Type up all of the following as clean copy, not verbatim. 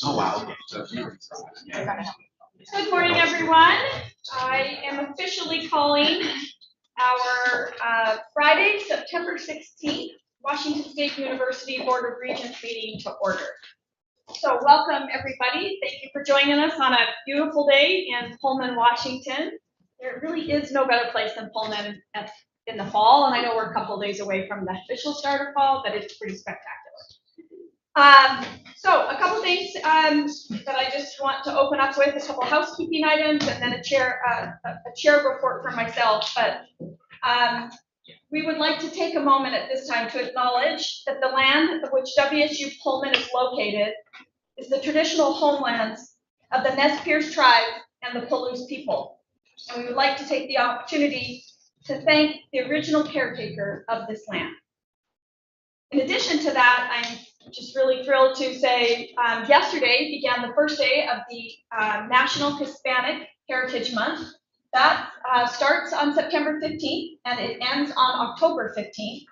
Oh, wow. Good morning, everyone. I am officially calling our Friday, September 16th, Washington State University Board of Regents meeting to order. So welcome, everybody. Thank you for joining us on a beautiful day in Pullman, Washington. There really is no better place than Pullman in the fall, and I know we're a couple of days away from the official start of fall, but it's pretty spectacular. So a couple things that I just want to open up with, a couple housekeeping items, and then a chair report for myself. But we would like to take a moment at this time to acknowledge that the land of which WSU Pullman is located is the traditional homelands of the Nez Perce tribe and the Palouse people. And we would like to take the opportunity to thank the original caretaker of this land. In addition to that, I'm just really thrilled to say yesterday began the first day of the National Hispanic Heritage Month. That starts on September 15th and it ends on October 15th.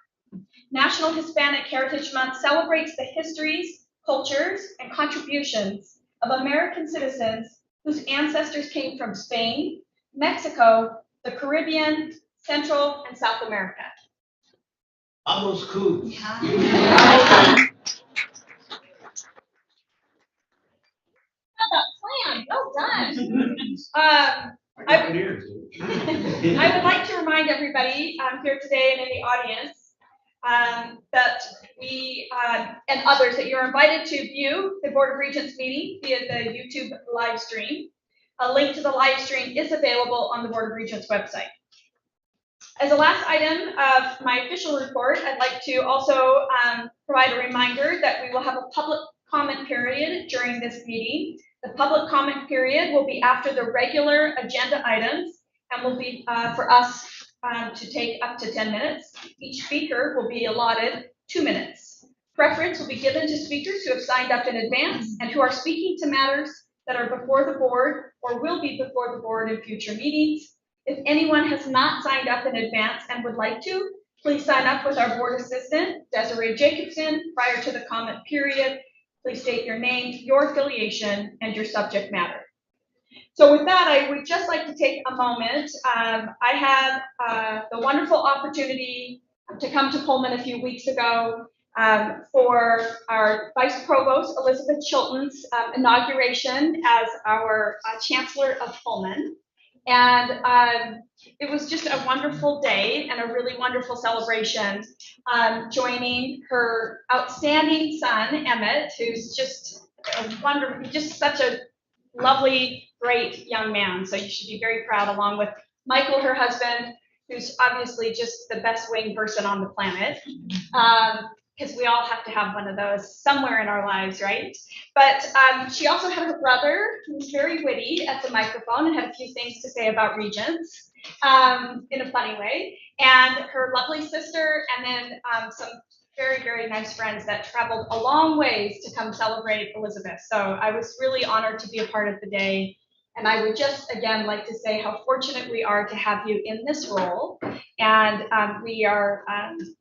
National Hispanic Heritage Month celebrates the histories, cultures, and contributions of American citizens whose ancestors came from Spain, Mexico, the Caribbean, Central, and South America. Almost cool. Yeah. Well done. I would like to remind everybody here today and in the audience that we and others that you're invited to view the Board of Regents meeting via the YouTube live stream. A link to the live stream is available on the Board of Regents website. As a last item of my official report, I'd like to also provide a reminder that we will have a public comment period during this meeting. The public comment period will be after the regular agenda items and will be for us to take up to 10 minutes. Each speaker will be allotted 2 minutes. Preference will be given to speakers who have signed up in advance and who are speaking to matters that are before the board or will be before the board in future meetings. If anyone has not signed up in advance and would like to, please sign up with our board assistant, Desiree Jacobson, prior to the comment period. Please state your name, your affiliation, and your subject matter. So with that, I would just like to take a moment. I had the wonderful opportunity to come to Pullman a few weeks ago for our Vice Provost, Elizabeth Chilton's inauguration as our Chancellor of Pullman. And it was just a wonderful day and a really wonderful celebration, joining her outstanding son, Emmett, who's just a wonderful, just such a lovely, great young man. So you should be very proud, along with Michael, her husband, who's obviously just the best winged person on the planet. Because we all have to have one of those somewhere in our lives, right? But she also had her brother, who's very witty at the microphone and had a few things to say about Regents in a funny way, and her lovely sister, and then some very, very nice friends that traveled a long ways to come celebrate Elizabeth. So I was really honored to be a part of the day. And I would just, again, like to say how fortunate we are to have you in this role. And we are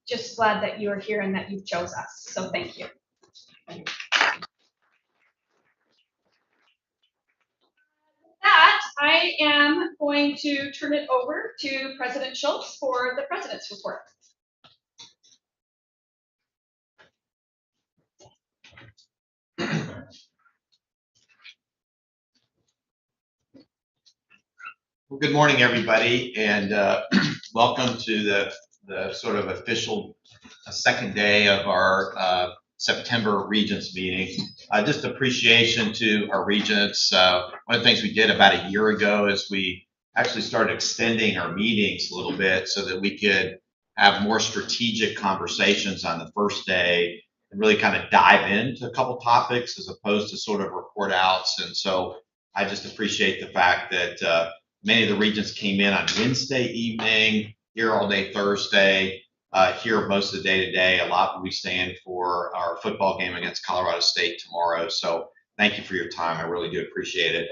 just glad that you are here and that you chose us. So thank you. With that, I am going to turn it over to President Schultz for the President's report. Well, good morning, everybody, and welcome to the sort of official second day of our September Regents meeting. Just appreciation to our Regents. One of the things we did about a year ago is we actually started extending our meetings a little bit so that we could have more strategic conversations on the first day and really kind of dive into a couple topics as opposed to sort of report outs. And so I just appreciate the fact that many of the Regents came in on Wednesday evening, here all day Thursday, here most of the day today. A lot will be staying for our football game against Colorado State tomorrow. So thank you for your time. I really do appreciate it.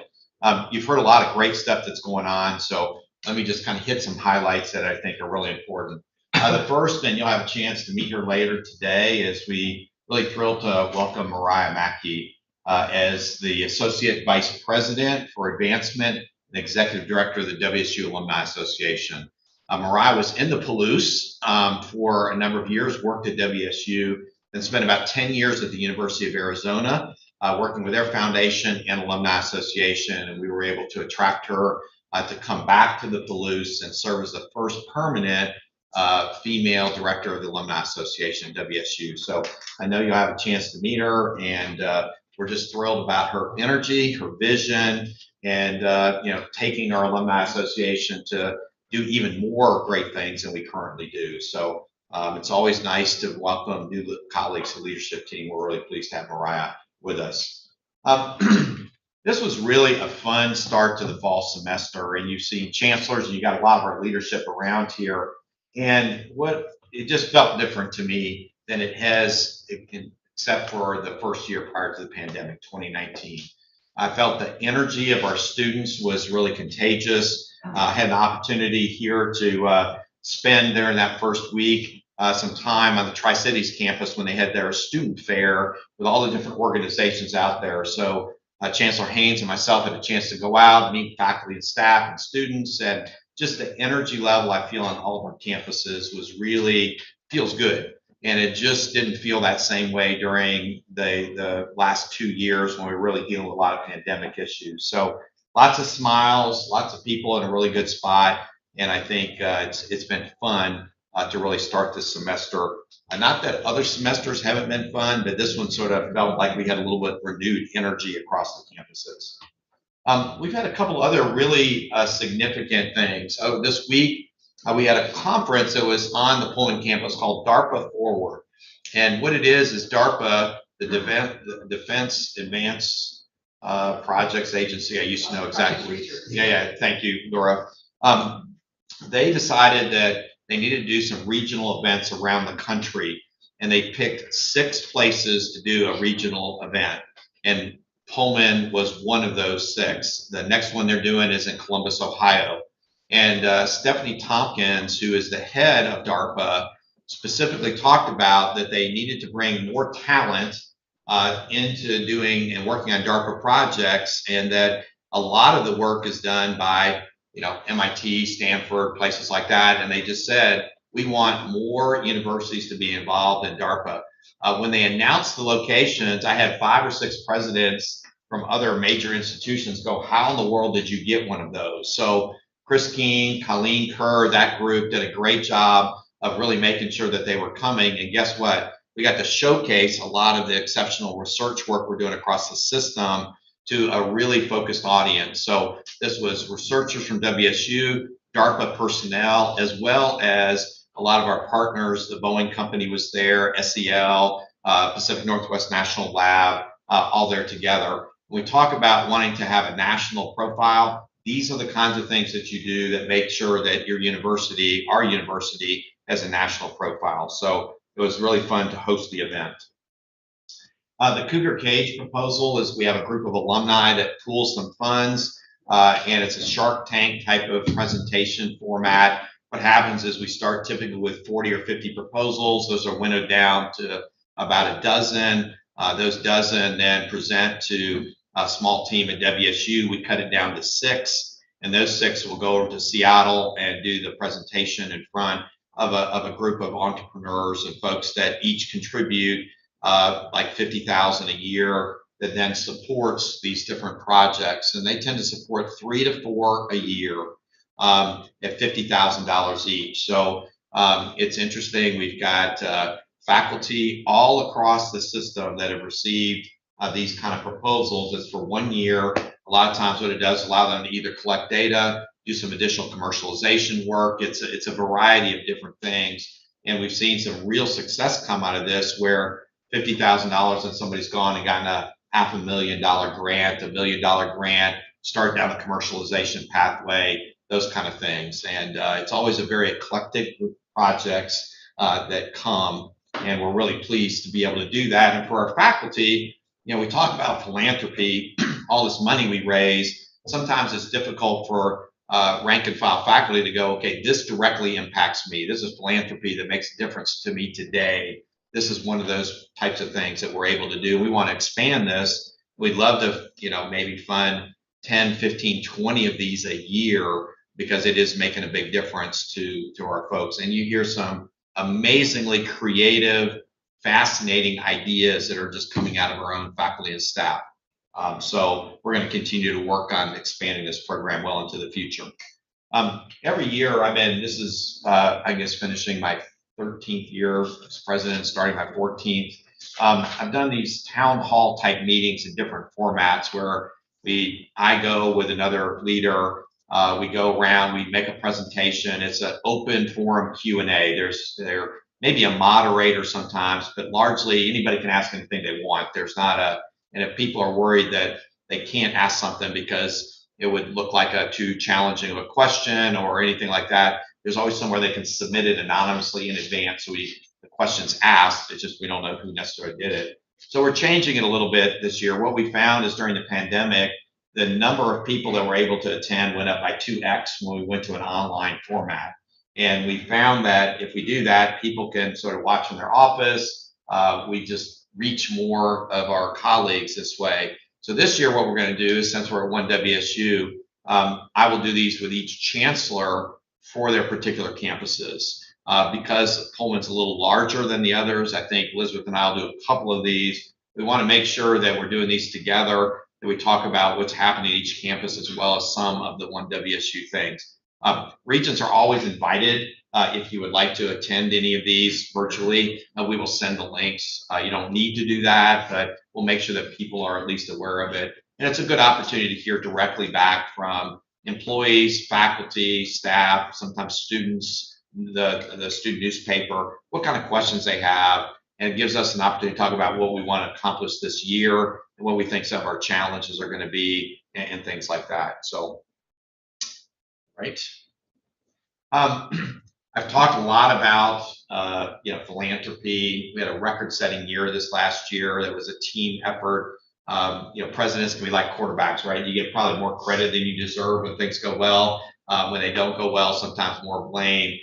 You've heard a lot of great stuff that's going on. So let me just kind of hit some highlights that I think are really important. The first, and you'll have a chance to meet her later today, is we really thrilled to welcome Mariah Mackey as the Associate Vice President for Advancement and Executive Director of the WSU Alumni Association. Mariah was in the Palouse for a number of years, worked at WSU, and spent about 10 years at the University of Arizona, working with their foundation and alumni association, and we were able to attract her to come back to the Palouse and serve as the first permanent female director of the Alumni Association at WSU. So I know you'll have a chance to meet her, and we're just thrilled about her energy, her vision, and taking our Alumni Association to do even more great things than we currently do. So it's always nice to welcome new colleagues to the leadership team. We're really pleased to have Mariah with us. This was really a fun start to the fall semester, and you've seen chancellors and you got a lot of our leadership around here. And it just felt different to me than it has, except for the first year prior to the pandemic, 2019. I felt the energy of our students was really contagious. I had the opportunity here to spend during that first week some time on the Tri-Cities campus when they had their student fair with all the different organizations out there. So Chancellor Haynes and myself had a chance to go out, meet faculty and staff and students, and just the energy level I feel on all of our campuses feels good. And it just didn't feel that same way during the last 2 years when we were really dealing with a lot of pandemic issues. So lots of smiles, lots of people in a really good spot. And I think it's been fun to really start this semester. Not that other semesters haven't been fun, but this one sort of felt like we had a little bit renewed energy across the campuses. We've had a couple other really significant things. This week, we had a conference that was on the Pullman campus called DARPA Forward. And what it is DARPA, the Defense Advanced Projects Agency. I used to know exactly. Yeah, thank you, Laura. They decided that they needed to do some regional events around the country, and they picked 6 places to do a regional event. And Pullman was one of those 6. The next one they're doing is in Columbus, Ohio. And Stephanie Tompkins, who is the head of DARPA, specifically talked about that they needed to bring more talent into doing and working on DARPA projects, and that a lot of the work is done by MIT, Stanford, places like that. And they just said, we want more universities to be involved in DARPA. When they announced the locations, I had 5 or 6 presidents from other major institutions go, how in the world did you get one of those? So Chris King, Colleen Kerr, that group did a great job of really making sure that they were coming. And guess what? We got to showcase a lot of the exceptional research work we're doing across the system to a really focused audience. So this was researchers from WSU, DARPA personnel, as well as a lot of our partners. The Boeing company was there, SEL, Pacific Northwest National Lab, all there together. When we talk about wanting to have a national profile, these are the kinds of things that you do that make sure that your university, our university, has a national profile. So it was really fun to host the event. The Cougar Cage proposal is we have a group of alumni that pools some funds, and it's a Shark Tank type of presentation format. What happens is we start typically with 40 or 50 proposals. Those are winnowed down to about a dozen. Those dozen then present to a small team at WSU. We cut it down to 6, and those 6 will go over to Seattle and do the presentation in front of a group of entrepreneurs and folks that each contribute like $50,000 a year that then supports these different projects. And they tend to support 3 to 4 a year at $50,000 each. So it's interesting. We've got faculty all across the system that have received these kind of proposals. It's for 1 year. A lot of times what it does allow them to either collect data, do some additional commercialization work. It's a variety of different things. And we've seen some real success come out of this where $50,000 and somebody's gone and gotten a $500,000 grant, $1 million grant, start down the commercialization pathway, those kind of things. And it's always a very eclectic group of projects that come, and we're really pleased to be able to do that. And for our faculty, we talk about philanthropy, all this money we raise. Sometimes it's difficult for rank and file faculty to go, okay, this directly impacts me. This is philanthropy that makes a difference to me today. This is one of those types of things that we're able to do. We want to expand this. we'd love to, maybe fund 10, 15, 20 of these a year, because it is making a big difference to our folks. And you hear some amazingly creative, fascinating ideas that are just coming out of our own faculty and staff. So we're going to continue to work on expanding this program well into the future. Every year this is, I guess, finishing my 13th year as president, starting my 14th. I've done these town hall type meetings in different formats where I go with another leader. We go around, we make a presentation. It's an open forum Q&A. There may be a moderator sometimes, but largely anybody can ask anything they want. There's not and if people are worried that they can't ask something because it would look like too challenging of a question or anything like that, there's always somewhere they can submit it anonymously in advance. So the question's asked, it's just we don't know who necessarily did it. So we're changing it a little bit this year. What we found is during the pandemic, the number of people that were able to attend went up by 2x when we went to an online format. And we found that if we do that, people can sort of watch in their office. We just reach more of our colleagues this way. So this year, what we're going to do is, since we're at one WSU, I will do these with each chancellor for their particular campuses. Because Pullman's a little larger than the others, I think Elizabeth and I will do a couple of these. We want to make sure that we're doing these together, that we talk about what's happening at each campus as well as some of the one WSU things. Regents are always invited. If you would like to attend any of these virtually, we will send the links. You don't need to do that, but we'll make sure that people are at least aware of it. And it's a good opportunity to hear directly back from employees, faculty, staff, sometimes students, the student newspaper, what kind of questions they have. And it gives us an opportunity to talk about what we want to accomplish this year and what we think some of our challenges are going to be and things like that. So, right. I've talked a lot about, philanthropy. We had a record-setting year this last year. That was a team effort. Presidents can be like quarterbacks, right? You get probably more credit than you deserve when things go well. When they don't go well, sometimes more blame.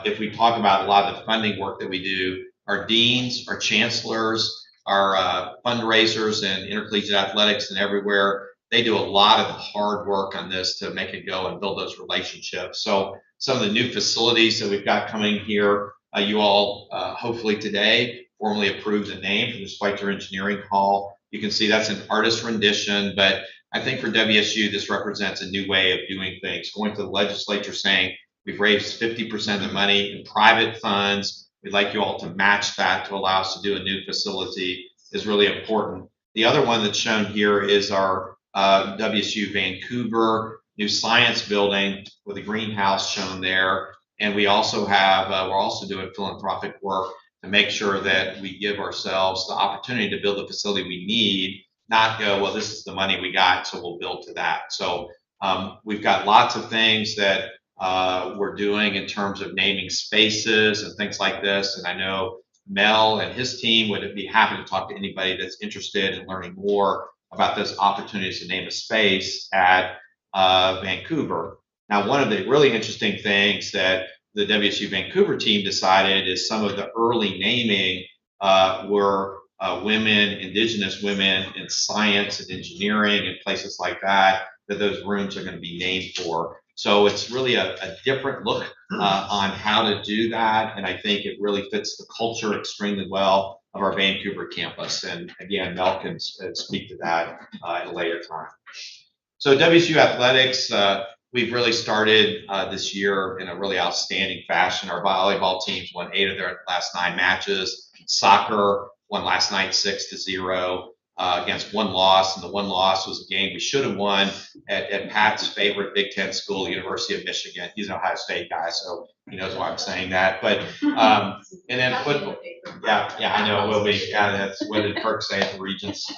If we talk about a lot of the funding work that we do, our deans, our chancellors, our fundraisers and intercollegiate athletics and everywhere, they do a lot of the hard work on this to make it go and build those relationships. So some of the new facilities that we've got coming here, you all hopefully today formally approved the name for the Schweitzer Engineering Hall. You can see that's an artist rendition, but I think for WSU, this represents a new way of doing things. Going to the legislature saying, we've raised 50% of the money in private funds. We'd like you all to match that to allow us to do a new facility is really important. The other one that's shown here is our WSU Vancouver new science building with a greenhouse shown there. And we also have, we're also doing philanthropic work to make sure that we give ourselves the opportunity to build the facility we need, not go, well, this is the money we got, so we'll build to that. So we've got lots of things that we're doing in terms of naming spaces and things like this. And I know Mel and his team would be happy to talk to anybody that's interested in learning more about those opportunities to name a space at Vancouver. Now, one of the really interesting things that the WSU Vancouver team decided is some of the early naming were women, indigenous women in science and engineering and places like that, that those rooms are going to be named for. So it's really a different look on how to do that. And I think it really fits the culture extremely well of our Vancouver campus. And again, Mel can speak to that at a later time. So WSU Athletics, we've really started this year in a really outstanding fashion. Our volleyball teams won 8 of their last 9 matches. Soccer won last night 6-0 against one loss, and the one loss was a game we should have won at Pat's favorite Big Ten school, University of Michigan. He's an Ohio State guy, so he knows why I'm saying that. But and then football, yeah, I know it will be. Yeah, that's what did Kirk say at the Regents.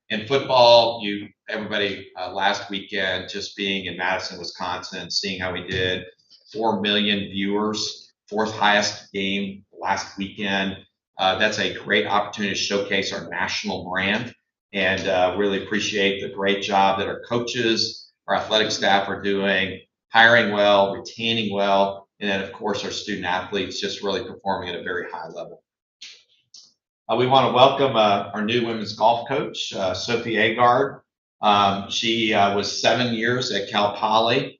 In football, everybody last weekend just being in Madison, Wisconsin, seeing how we did, 4 million viewers, 4th highest game last weekend. That's a great opportunity to showcase our national brand, and really appreciate the great job that our coaches, our athletic staff are doing, hiring well, retaining well, and then of course our student athletes just really performing at a very high level. We want to welcome our new women's golf coach, Sophie Agard. She was 7 years at Cal Poly.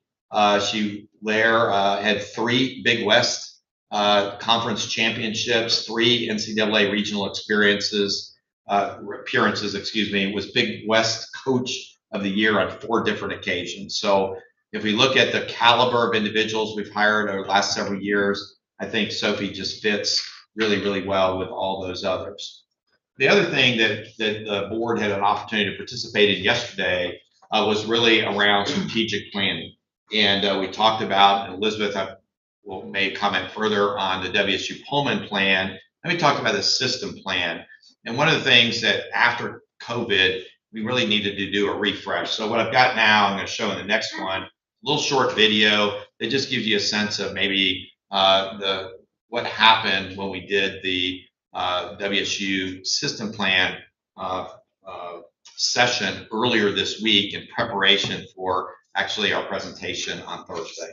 She there had 3 Big West conference championships, 3 NCAA regional appearances, was Big West Coach of the Year on 4 different occasions. So if we look at the caliber of individuals we've hired over the last several years, I think Sophie just fits really, really well with all those others. The other thing that the board had an opportunity to participate in yesterday was really around strategic planning. And we talked about, and Elizabeth may comment further on the WSU Pullman plan, and we talked about the system plan. And one of the things that after COVID, we really needed to do a refresh. So what I've got now, I'm going to show in the next one, a little short video that just gives you a sense of maybe what happened when we did the WSU system plan session earlier this week in preparation for actually our presentation on Thursday.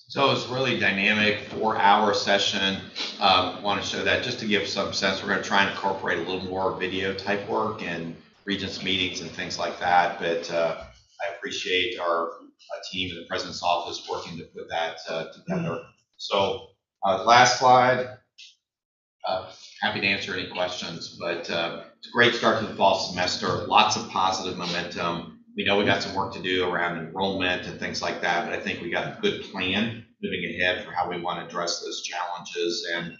So it's really dynamic 4-hour session. Want to show that just to give some sense. We're going to try and incorporate a little more video type work and Regents meetings and things like that. But I appreciate our team in the President's office working to put that together. So last slide. Happy to answer any questions, but it's a great start to the fall semester. Lots of positive momentum. We know we got some work to do around enrollment and things like that, but I think we got a good plan moving ahead for how we want to address those challenges. And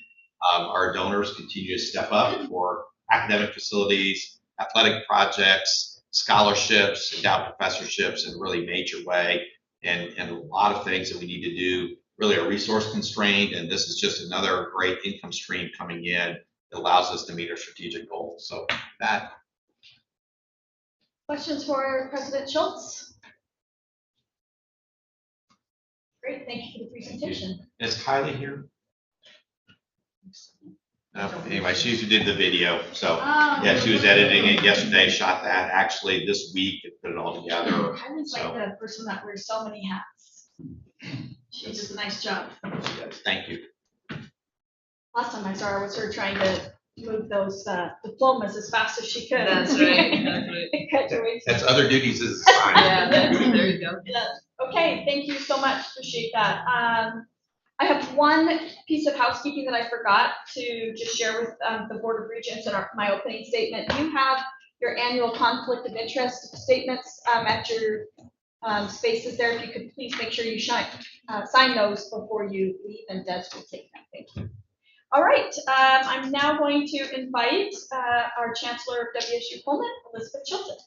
our donors continue to step up for academic facilities, athletic projects, scholarships, endowed professorships in a really major way, and a lot of things that we need to do really are resource constrained, and this is just another great income stream coming in that allows us to meet our strategic goals. So that. Questions for President Schultz? Great, thank you for the presentation. Is Kylie here? No, anyway, she did the video. So yeah, she was editing it yesterday, shot that actually this week and put it all together. Kylie's like the person that wears so many hats. She does a nice job. Thank you. Last time I saw her was her trying to move those diplomas as fast as she could. That's right. That's right. That's other duties as a sign. Yeah, there you go. Yeah. Okay, thank you so much. Appreciate that. I have one piece of housekeeping that I forgot to just share with the Board of Regents in my opening statement. You have your annual conflict of interest statements at your spaces there. If you could please make sure you sign those before you leave, and Des will take them. Thank you. All right, I'm now going to invite our Chancellor of WSU Pullman, Elizabeth Chilton.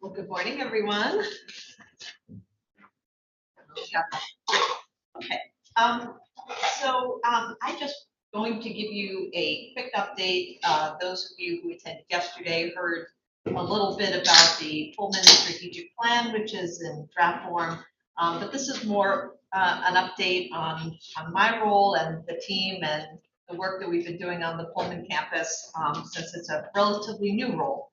Well, good morning, everyone. Okay, so I'm just going to give you a quick update. Those of you who attended yesterday heard a little bit about the Pullman strategic plan, which is in draft form, but this is more an update on my role and the team and the work that we've been doing on the Pullman campus since it's a relatively new role.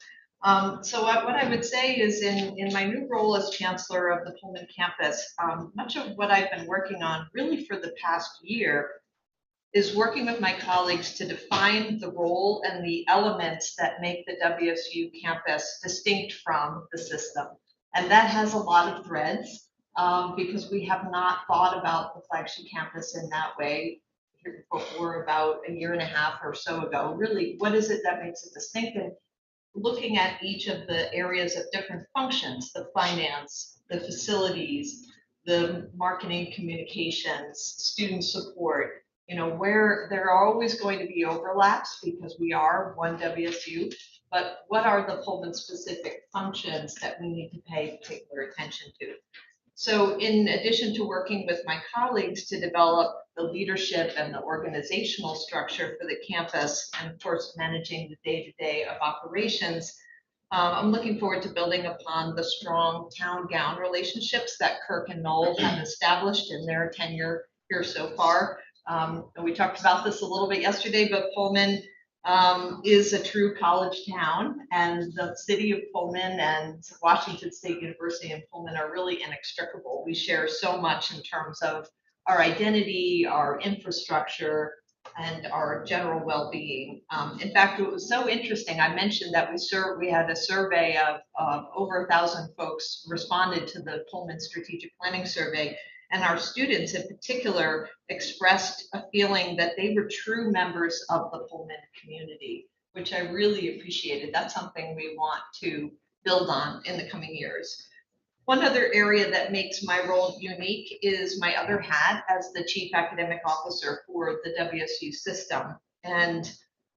So what I would say is in my new role as Chancellor of the Pullman campus, much of what I've been working on really for the past year is working with my colleagues to define the role and the elements that make the WSU campus distinct from the system. And that has a lot of threads because we have not thought about the flagship campus in that way before about a year and a half or so ago. Really, what is it that makes it distinct? And looking at each of the areas of different functions, the finance, the facilities, the marketing communications, student support, where there are always going to be overlaps because we are one WSU, but what are the Pullman specific functions that we need to pay particular attention to? So in addition to working with my colleagues to develop the leadership and the organizational structure for the campus, and of course, managing the day-to-day of operations, I'm looking forward to building upon the strong town-gown relationships that Kirk and Noel have established in their tenure here so far. And we talked about this a little bit yesterday, but Pullman is a true college town, and the city of Pullman and Washington State University and Pullman are really inextricable. We share so much in terms of our identity, our infrastructure, and our general well-being. In fact, it was so interesting. I mentioned that we had a survey of over 1,000 folks responded to the Pullman Strategic Planning Survey. And our students in particular expressed a feeling that they were true members of the Pullman community, which I really appreciated. That's something we want to build on in the coming years. One other area that makes my role unique is my other hat as the Chief Academic Officer for the WSU system. And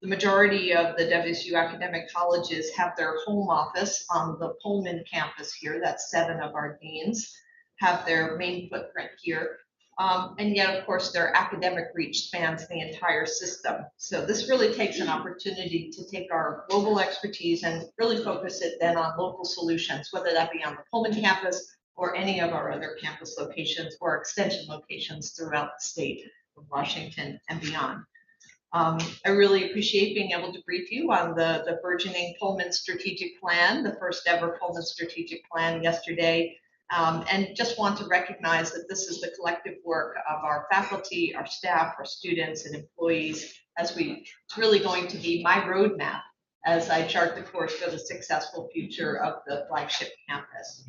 the majority of the WSU academic colleges have their home office on the Pullman campus here. That's 7 of our deans have their main footprint here. And yet, of course, their academic reach spans the entire system. So this really takes an opportunity to take our global expertise and really focus it then on local solutions, whether that be on the Pullman campus or any of our other campus locations or extension locations throughout the state of Washington and beyond. I really appreciate being able to brief you on the burgeoning Pullman strategic plan, the first ever Pullman strategic plan yesterday. And just want to recognize that this is the collective work of our faculty, our staff, our students, and employees, it's really going to be my roadmap as I chart the course for the successful future of the flagship campus.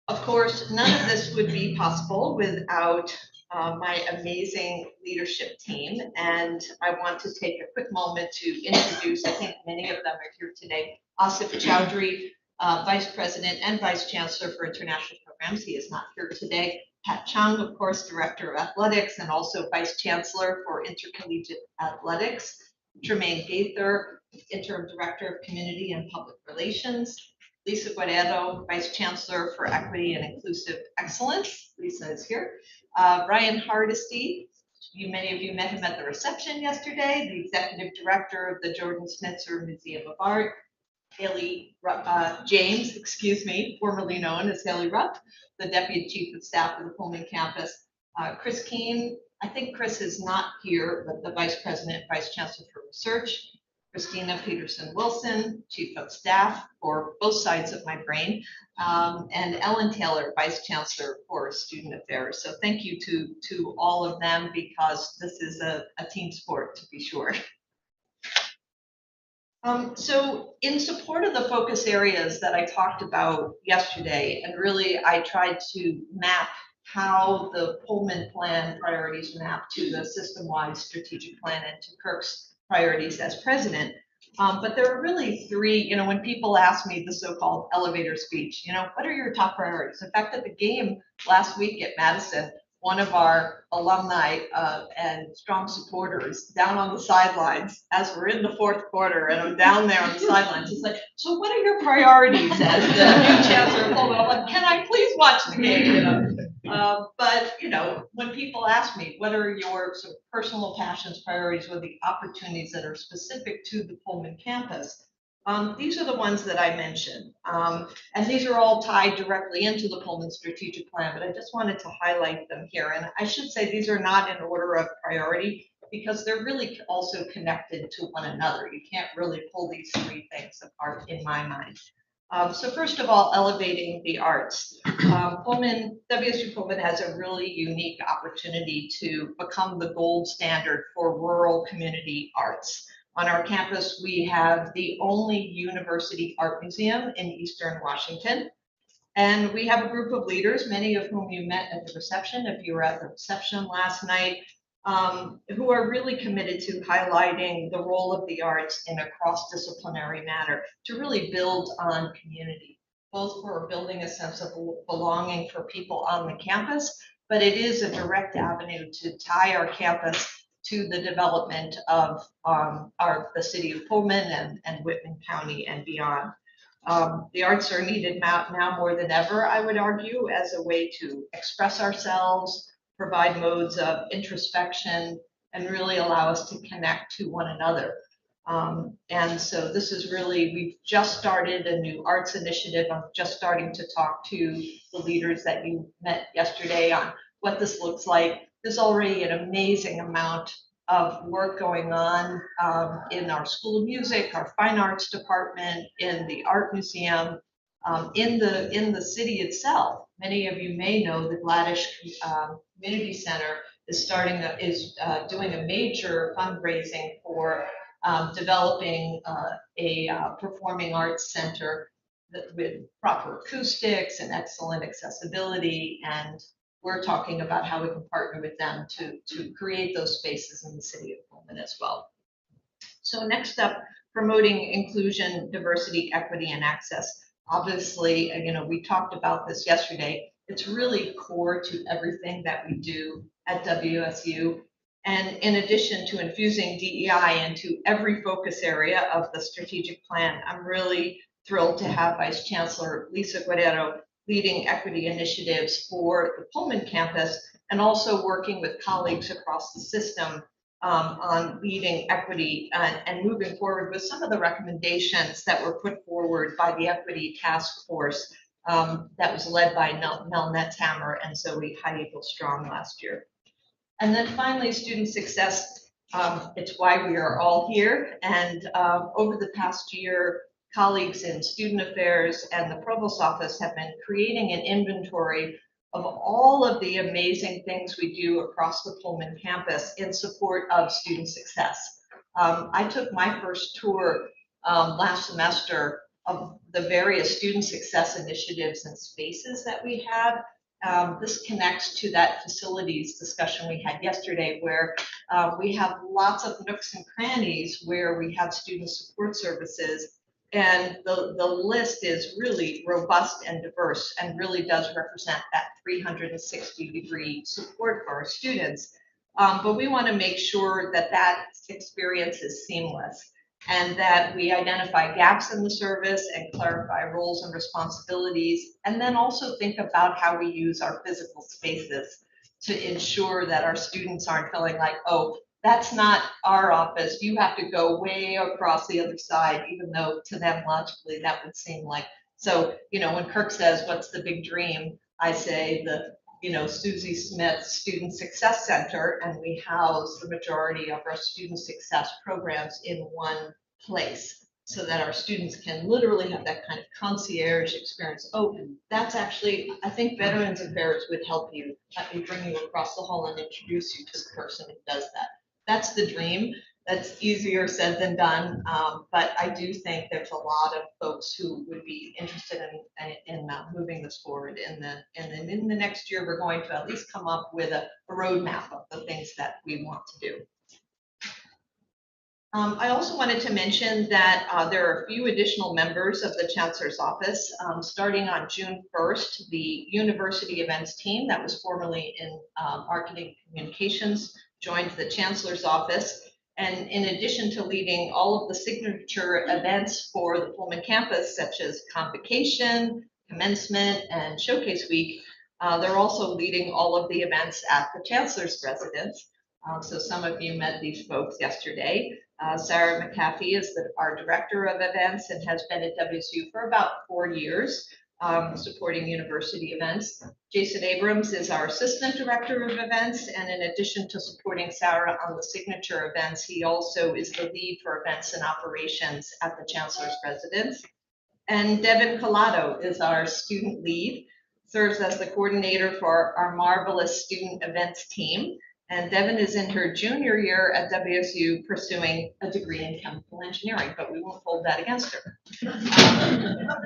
Of course, none of this would be possible without my amazing leadership team. And I want to take a quick moment to introduce, I think many of them are here today, Asif Chowdhury, Vice President and Vice Chancellor for International Programs. He is not here today. Pat Chung, of course, Director of Athletics and also Vice Chancellor for Intercollegiate Athletics. Tremaine Gaither, Interim Director of Community and Public Relations. Lisa Guerrero, Vice Chancellor for Equity and Inclusive Excellence. Lisa is here. Ryan Hardesty, many of you met him at the reception yesterday, the Executive Director of the Jordan Schnitzer Museum of Art. Haley James, formerly known as Haley Rupp, the Deputy Chief of Staff of the Pullman campus. Chris Keene, I think Chris is not here, but the Vice President, Vice Chancellor for Research. Christina Peterson-Wilson, Chief of Staff for both sides of my brain. And Ellen Taylor, Vice Chancellor for Student Affairs. So thank you to all of them because this is a team sport, to be sure. So in support of the focus areas that I talked about yesterday, and really I tried to map how the Pullman plan priorities map to the system-wide strategic plan and to Kirk's priorities as president. But there are really 3, when people ask me the so-called elevator speech, what are your top priorities? In fact, at the game last week at Madison, one of our alumni and strong supporters down on the sidelines as we're in the 4th quarter and I'm down there on the sidelines. He's like, so what are your priorities as the new chancellor of Pullman? I'm like, can I please watch the game? But when people ask me, what are your sort of personal passions, priorities, or the opportunities that are specific to the Pullman campus? These are the ones that I mentioned. And these are all tied directly into the Pullman strategic plan, but I just wanted to highlight them here. And I should say these are not in order of priority because they're really also connected to one another. You can't really pull these 3 things apart in my mind. So first of all, elevating the arts. WSU Pullman has a really unique opportunity to become the gold standard for rural community arts. On our campus, we have the only university art museum in Eastern Washington. And we have a group of leaders, many of whom you met at the reception, if you were at the reception last night, who are really committed to highlighting the role of the arts in a cross-disciplinary manner to really build on community, both for building a sense of belonging for people on the campus, but it is a direct avenue to tie our campus to the development of the city of Pullman and Whitman County and beyond. The arts are needed now more than ever, I would argue, as a way to express ourselves, provide modes of introspection, and really allow us to connect to one another. And so this is really, we've just started a new arts initiative. I'm just starting to talk to the leaders that you met yesterday on what this looks like. There's already an amazing amount of work going on in our School of Music, our Fine Arts Department, in the Art Museum, in the city itself. Many of you may know the Gladish Community Center is doing a major fundraising for developing a performing arts center with proper acoustics and excellent accessibility, and we're talking about how we can partner with them to create those spaces in the city of Pullman as well. So next up, promoting inclusion, diversity, equity, and access. Obviously, we talked about this yesterday. It's really core to everything that we do at WSU. And in addition to infusing DEI into every focus area of the strategic plan, I'm really thrilled to have Vice Chancellor Lisa Guerrero leading equity initiatives for the Pullman campus and also working with colleagues across the system on leading equity and moving forward with some of the recommendations that were put forward by the Equity Task Force that was led by Mel Netzhammer and Zoe Heidel-Strong last year. And then finally, student success. It's why we are all here. And over the past year, colleagues in student affairs and the provost office have been creating an inventory of all of the amazing things we do across the Pullman campus in support of student success. I took my first tour last semester of the various student success initiatives and spaces that we have. This connects to that facilities discussion we had yesterday, where we have lots of nooks and crannies where we have student support services. And the list is really robust and diverse and really does represent that 360-degree support for our students. But we want to make sure that that experience is seamless and that we identify gaps in the service and clarify roles and responsibilities, and then also think about how we use our physical spaces to ensure that our students aren't feeling like, oh, that's not our office, you have to go way across the other side, even though to them logically that would seem like. So, when Kirk says, what's the big dream? I say the Susie Smith Student Success Center, and we house the majority of our student success programs in one place so that our students can literally have that kind of concierge experience. Oh, that's actually, I think Veterans Affairs would help you. Let me bring you across the hall and introduce you to the person who does that. That's the dream. That's easier said than done, but I do think there's a lot of folks who would be interested in moving this forward. In the next year, we're going to at least come up with a roadmap of the things that we want to do. I also wanted to mention that there are a few additional members of the Chancellor's Office. Starting on June 1st, the University Events team that was formerly in Marketing Communications joined the Chancellor's Office. And in addition to leading all of the signature events for the Pullman campus, such as Convocation, Commencement, and Showcase Week, they're also leading all of the events at the Chancellor's residence. So some of you met these folks yesterday. Sarah McAfee is our Director of Events and has been at WSU for about 4 years, supporting university events. Jason Abrams is our Assistant Director of Events, and in addition to supporting Sarah on the signature events, he also is the lead for events and operations at the Chancellor's residence. And Devin Collado is our student lead, serves as the coordinator for our marvelous student events team. And Devin is in her junior year at WSU pursuing a degree in chemical engineering, but we won't hold that against her.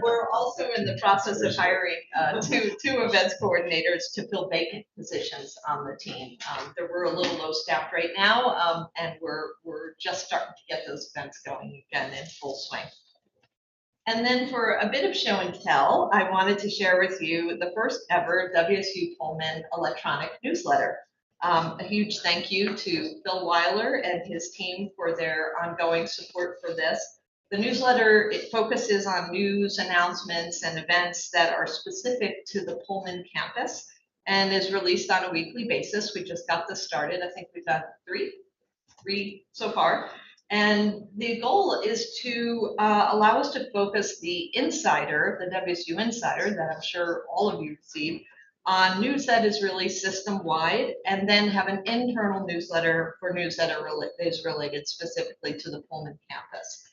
We're also in the process of hiring two events coordinators to fill vacant positions on the team. We're a little low staffed right now, and we're just starting to get those events going again in full swing. And then for a bit of show and tell, I wanted to share with you the first ever WSU Pullman electronic newsletter. A huge thank you to Phil Weiler and his team for their ongoing support for this. The newsletter, it focuses on news, announcements, and events that are specific to the Pullman campus and is released on a weekly basis. We just got this started. I think we've got three so far. And the goal is to allow us to focus the insider, the WSU insider that I'm sure all of you receive, on news that is really system-wide, and then have an internal newsletter for news that is related specifically to the Pullman campus.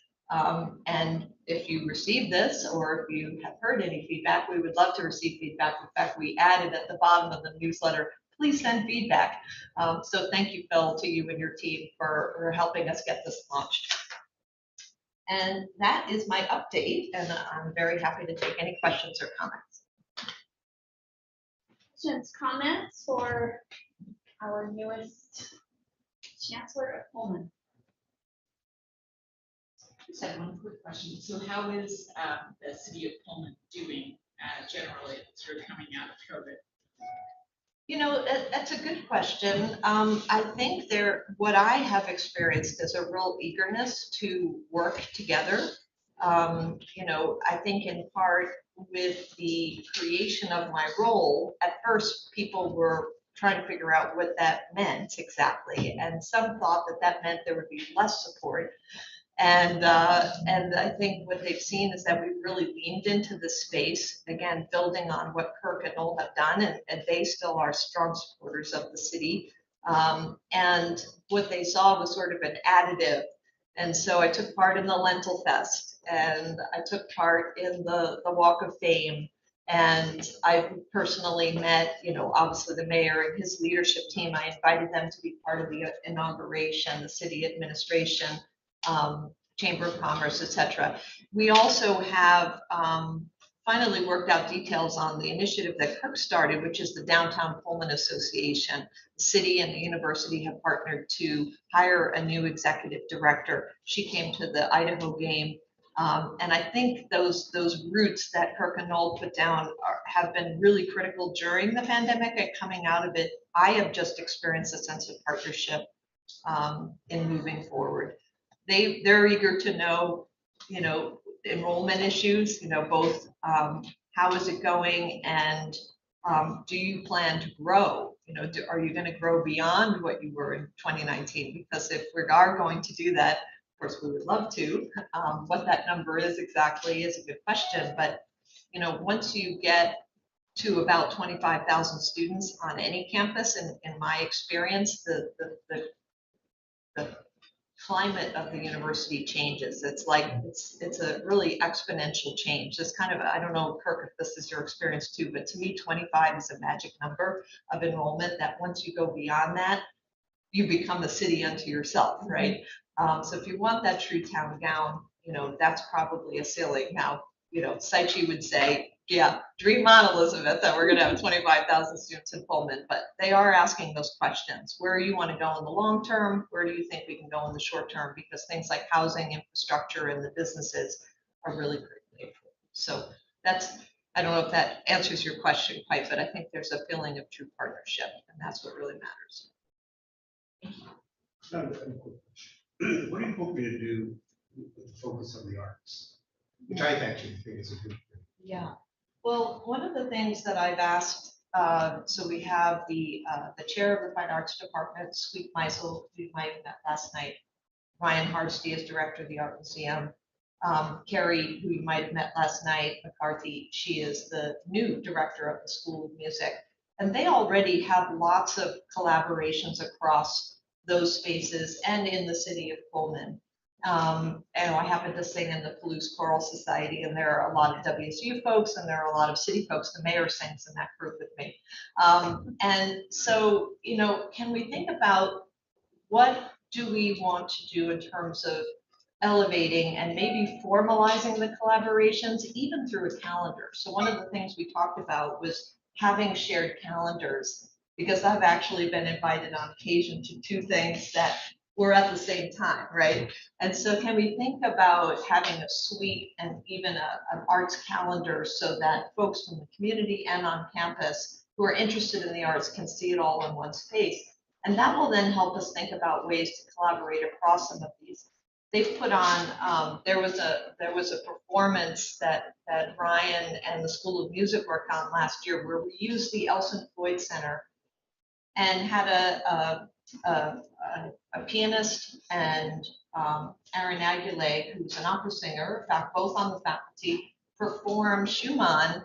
And if you receive this, or if you have heard any feedback, we would love to receive feedback. In fact, we added at the bottom of the newsletter, please send feedback. So thank you, Phil, to you and your team for helping us get this launched. And that is my update, and I'm very happy to take any questions or comments. Questions, comments for our newest chancellor of Pullman? Just had one quick question. So how is the city of Pullman doing generally sort of coming out of COVID? You know, that's a good question. I think what I have experienced is a real eagerness to work together. You know, I think in part with the creation of my role, at first people were trying to figure out what that meant exactly. And some thought that that meant there would be less support. And I think what they've seen is that we've really leaned into the space, again, building on what Kirk and Noel have done, and they still are strong supporters of the city. And what they saw was sort of an additive. And so I took part in the Lentil Fest, and I took part in the Walk of Fame. And I personally met, you know, obviously the mayor and his leadership team. I invited them to be part of the inauguration, the city administration, Chamber of Commerce, etc. We also have finally worked out details on the initiative that Kirk started, which is the Downtown Pullman Association. The city and the university have partnered to hire a new executive director. She came to the Idaho game. And I think those roots that Kirk and Noel put down have been really critical during the pandemic, and coming out of it, I have just experienced a sense of partnership in moving forward. They're eager to know, you know, enrollment issues, you know, both how is it going, and do you plan to grow? You know, are you going to grow beyond what you were in 2019? Because if we are going to do that, of course, we would love to. What that number is exactly is a good question, but you know, once you get to about 25,000 students on any campus, in my experience, the climate of the university changes. It's like it's a really exponential change. It's kind of, I don't know, Kirk, if this is your experience too, but to me, 25 is a magic number of enrollment that once you go beyond that, you become a city unto yourself, right? So if you want that true town gown, you know, that's probably a ceiling. Now, you know, Saichi would say, yeah, dream on, Elizabeth, that we're going to have 25,000 students in Pullman, but they are asking those questions. Where do you want to go in the long term? Where do you think we can go in the short term? Because things like housing, infrastructure, and the businesses are really critical. So that's, I don't know if that answers your question quite, but I think there's a feeling of true partnership, and that's what really matters. What do you hope to do with the focus on the arts? Which I actually think is a good thing. Yeah. Well, one of the things that I've asked, so we have the chair of the Fine Arts Department, Sweet Meisel, who you might have met last night, Ryan Hardesty is director of the Art Museum, Carrie, who you might have met last night, McCarthy, she is the new director of the School of Music. And they already have lots of collaborations across those spaces and in the city of Pullman. I happen to sing in the Palouse Choral Society, and there are a lot of WSU folks, and there are a lot of city folks. The mayor sings in that group with me. And so, can we think about what do we want to do in terms of elevating and maybe formalizing the collaborations, even through a calendar? So one of the things we talked about was having shared calendars, because I've actually been invited on occasion to two things that were at the same time, right? And so can we think about having a suite and even an arts calendar so that folks from the community and on campus who are interested in the arts can see it all in one space? And that will then help us think about ways to collaborate across some of these. They've put on, there was a performance that Ryan and the School of Music worked on last year, where we used the Elson Floyd Center and had a pianist and Aaron Aguilé, who's an opera singer, in fact, both on the faculty, perform Schumann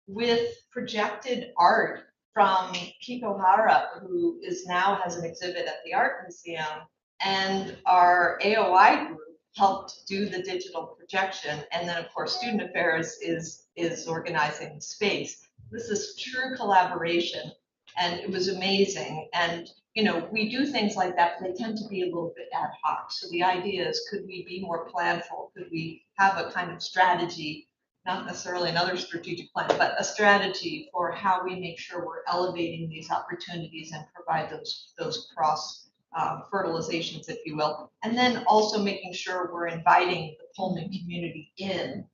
with projected art from Kiko Hara, who now has an exhibit at the Art Museum, and our AOI group helped do the digital projection, and then of course Student Affairs is organizing the space. This is true collaboration, and it was amazing. And we do things like that, but they tend to be a little bit ad hoc. So the idea is, could we be more planful? Could we have a kind of strategy, not necessarily another strategic plan, but a strategy for how we make sure we're elevating these opportunities and provide those cross fertilizations, if you will, and then also making sure we're inviting the Pullman community in.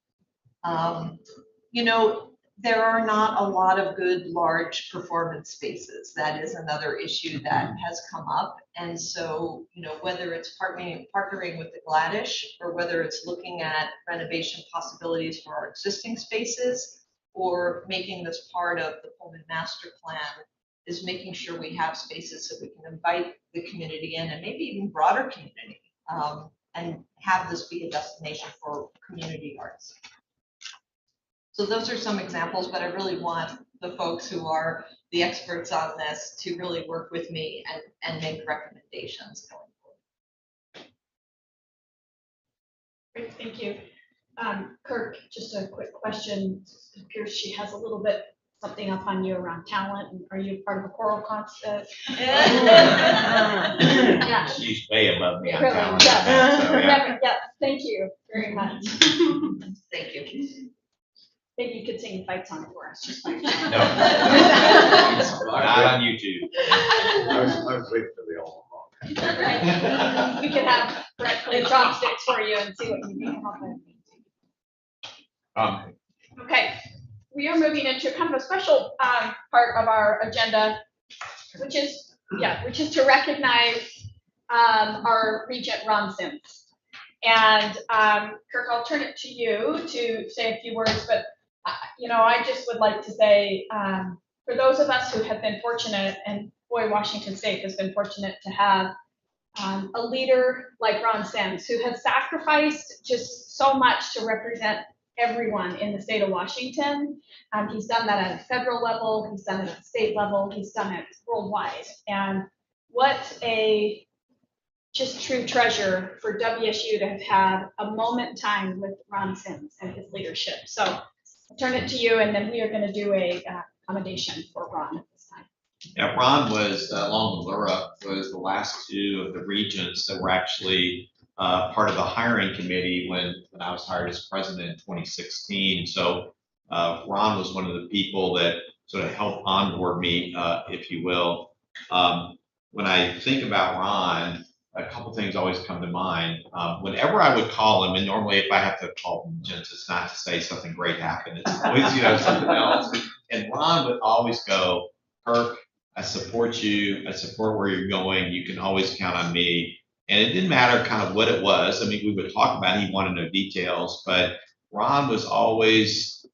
There are not a lot of good large performance spaces. That is another issue that has come up. And so, whether it's partnering with the Gladish, or whether it's looking at renovation possibilities for our existing spaces, or making this part of the Pullman master plan, is making sure we have spaces so we can invite the community in, and maybe even broader community, and have this be a destination for community arts. So those are some examples, but I really want the folks who are the experts on this to really work with me and make recommendations going forward. Great, thank you. Kirk, just a quick question. It appears she has a little bit something up on you around talent. And are you part of a choral concert? Yeah. She's way above me on Really, talent. yes. So, yeah. Yeah, thank you very much. Thank you. Maybe you could sing fight song for us. Just like No. Not on YouTube. I was waiting for the alma mater. We can have bread chopsticks for you and see what you can help with. Okay, we are moving into kind of a special part of our agenda, which is to recognize our Regent Ron Sims. And Kirk, I'll turn it to you to say a few words, but I just would like to say, for those of us who have been fortunate, and boy, Washington State has been fortunate to have a leader like Ron Sims, who has sacrificed just so much to represent everyone in the state of Washington. He's done that at a federal level, he's done it at the state level, he's done it worldwide. And what a just true treasure for WSU to have had a moment in time with Ron Sims and his leadership. So I'll turn it to you, and then we are going to do a commendation for Ron at this time. Yeah, Ron was, along with Laura, was the last two of the regents that were actually part of the hiring committee when I was hired as president in 2016. So Ron was one of the people that sort of helped onboard me, if you will. When I think about Ron, a couple things always come to mind. Whenever I would call him, and normally if I have to call regents, it's not to say something great happened. It's always, something else. And Ron would always go, Kirk, I support you. I support where you're going. You can always count on me. And it didn't matter kind of what it was. I mean, we would talk about it. He wanted to know details, but Ron was always,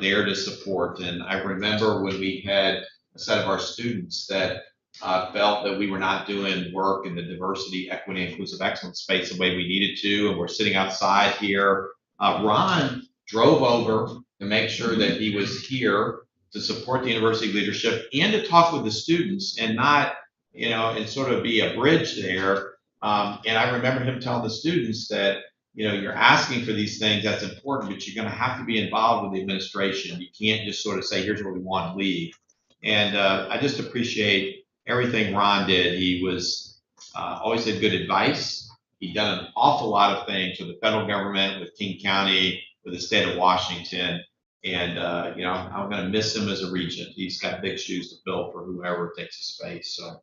there to support. And I remember when we had a set of our students that felt that we were not doing work in the diversity, equity, inclusive excellence space the way we needed to, and we're sitting outside here. Ron drove over to make sure that he was here to support the university leadership and to talk with the students, and not, and sort of be a bridge there. And I remember him telling the students that, you're asking for these things, that's important, but you're going to have to be involved with the administration. You can't just sort of say, here's what we want and leave. And I just appreciate everything Ron did. He was always had good advice. He'd done an awful lot of things with the federal government, with King County, with the state of Washington. And, I'm going to miss him as a regent. He's got big shoes to fill for whoever takes his space. So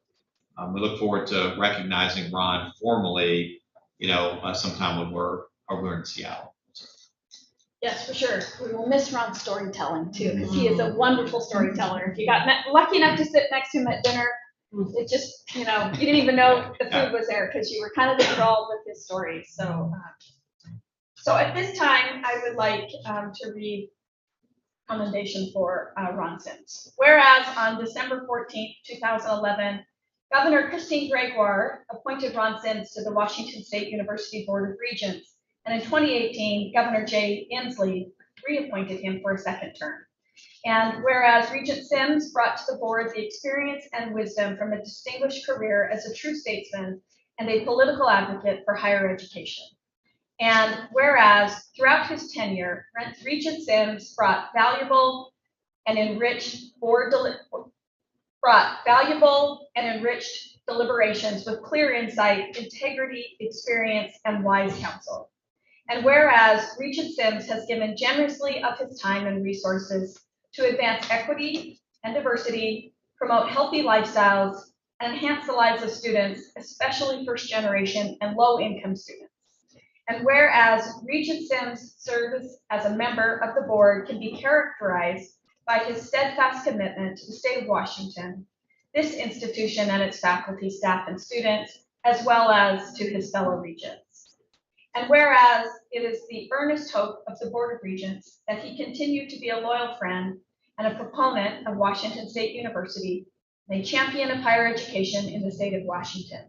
we look forward to recognizing Ron formally, sometime when we're in Seattle. Yes, for sure. We will miss Ron's storytelling too, because he is a wonderful storyteller. If you got lucky enough to sit next to him at dinner, it just, you didn't even know the food was there because you were kind of enthralled with his story. So at this time, I would like to read commendation for Ron Sims. Whereas on December 14th, 2011, Governor Christine Gregoire appointed Ron Sims to the Washington State University Board of Regents, and in 2018, Governor Jay Inslee reappointed him for a second term. And whereas Regent Sims brought to the board the experience and wisdom from a distinguished career as a true statesman and a political advocate for higher education. And whereas throughout his tenure, Regent Sims brought valuable and enriched deliberations with clear insight, integrity, experience, and wise counsel. And whereas Regent Sims has given generously of his time and resources to advance equity and diversity, promote healthy lifestyles, and enhance the lives of students, especially first generation and low income students. And whereas Regent Sims' service as a member of the board can be characterized by his steadfast commitment to the state of Washington, this institution and its faculty, staff, and students, as well as to his fellow regents. And whereas it is the earnest hope of the Board of Regents that he continue to be a loyal friend and a proponent of Washington State University and a champion of higher education in the state of Washington.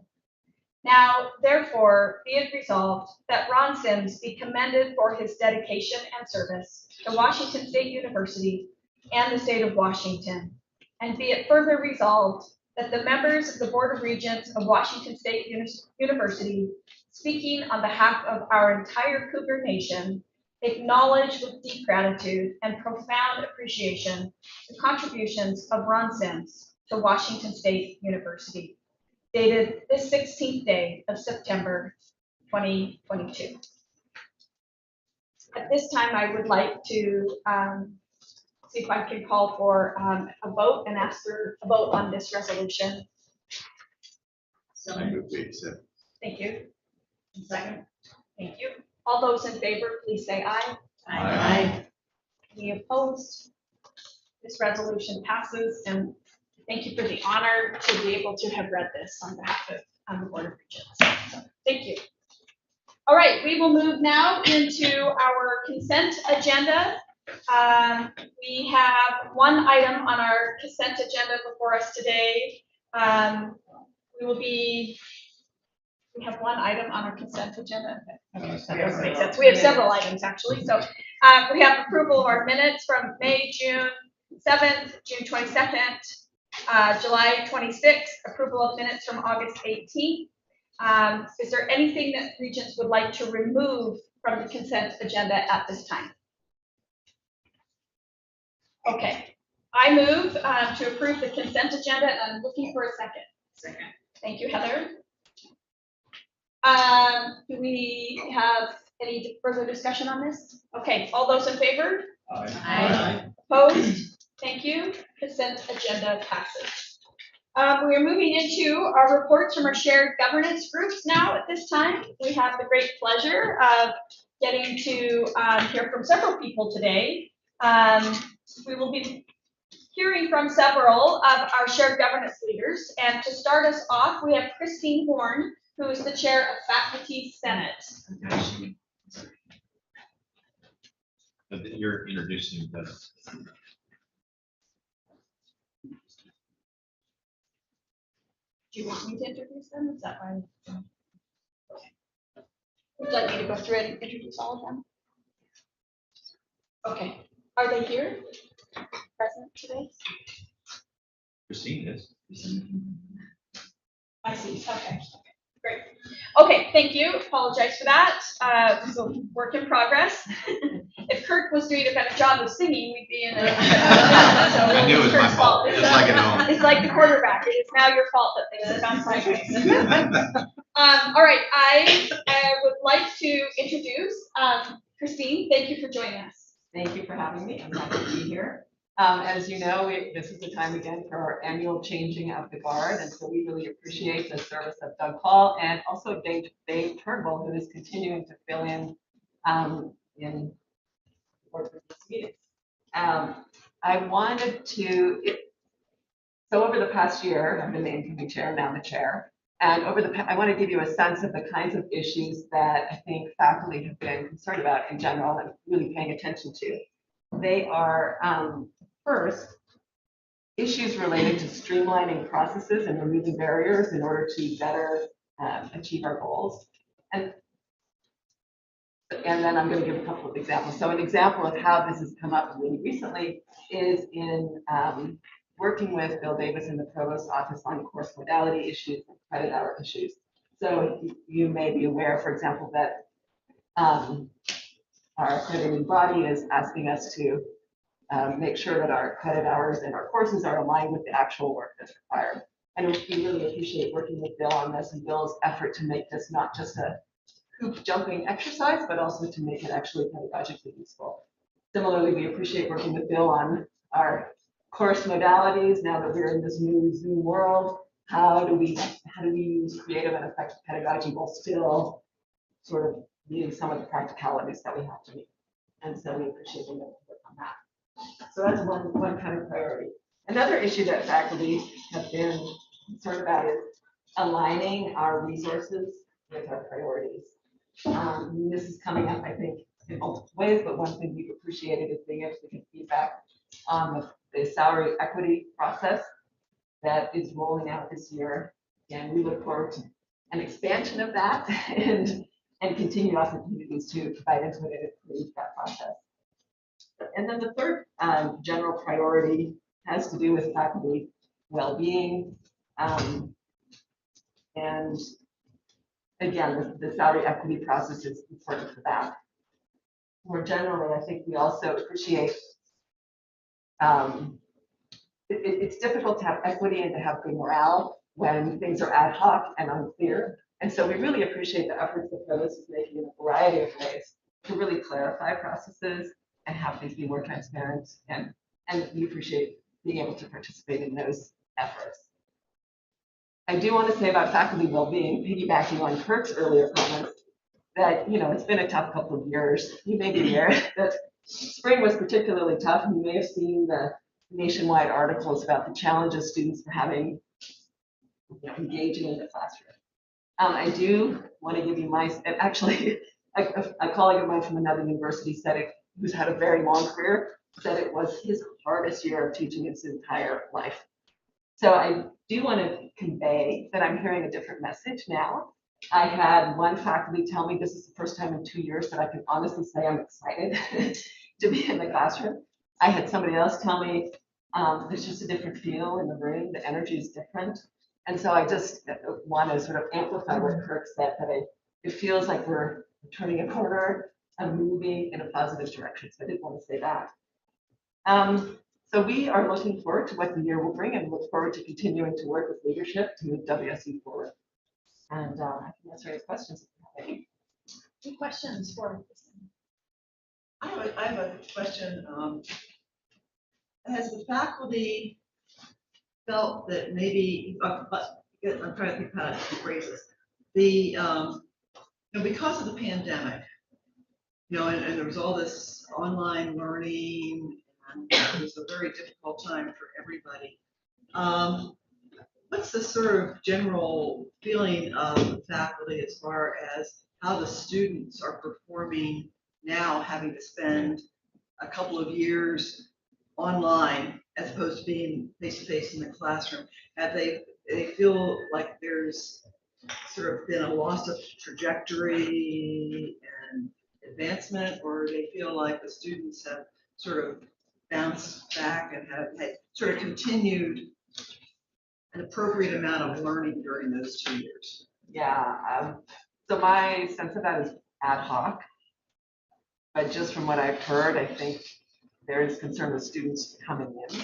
Now, therefore, be it resolved that Ron Sims be commended for his dedication and service to Washington State University and the state of Washington. And be it further resolved that the members of the Board of Regents of Washington State University, speaking on behalf of our entire Cougar Nation, acknowledge with deep gratitude and profound appreciation the contributions of Ron Sims to Washington State University, dated this 16th day of September 2022. At this time, I would like to see if I can call for a vote and ask for a vote on this resolution. So, I move we accept. Thank you. second. Thank you. All those in favor, please say aye. Aye. Any opposed? This resolution passes, and thank you for the honor to be able to have read this on behalf of the Board of Regents. So, thank you. All right, we will move now into our consent agenda. We have one item on our consent agenda before us today. We have one item on our consent agenda. Okay, that doesn't make sense. We have several items actually. So we have approval of our minutes from May, June 7th, June 22nd, July 26th, approval of minutes from August 18th. Is there anything that Regents would like to remove from the consent agenda at this time? Okay, I move to approve the consent agenda, and I'm looking for a second. Second. Thank you, Heather. Do we have any further discussion on this? Okay, all those in favor? Aye. Opposed? Thank you. Consent agenda passes. We are moving into our reports from our shared governance groups now. At this time, we have the great pleasure of getting to hear from several people today. We will be hearing from several of our shared governance leaders. And to start us off, we have Christine Horn, who is the chair of Faculty Senate. You're introducing the. Do you want me to introduce them? Is that fine? Okay. Would you like me to go through and introduce all of them? Okay. Are they here? Present today? Christine is. I see. Okay. Great. Okay, thank you. Apologize for that. This is a work in progress. If Kirk was doing a better job of singing, we'd be in a. I knew it was my Kirk's fault, just like at home. It's like the quarterback. It is now your fault that things have gone sideways. All right, I would like to introduce Christine. Thank you for joining us. Thank you for having me. I'm happy to be here. As you know, this is the time again for our annual changing of the guard, and so we really appreciate the service of Doug Hall and also Dave Turnbull, who is continuing to fill in work with this meeting. I wanted to. So over the past year, I've been the incoming chair, now the chair, and I want to give you a sense of the kinds of issues that I think faculty have been concerned about in general and really paying attention to. They are, first, issues related to streamlining processes and removing barriers in order to better achieve our goals. And then I'm going to give a couple of examples. So an example of how this has come up really recently is in working with Bill Davis in the Provost's office on course modality issues and credit hour issues. So you may be aware, for example, that our accrediting body is asking us to make sure that our credit hours and our courses are aligned with the actual work that's required. And we really appreciate working with Bill on this and Bill's effort to make this not just a hoop jumping exercise, but also to make it actually pedagogically useful. Similarly, we appreciate working with Bill on our course modalities. Now that we're in this new Zoom world, how do we use creative and effective pedagogy while still sort of meeting some of the practicalities that we have to meet? And so we appreciate them work on that. So that's one kind of priority. Another issue that faculty have been concerned about is aligning our resources with our priorities. This is coming up, I think, in multiple ways, but one thing we've appreciated is being able to get feedback on the salary equity process that is rolling out this year. And we look forward to an expansion of that and continued opportunities to provide input and improve that process. And then the third general priority has to do with faculty well-being. And again, the salary equity process is important for that. More generally, I think we also appreciate it's difficult to have equity and to have good morale when things are ad hoc and unclear. And so we really appreciate the efforts that Provost is making in a variety of ways to really clarify processes and have things be more transparent. And we appreciate being able to participate in those efforts. I do want to say about faculty well-being, piggybacking on Kirk's earlier comments, that it's been a tough couple of years. You may be aware that spring was particularly tough, and you may have seen the nationwide articles about the challenges students are having engaging in the classroom. I do want to give you actually, a colleague of mine from another university said it, who's had a very long career, said it was his hardest year of teaching in his entire life. So I do want to convey that I'm hearing a different message now. I had one faculty tell me this is the first time in 2 years that I can honestly say I'm excited to be in the classroom. I had somebody else tell me there's just a different feel in the room, the energy is different. And so I just want to sort of amplify what Kirk said, that it feels like we're turning a corner and moving in a positive direction. So I did want to say that. So we are looking forward to what the year will bring and look forward to continuing to work with leadership to move WSU forward. And I can answer any questions if you have any. Any questions for I have a question. Has the faculty felt that maybe, I'm trying to think how to phrase this. Because of the pandemic, and there was all this online learning, and it was a very difficult time for everybody. What's the sort of general feeling of the faculty as far as how the students are performing now, having to spend a couple of years online as opposed to being face-to-face in the classroom? Have they feel like there's sort of been a loss of trajectory and advancement, or do they feel like the students have sort of bounced back and have sort of continued an appropriate amount of learning during those 2 years? Yeah, so my sense of that is ad hoc. But just from what I've heard, I think there is concern with students coming in,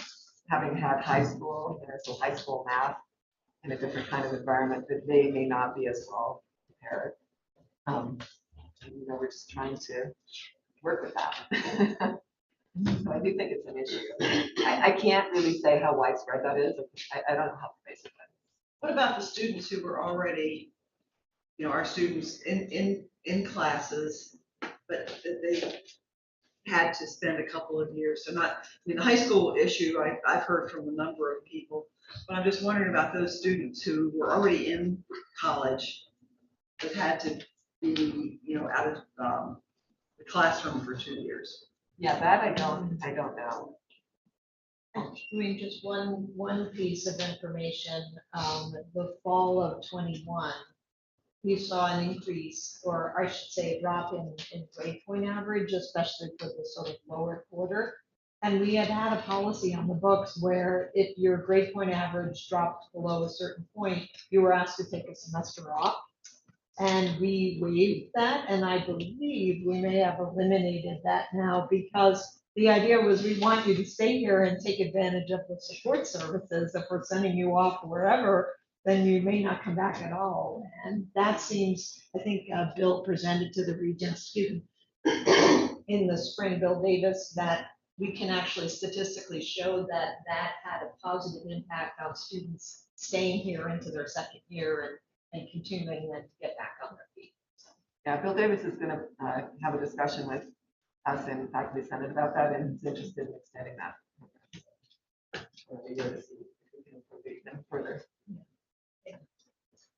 having had high school, so high school math in a different kind of environment, that they may not be as well prepared. We're just trying to work with that. So I do think it's an issue. I can't really say how widespread that is. I don't know how pervasive that is. What about the students who were already, our students in classes, but that they had to spend a couple of years, so not, the high school issue, I've heard from a number of people, but I'm just wondering about those students who were already in college, that had to be, out of the classroom for 2 years. Yeah, that I don't know. I mean, just one piece of information, the fall of 21, we saw an increase, or I should say a drop in grade point average, especially for the sort of lower quarter. And we had a policy on the books where if your grade point average dropped below a certain point, you were asked to take a semester off. And we waived that, and I believe we may have eliminated that now, because the idea was we want you to stay here and take advantage of the support services. If we're sending you off wherever, then you may not come back at all. And that seems, I think Bill presented to the Regents student in the spring, Bill Davis, that we can actually statistically show that that had a positive impact on students staying here into their second year and continuing then to get back on their feet. Yeah, Bill Davis is going to have a discussion with us and faculty senate about that, and he's interested in extending that for a year to see if we can improve it even further.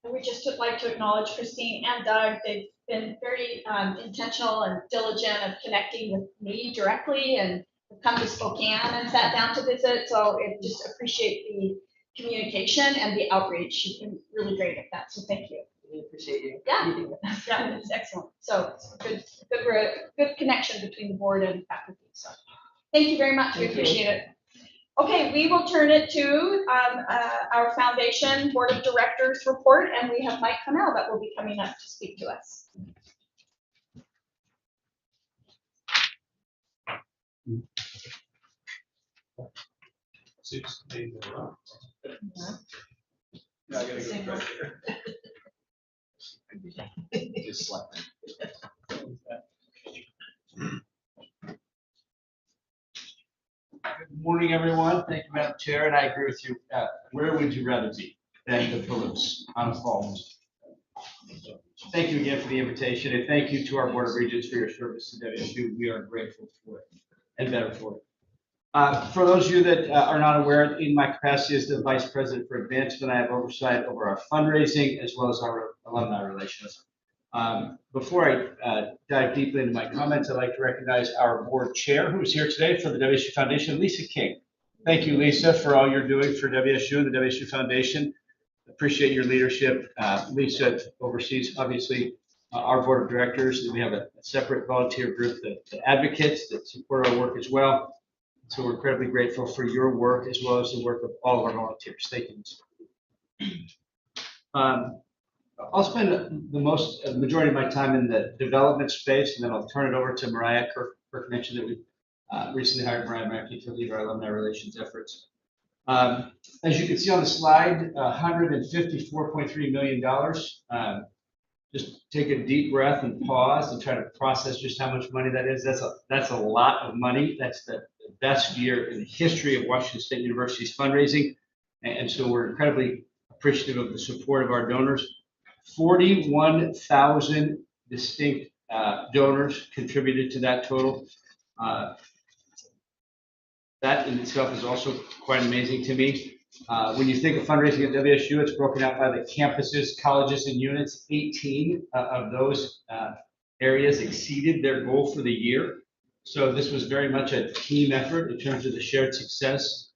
And we just would like to acknowledge Christine and Doug. They've been very intentional and diligent of connecting with me directly, and have come to Spokane and sat down to visit. So I just appreciate the communication and the outreach. You've been really great at that. So thank you. We appreciate you Yeah. meeting with us. Yeah, it's excellent. So it's good connection between the board and faculty. So thank you very much. We Thank you. appreciate it. Okay, we will turn it to our foundation board of directors report, and we have Mike Connell that will be coming up to speak to us. 6 days in a row. Yeah, I gotta go back there. Just slept. Good morning, everyone. Thank you, Madam Chair, and I agree with you. Where would you rather be than the Phillips on a fall? Thank you again for the invitation, and thank you to our Board of Regents for your service to WSU. We are grateful for it and better for it. For those of you that are not aware, in my capacity as the Vice President for Advancement, I have oversight over our fundraising as well as our alumni relations. Before I dive deeply into my comments, I'd like to recognize our board chair who is here today for the WSU Foundation, Lisa King. Thank you, Lisa, for all you're doing for WSU and the WSU Foundation. Appreciate your leadership. Lisa oversees, obviously, our board of directors. We have a separate volunteer group, the advocates that support our work as well. So we're incredibly grateful for your work as well as the work of all of our volunteers. Thank you. I'll spend the majority of my time in the development space, and then I'll turn it over to Mariah. Kirk mentioned that we recently hired Mariah Mackey to lead our alumni relations efforts. As you can see on the slide, $154.3 million. Just take a deep breath and pause and try to process just how much money that is. That's a lot of money. That's the best year in the history of Washington State University's fundraising. And so we're incredibly appreciative of the support of our donors. 41,000 distinct donors contributed to that total. That in itself is also quite amazing to me. When you think of fundraising at WSU, it's broken out by the campuses, colleges, and units. 18 of those areas exceeded their goal for the year. So this was very much a team effort in terms of the shared success.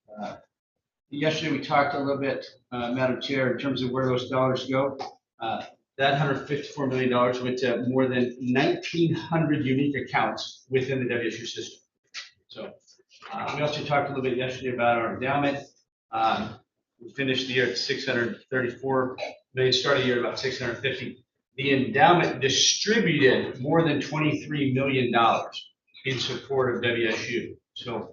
Yesterday, we talked a little bit, Madam Chair, in terms of where those dollars go. That $154 million went to more than 1,900 unique accounts within the WSU system. So we also talked a little bit yesterday about our endowment. We finished the year at $634 million, started the year at about 650. The endowment distributed more than $23 million in support of WSU. So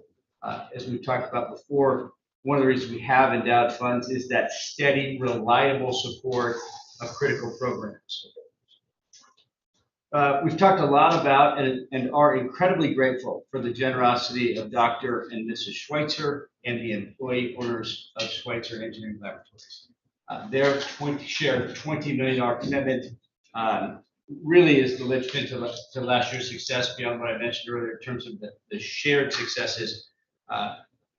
as we've talked about before, one of the reasons we have endowed funds is that steady, reliable support of critical programs. We've talked a lot about and are incredibly grateful for the generosity of Dr. and Mrs. Schweitzer and the employee owners of Schweitzer Engineering Laboratories. Their shared $20 million commitment really is the linchpin to last year's success beyond what I mentioned earlier in terms of the shared successes.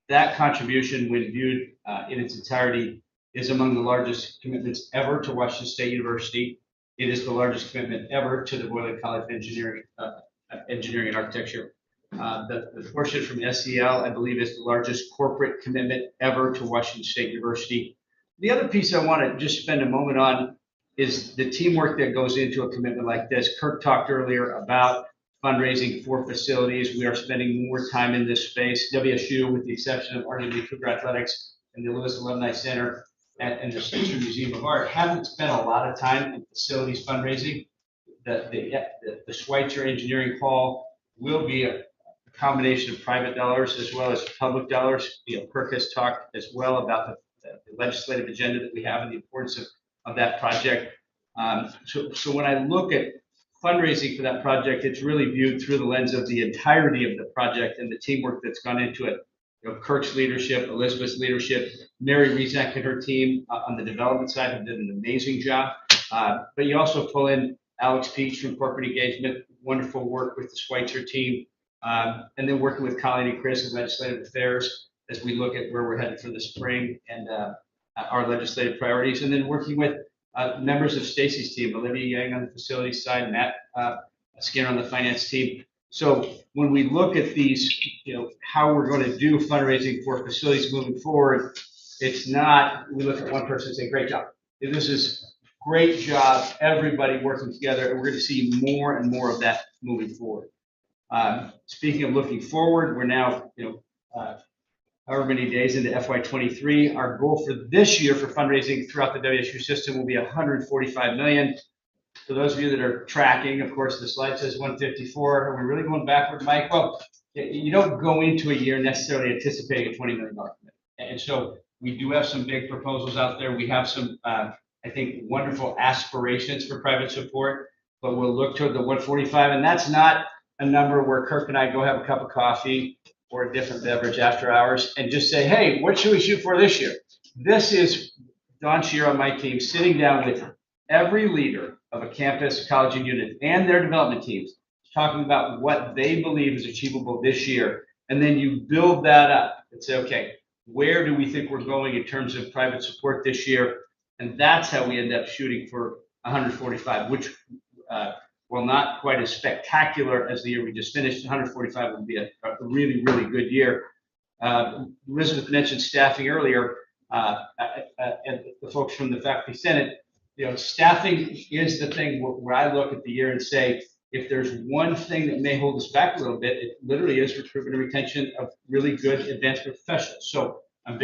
That contribution, when viewed in its entirety, is among the largest commitments ever to Washington State University. It is the largest commitment ever to the Boyle College of Engineering, Engineering and Architecture. The portion from SEL, I believe, is the largest corporate commitment ever to Washington State University. The other piece I want to just spend a moment on is the teamwork that goes into a commitment like this. Kirk talked earlier about fundraising for facilities. We are spending more time in this space. WSU, with the exception of Arlington Cougar Athletics and the Lewis Alumni Center and the Spencer Museum of Art, haven't spent a lot of time in facilities fundraising. The Schweitzer Engineering Hall will be a combination of private dollars as well as public dollars. Kirk has talked as well about the legislative agenda that we have and the importance of that project. So when I look at fundraising for that project, it's really viewed through the lens of the entirety of the project and the teamwork that's gone into it. Kirk's leadership, Elizabeth's leadership, Mary Rizak and her team on the development side have done an amazing job. But you also pull in Alex Peach from corporate engagement, wonderful work with the Schweitzer team, and then working with Colleen and Chris in legislative affairs as we look at where we're headed for the spring and our legislative priorities, and then working with members of Stacy's team, Olivia Yang on the facilities side, Matt Skinner on the finance team. So when we look at these, how we're going to do fundraising for facilities moving forward, it's not, we look at one person and say, great job. This is great job, everybody working together, and we're going to see more and more of that moving forward. Speaking of looking forward, we're now, however many days into FY23. Our goal for this year for fundraising throughout the WSU system will be $145 million. For those of you that are tracking, of course, the slide says 154. Are we really going backward, Mike? Well, you don't go into a year necessarily anticipating a $20 million commitment. And so we do have some big proposals out there. We have some, I think, wonderful aspirations for private support, but we'll look toward the 145. And that's not a number where Kirk and I go have a cup of coffee or a different beverage after hours and just say, hey, what should we shoot for this year? This is Don Shear on my team sitting down with every leader of a campus, college, and unit and their development teams, talking about what they believe is achievable this year. And then you build that up and say, okay, where do we think we're going in terms of private support this year? And that's how we end up shooting for 145, which, while not quite as spectacular as the year we just finished, 145 would be a really, really good year. Elizabeth mentioned staffing earlier, and the folks from the Faculty Senate. Staffing is the thing where I look at the year and say, if there's one thing that may hold us back a little bit, it literally is recruitment and retention of really good advanced professionals. So I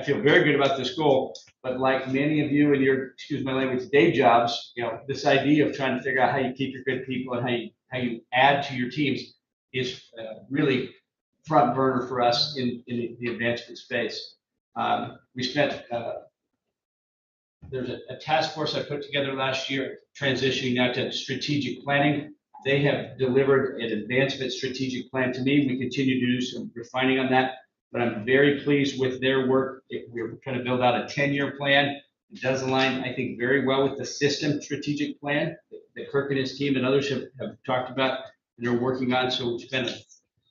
feel very good about this goal, but like many of you in your, excuse my language, day jobs, this idea of trying to figure out how you keep your good people and how you add to your teams is really front burner for us in the advancement space. We spent, there's a task force I put together last year, transitioning now to strategic planning. They have delivered an advancement strategic plan to me. We continue to do some refining on that, but I'm very pleased with their work. We're trying to build out a 10-year plan. It does align, I think, very well with the system strategic plan that Kirk and his team and others have talked about and are working on. So we've spent a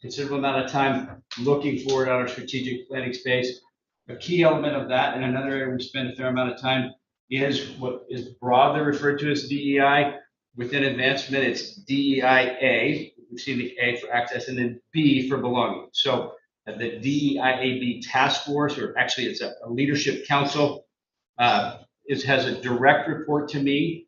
considerable amount of time looking forward on our strategic planning space. A key element of that, and another area we spend a fair amount of time, is what is broadly referred to as DEI. Within advancement, it's DEIA. We've seen the A for access and then B for belonging. So the DEIAB task force, or actually it's a leadership council, has a direct report to me.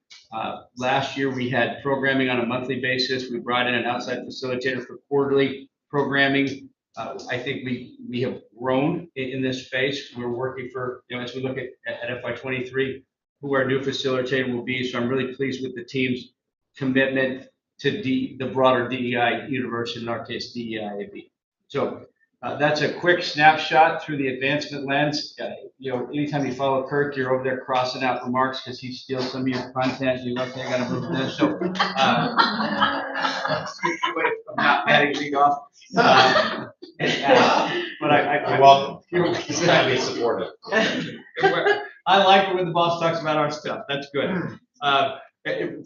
Last year we had programming on a monthly basis. We brought in an outside facilitator for quarterly programming. I think we have grown in this space. We're working for, as we look at FY23, who our new facilitator will be. So I'm really pleased with the team's commitment to the broader DEI universe, in our case, DEIAB. So that's a quick snapshot through the advancement lens. Anytime you follow Kirk, you're over there crossing out remarks because he steals some of your content. You look, I gotta move this. So that's a good way of not batting lead off. But You're welcome. You're Highly supportive. I like it when the boss talks about our stuff. That's good.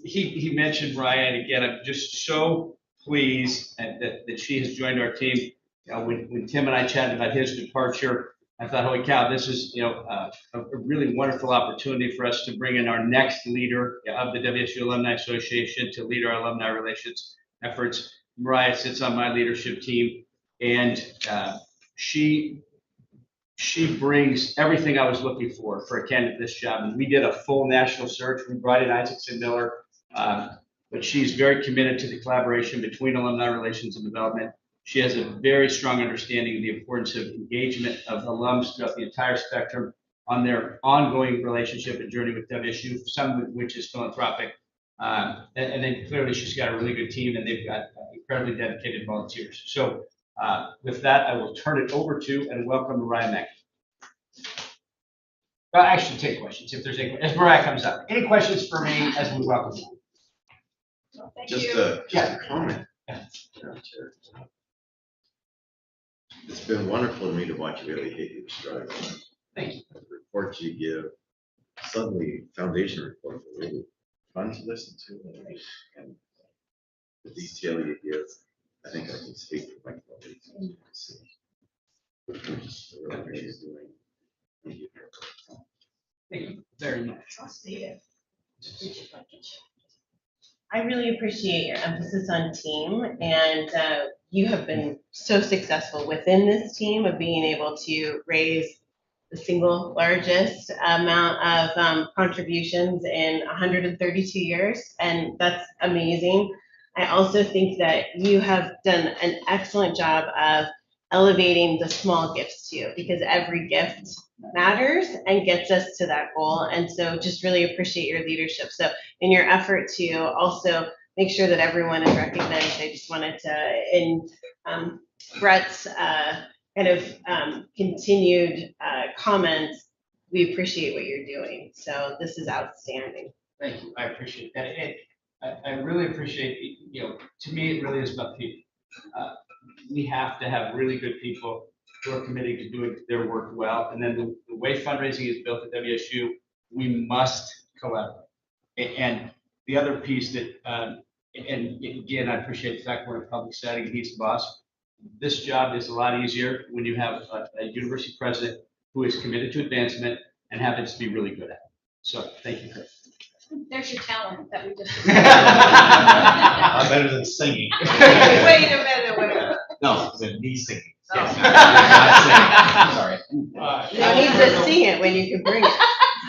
He mentioned Ryan again. I'm just so pleased that she has joined our team. When Tim and I chatted about his departure, I thought, holy cow, this is a really wonderful opportunity for us to bring in our next leader of the WSU Alumni Association to lead our alumni relations efforts. Mariah sits on my leadership team, and she brings everything I was looking for a candidate for this job. And we did a full national search. We brought in Isaacson Miller, but she's very committed to the collaboration between alumni relations and development. She has a very strong understanding of the importance of engagement of alums throughout the entire spectrum on their ongoing relationship and journey with WSU, some of which is philanthropic. And then clearly she's got a really good team, and they've got incredibly dedicated volunteers. So with that, I will turn it over to and welcome Mariah Mackey. I should take questions if there's any, as Mariah comes up. Any questions for me as we welcome you? Just a comment. It's been wonderful to me to watch you really hit your stride. Thank you. The reports you give, suddenly foundation reports are really fun to listen to, and the detail you give, I think I can speak for my colleagues. Thank you. Thank you very much. I really appreciate your emphasis on team, and you have been so successful within this team of being able to raise the single largest amount of contributions in 132 years, and that's amazing. I also think that you have done an excellent job of elevating the small gifts too, because every gift matters and gets us to that goal. And so just really appreciate your leadership. So in your effort to also make sure that everyone is recognized, I just wanted to, in Brett's kind of continued comments, we appreciate what you're doing. So this is outstanding. Thank you. I appreciate that. I really appreciate, to me, it really is about people. We have to have really good people who are committed to doing their work well. And then the way fundraising is built at WSU, we must collaborate. And the other piece that, and again, I appreciate the fact we're in a public setting and he's the boss. This job is a lot easier when you have a university president who is committed to advancement and happens to be really good at it. So thank you, Chris. There's your talent that we just. I'm better than singing. Wait a minute. No, than me singing. Oh. Yes. Not singing. Sorry. You need to sing it when you can bring it.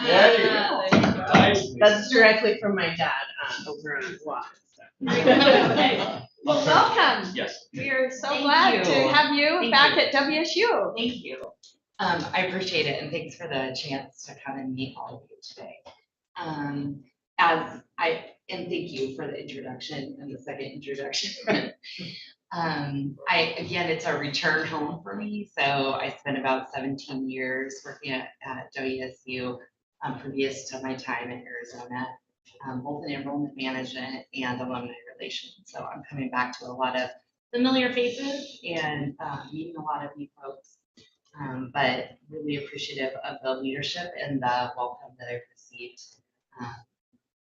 There you go. Nice. That's directly from my dad over on Guam. Okay. Well, welcome. Yes. We are so Thank glad you. to have you Thank back you. at WSU. Thank you. I appreciate it, and thanks for the chance to come and meet all of you today. And thank you for the introduction and the second introduction. Again, it's a return home for me. So I spent about 17 years working at WSU, previous to my time in Arizona, both in enrollment management and alumni relations. So I'm coming back to a lot of familiar faces and meeting a lot of new folks. But really appreciative of the leadership and the welcome that I've received,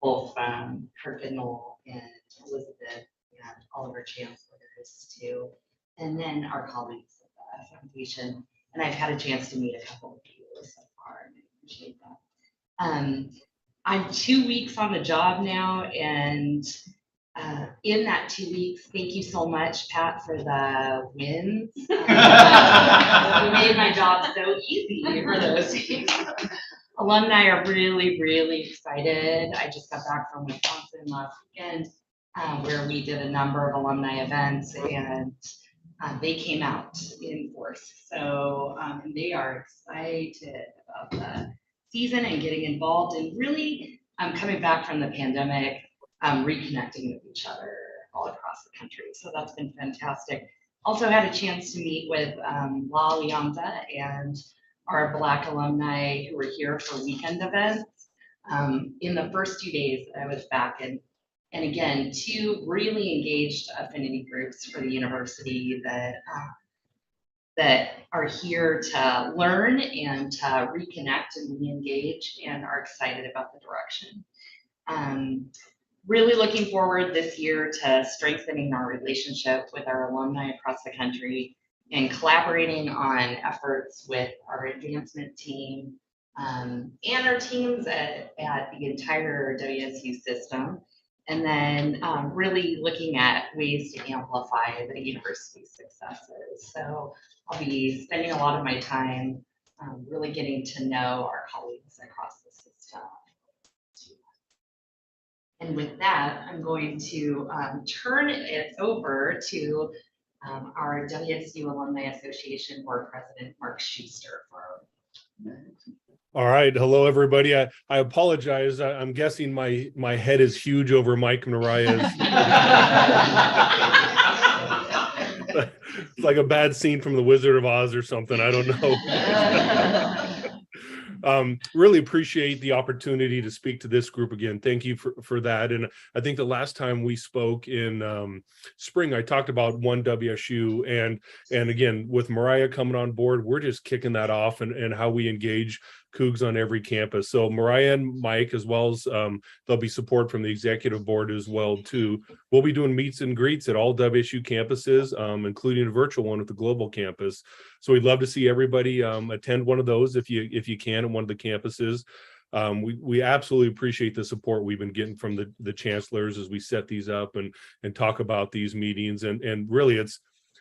both from Kirk and Noel and Elizabeth and all of our chancellors too, and then our colleagues at the foundation. And I've had a chance to meet a couple of you so far, and I appreciate that. I'm 2 weeks on the job now, and in that 2 weeks, thank you so much, Pat, for the wins. You made my job so easy for those weeks. Alumni are really, really excited. I just got back from Wisconsin last weekend, where we did a number of alumni events, and they came out in force. So they are excited about the season and getting involved and really coming back from the pandemic, reconnecting with each other all across the country. So that's been fantastic. Also had a chance to meet with La Alianza and our Black alumni who were here for weekend events. In the first 2 days that I was back, and again, 2 really engaged affinity groups for the university that are here to learn and to reconnect and re-engage and are excited about the direction. Really looking forward this year to strengthening our relationship with our alumni across the country and collaborating on efforts with our advancement team and our teams at the entire WSU system. And then really looking at ways to amplify the university's successes. So I'll be spending a lot of my time really getting to know our colleagues across the system. And with that, I'm going to turn it over to our WSU Alumni Association Board President, Mark Schuster. All right. Hello, everybody. I apologize. I'm guessing my head is huge over Mike and Mariah's. It's like a bad scene from The Wizard of Oz or something. I don't know. Really appreciate the opportunity to speak to this group again. Thank you for that. And I think the last time we spoke in spring, I talked about One WSU, and again, with Mariah coming on board, we're just kicking that off and how we engage Cougs on every campus. So Mariah and Mike, as well as there'll be support from the executive board as well too. We'll be doing meets and greets at all WSU campuses, including a virtual one at the global campus. So we'd love to see everybody attend one of those if you can at one of the campuses. We absolutely appreciate the support we've been getting from the chancellors as we set these up and talk about these meetings. And really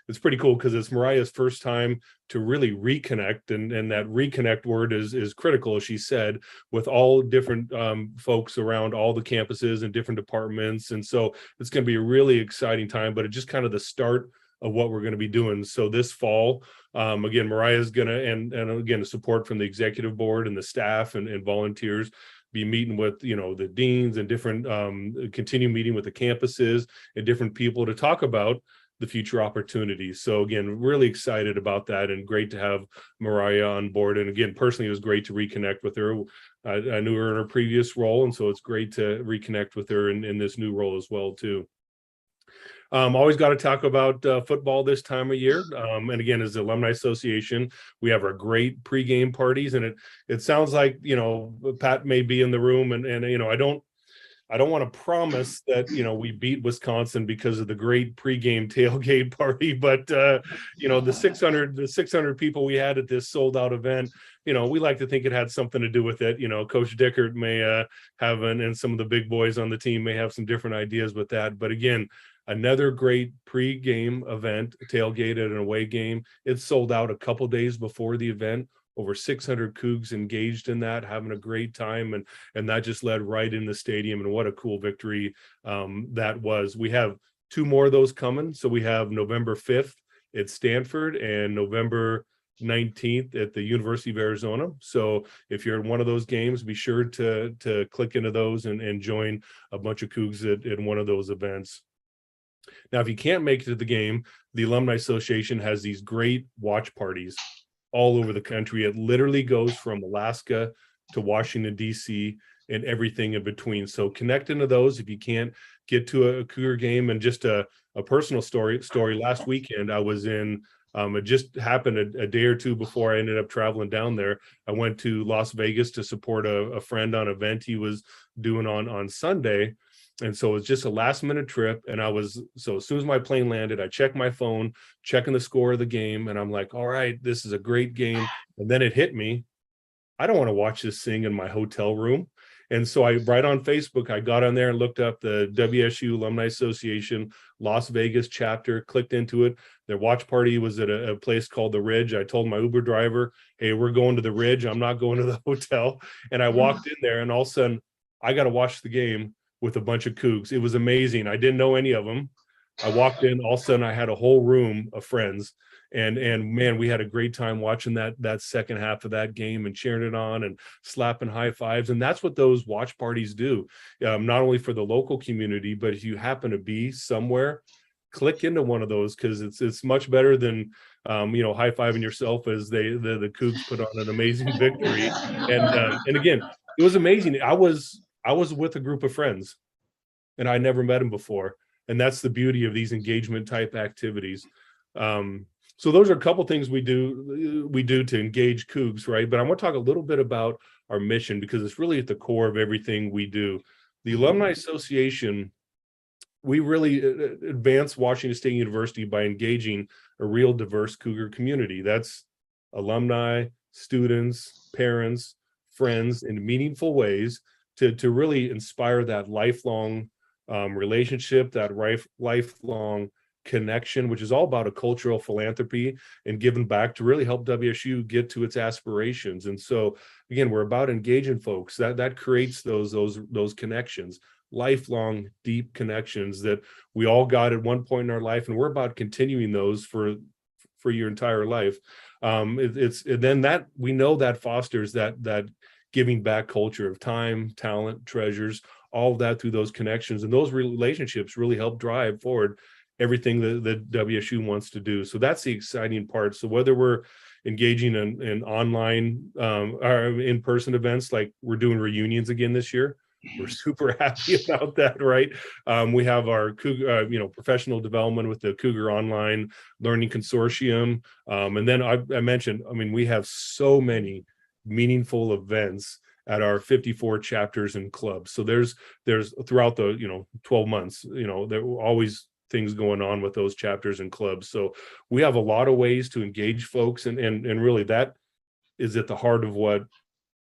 it's pretty cool because it's Mariah's first time to really reconnect, and that reconnect word is critical, as she said, with all different folks around all the campuses and different departments. And so it's going to be a really exciting time, but it's just kind of the start of what we're going to be doing. So this fall, again, Mariah's going to, and again, the support from the executive board and the staff and volunteers, be meeting with, the deans and different, continue meeting with the campuses and different people to talk about the future opportunities. So again, really excited about that and great to have Mariah on board. And again, personally, it was great to reconnect with her. I knew her in her previous role, and so it's great to reconnect with her in this new role as well too. Always got to talk about football this time of year. And again, as the Alumni Association, we have our great pregame parties, and it sounds like, Pat may be in the room, and I don't want to promise that, we beat Wisconsin because of the great pregame tailgate party, but the 600 people we had at this sold out event, we like to think it had something to do with it. Coach Dickert may have, and some of the big boys on the team may have some different ideas with that. But again, another great pregame event, tailgate at an away game. It sold out a couple days before the event. Over 600 Cougs engaged in that, having a great time, and that just led right in the stadium. And what a cool victory that was. We have 2 more of those coming. So we have November 5th at Stanford and November 19th at the University of Arizona. So if you're in one of those games, be sure to click into those and join a bunch of Cougs at one of those events. Now, if you can't make it to the game, the Alumni Association has these great watch parties all over the country. It literally goes from Alaska to Washington, D.C. and everything in between. So connect into those if you can't get to a Cougar game. And just a personal story, last weekend, I was in, it just happened a day or two before I ended up traveling down there. I went to Las Vegas to support a friend on an event he was doing on Sunday. And so it was just a last minute trip. And so as soon as my plane landed, I checked my phone, checking the score of the game. And I'm like, all right, this is a great game. And then it hit me. I don't want to watch this thing in my hotel room. And so right on Facebook, I got on there and looked up the WSU Alumni Association Las Vegas chapter, clicked into it. Their watch party was at a place called The Ridge. I told my Uber driver, hey, we're going to The Ridge. I'm not going to the hotel. And I walked in there, and all of a sudden I got to watch the game with a bunch of Cougs. It was amazing. I didn't know any of them. I walked in, all of a sudden I had a whole room of friends. And man, we had a great time watching that second half of that game and cheering it on and slapping high fives. And that's what those watch parties do, not only for the local community, but if you happen to be somewhere, click into one of those, because it's much better than high-fiving yourself as the Cougs put on an amazing victory. And again, it was amazing. I was with a group of friends, and I never met them before. And that's the beauty of these engagement type activities. So those are a couple things we do to engage Cougs, right? But I want to talk a little bit about our mission, because it's really at the core of everything we do. The Alumni Association, we really advance Washington State University by engaging a real diverse Cougar community. That's alumni, students, parents, friends, in meaningful ways to really inspire that lifelong relationship, that lifelong connection, which is all about a cultural philanthropy and giving back to really help WSU get to its aspirations. And so again, we're about engaging folks that creates those connections, lifelong deep connections that we all got at one point in our life, and we're about continuing those for your entire life. Then that we know that fosters that giving back culture of time, talent, treasures, all of that through those connections, and those relationships really help drive forward everything that WSU wants to do. So that's the exciting part. So whether we're engaging in online or in-person events, like we're doing reunions again this year, we're super happy about that, right? We have our Cougar, professional development with the Cougar Online Learning Consortium. And then I mentioned, we have so many meaningful events at our 54 chapters and clubs. So there's throughout the 12 months, there were always things going on with those chapters and clubs. So we have a lot of ways to engage folks, and really that is at the heart of what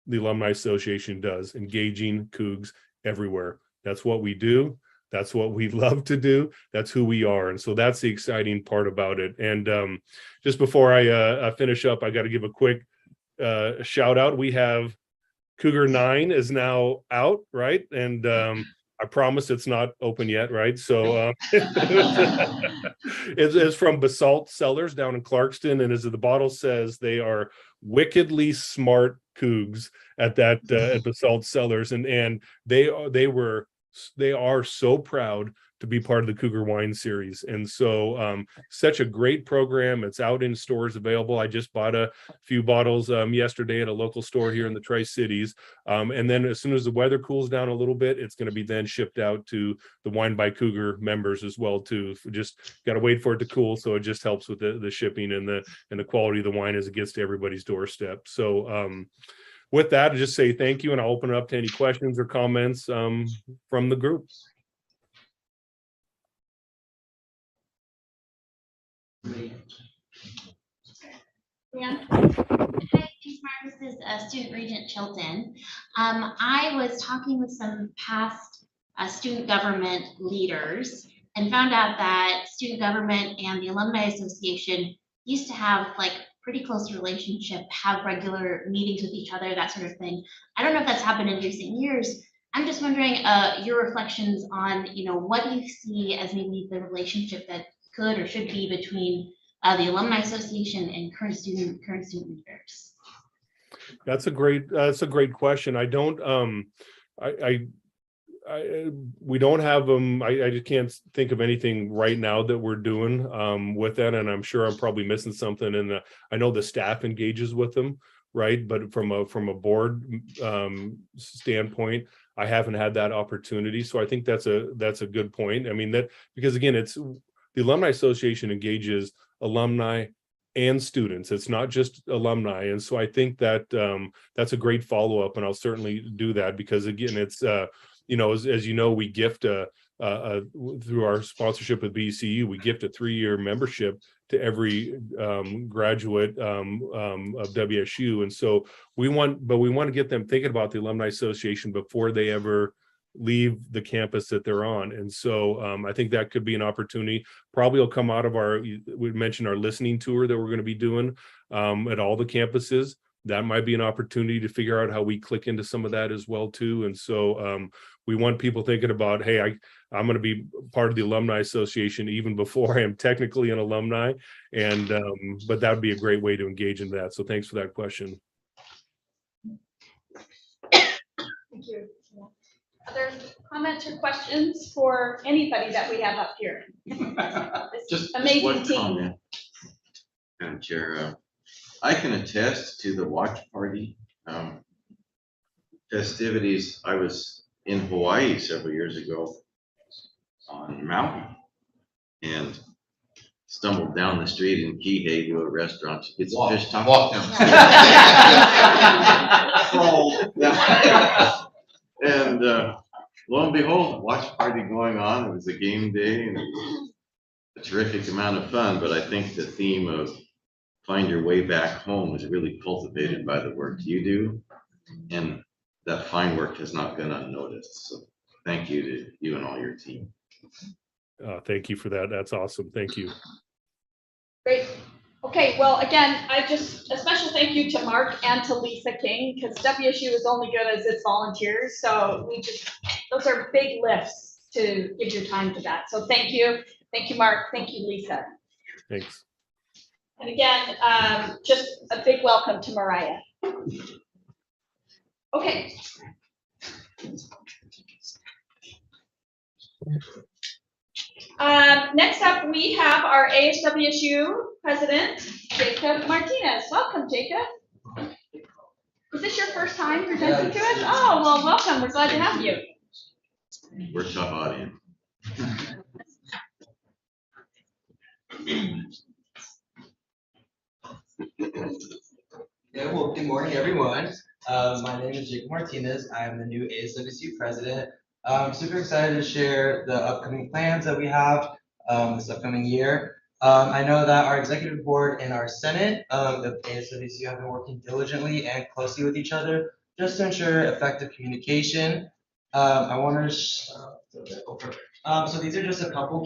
the Alumni Association does, engaging Cougs everywhere. That's what we do. That's what we love to do. That's who we are. And so that's the exciting part about it. And just before I finish up, I got to give a quick shout out. We have Cougar 9 is now out, right? And I promise it's not open yet, right? So it's from Basalt Cellars down in Clarkston, and as the bottle says, they are wickedly smart Cougs at Basalt Cellars, and they are so proud to be part of the Cougar Wine Series. And so such a great program. It's out in stores available. I just bought a few bottles yesterday at a local store here in the Tri-Cities. And then as soon as the weather cools down a little bit, it's going to be then shipped out to the Wine by Cougar members as well too. Just got to wait for it to cool. So it just helps with the shipping and the quality of the wine as it gets to everybody's doorstep. So with that, I just say thank you, and I'll open it up to any questions or comments from the group. Yeah. Hi, thanks, Mark. This is Student Regent Chilton. I was talking with some past student government leaders and found out that student government and the Alumni Association used to have pretty close relationship, have regular meetings with each other, that sort of thing. I don't know if that's happened in recent years. I'm just wondering your reflections on, what do you see as maybe the relationship that could or should be between the Alumni Association and current student leaders? That's a great question. I don't we don't have them. I just can't think of anything right now that we're doing with that, and I'm sure I'm probably missing something. And I know the staff engages with them, right? But from a board standpoint, I haven't had that opportunity. So I think that's a good point. That because again, it's the Alumni Association engages alumni and students. It's not just alumni. And so I think that that's a great follow-up, and I'll certainly do that, because again, it's as we gift through our sponsorship with BCU, we gift a 3-year membership to every graduate of WSU. And so we want to get them thinking about the Alumni Association before they ever leave the campus that they're on. And so I think that could be an opportunity. Probably will come out of we mentioned our listening tour that we're going to be doing at all the campuses. that might be an opportunity to figure out how we click into some of that as well too. And so we want people thinking about, hey, I'm going to be part of the Alumni Association even before I am technically an alumni. And but that would be a great way to engage in that. So thanks for that question. Thank you. Other comments or questions for anybody that we have up here? This Just amazing one team. comment, Madam Chair. I can attest to the watch party festivities. I was in Hawaii several years ago on Maui and stumbled down the street in Kihei to a restaurant to get some fish tacos. Walk down. Crawled. And lo and behold, watch party going on. It was a game day and it was a terrific amount of fun. But I think the theme of find your way back home is really cultivated by the work you do. And that fine work has not been unnoticed. So thank you to you and all your team. Thank you for that. That's awesome. Thank you. Great. Okay, well, again, a special thank you to Mark and to Lisa King, because WSU is only good as its volunteers. So those are big lifts to give your time to that. So thank you. Thank you, Mark. Thank you, Lisa. Thanks. And again, just a big welcome to Mariah. Okay. Next up, we have our ASWSU president, Jacob Martinez. Welcome, Jacob. Is this your first time presenting to us? Oh, well, welcome. We're glad to have you. We're a tough audience. Yeah, well, good morning, everyone. My name is Jacob Martinez. I'm the new ASWSU president. I'm super excited to share the upcoming plans that we have this upcoming year. I know that our executive board and our Senate of ASWSU have been working diligently and closely with each other just to ensure effective communication. I want to so these are just a couple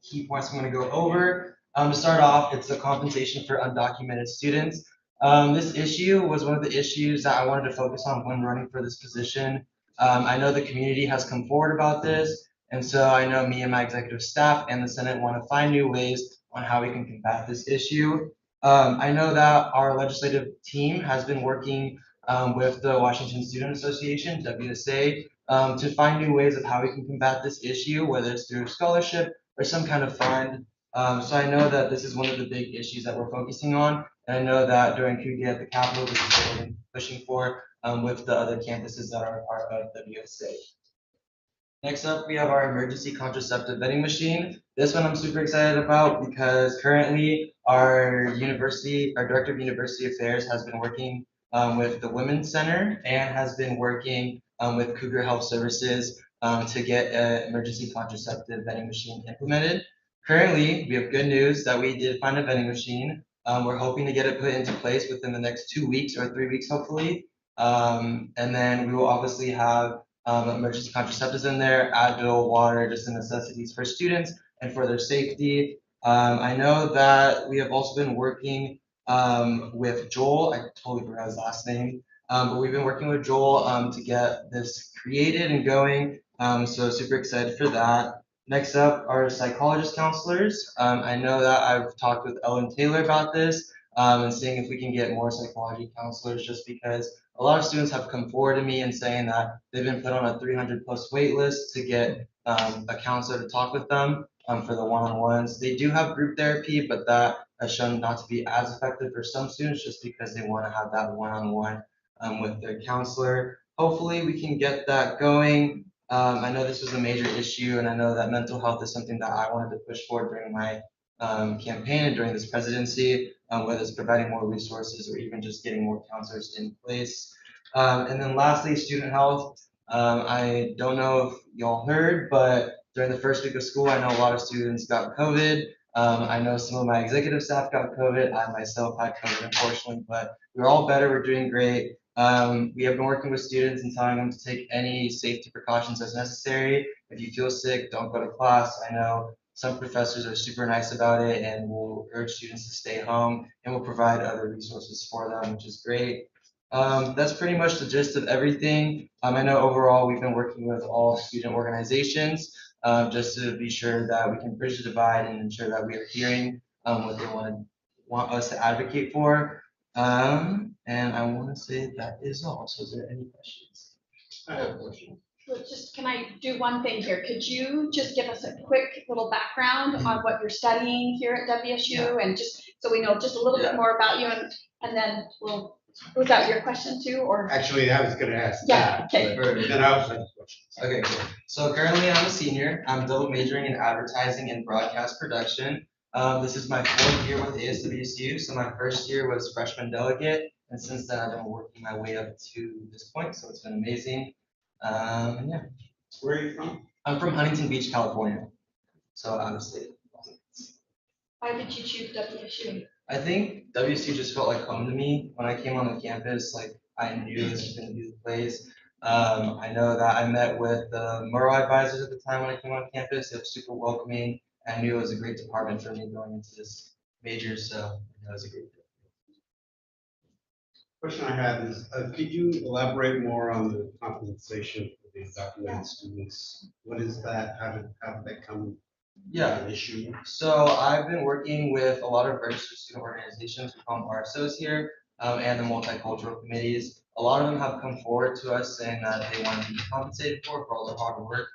key points I'm going to go over. To start off, it's the compensation for undocumented students. This issue was one of the issues that I wanted to focus on when running for this position. I know the community has come forward about this, and so I know me and my executive staff and the Senate want to find new ways on how we can combat this issue. I know that our legislative team has been working with the Washington Student Association, WSA, to find new ways of how we can combat this issue, whether it's through scholarship or some kind of fund. So I know that this is one of the big issues that we're focusing on, and I know that during Cougar at the Capitol, this is what we're pushing for with the other campuses that are a part of WSA. Next up, we have our emergency contraceptive vending machine. This one I'm super excited about because currently our director of university affairs has been working with the Women's Center and has been working with Cougar Health Services to get an emergency contraceptive vending machine implemented. Currently, we have good news that we did find a vending machine. We're hoping to get it put into place within the next 2 weeks or 3 weeks, hopefully. And then we will obviously have emergency contraceptives in there, Advil, water, just the necessities for students and for their safety. I know that we have also been working with Joel. I totally forgot his last name, but we've been working with Joel to get this created and going. So super excited for that. Next up are psychologist counselors. I know that I've talked with Ellen Taylor about this and seeing if we can get more psychology counselors, just because a lot of students have come forward to me and saying that they've been put on a 300+ wait list to get a counselor to talk with them for the one-on-ones. They do have group therapy, but that has shown not to be as effective for some students just because they want to have that one-on-one with their counselor. Hopefully we can get that going. I know this was a major issue, and I know that mental health is something that I wanted to push for during my campaign and during this presidency, whether it's providing more resources or even just getting more counselors in place. And then lastly, student health. I don't know if y'all heard, but during the first week of school, I know a lot of students got COVID. I know some of my executive staff got COVID. I myself had COVID, unfortunately, but we're all better. We're doing great. We have been working with students and telling them to take any safety precautions as necessary. If you feel sick, don't go to class. I know some professors are super nice about it and will urge students to stay home and will provide other resources for them, which is great. That's pretty much the gist of everything. I know overall we've been working with all student organizations, just to be sure that we can bridge the divide and ensure that we are hearing, what they want us to advocate for. And I want to say that is all. So is there any questions? I have a question. Well, just, can I do one thing here? Could you just give us a quick little background on what you're studying here at WSU? And just, so we know just a little bit more about you, and then was that your question too, or? Actually, I was gonna ask Yeah, that. okay. But then I also have questions. Okay, cool. So currently I'm a senior. I'm double majoring in advertising and broadcast production. This is my 4th year with ASWSU. So my first year was freshman delegate, and since then I've been working my way up to this point. So it's been amazing. Yeah. Where are you from? I'm from Huntington Beach, California. So out of state. Why did you choose WSU? I think WSU just felt like home to me when I came on the campus. Like I knew this was going to be the place. I know that I met with the Murrow advisors at the time when I came on campus. They were super welcoming. I knew it was a great department for me going into this major, so it was a great fit. Question I had is, could you elaborate more on the compensation for the undocumented students? What is that? How did that come? Yeah. An issue? So I've been working with a lot of registered student organizations, we call them RSOs here, and the multicultural committees. A lot of them have come forward to us saying that they want to be compensated for all their hard work.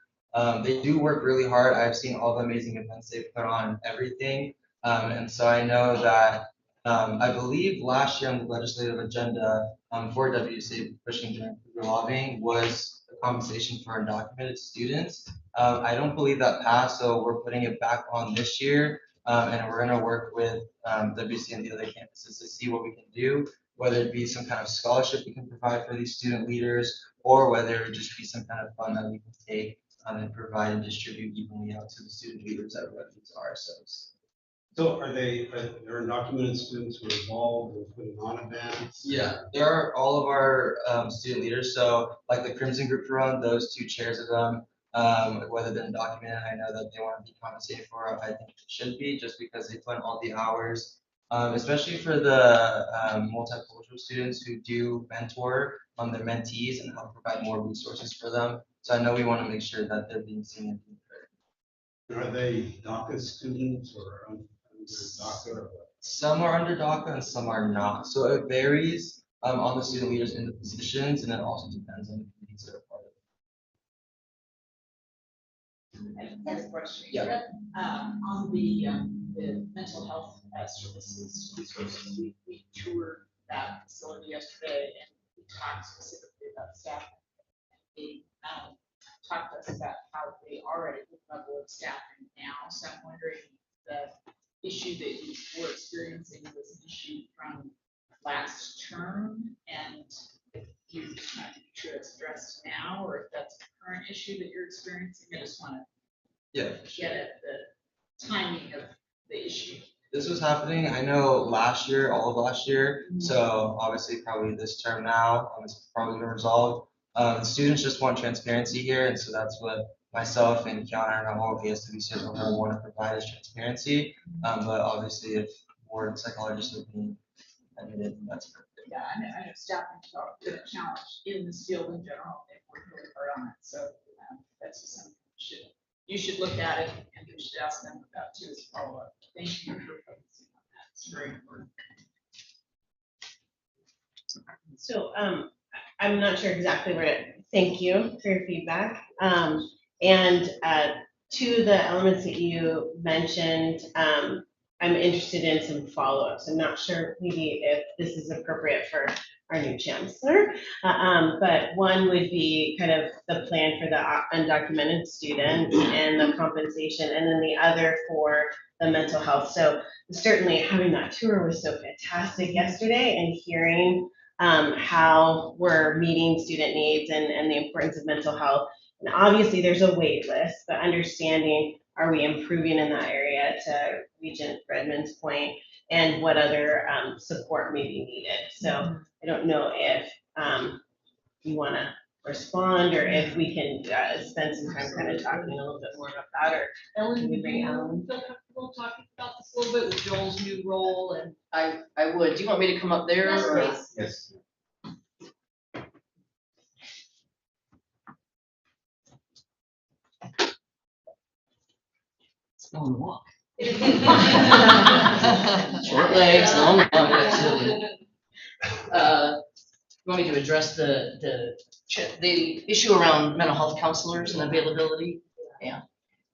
They do work really hard. I've seen all the amazing events they've put on and everything. And so I know that, I believe last year on the legislative agenda, for WSA pushing during lobbying was the compensation for undocumented students. I don't believe that passed, so we're putting it back on this year. And we're gonna work with, WC and the other campuses to see what we can do, whether it be some kind of scholarship we can provide for these student leaders, or whether it just be some kind of fund that we can take, and provide and distribute evenly out to the student leaders that run these RSOs. So are there undocumented students who are involved in putting on events? Yeah, there are all of our, student leaders, so like the Crimson Group run, those 2 chairs of them, whether they're documented, I know that they want to be compensated for it. I think it should be, just because they put in all the hours. Especially for the, multicultural students who do mentor, their mentees and help provide more resources for them. So I know we want to make sure that they're being seen and being heard. Are they DACA students or under DACA or what? Some are under DACA and some are not. So it varies, on the student leaders in the positions, and it also depends on the committees that are part of it. I have a question. Yeah. On the mental health services resources, we toured that facility yesterday and we talked specifically about staff. They talked to us about how they are at a good level of staffing now. So I'm wondering, the issue that you were experiencing was an issue from last term, and if you just want to make sure it's addressed now, or if that's a current issue that you're experiencing. I just want to get at the timing of the issue. This was happening, I know last year, all of last year, so obviously probably this term now, it's probably been resolved. The students just want transparency here, and so that's what myself and Kiana and our whole ASWC really want to provide is transparency. But obviously if board psychologists are being admitted, that's perfect. Yeah, I know staffing is a challenge in this field in general. They've worked really hard on it, so that's just something you should look at it, and you should ask them about too as follow-up. Thank you for focusing on that. It's very important. So, I'm not sure exactly where to thank you for your feedback. And to the elements that you mentioned, I'm interested in some follow-ups. I'm not sure maybe if this is appropriate for our new chancellor, but one would be kind of the plan for the undocumented students and the compensation, and then the other for the mental health. So certainly having that tour was so fantastic yesterday, and hearing how we're meeting student needs and the importance of mental health. And obviously there's a wait list, but understanding, are we improving in that area, to Regent Redmond's point, and what other support may be needed. So I don't know if you want to respond, or if we can spend some time kind of talking a little bit more about that, or Ellen, can we bring do you Ellen? feel comfortable talking about this a little bit with Joel's new role? And I would. Do you want me to come up there? Yes, or- please. Yes. long walk. It is. Short legs, long walk, absolutely. You want me to address the issue around mental health counselors and availability? Yeah.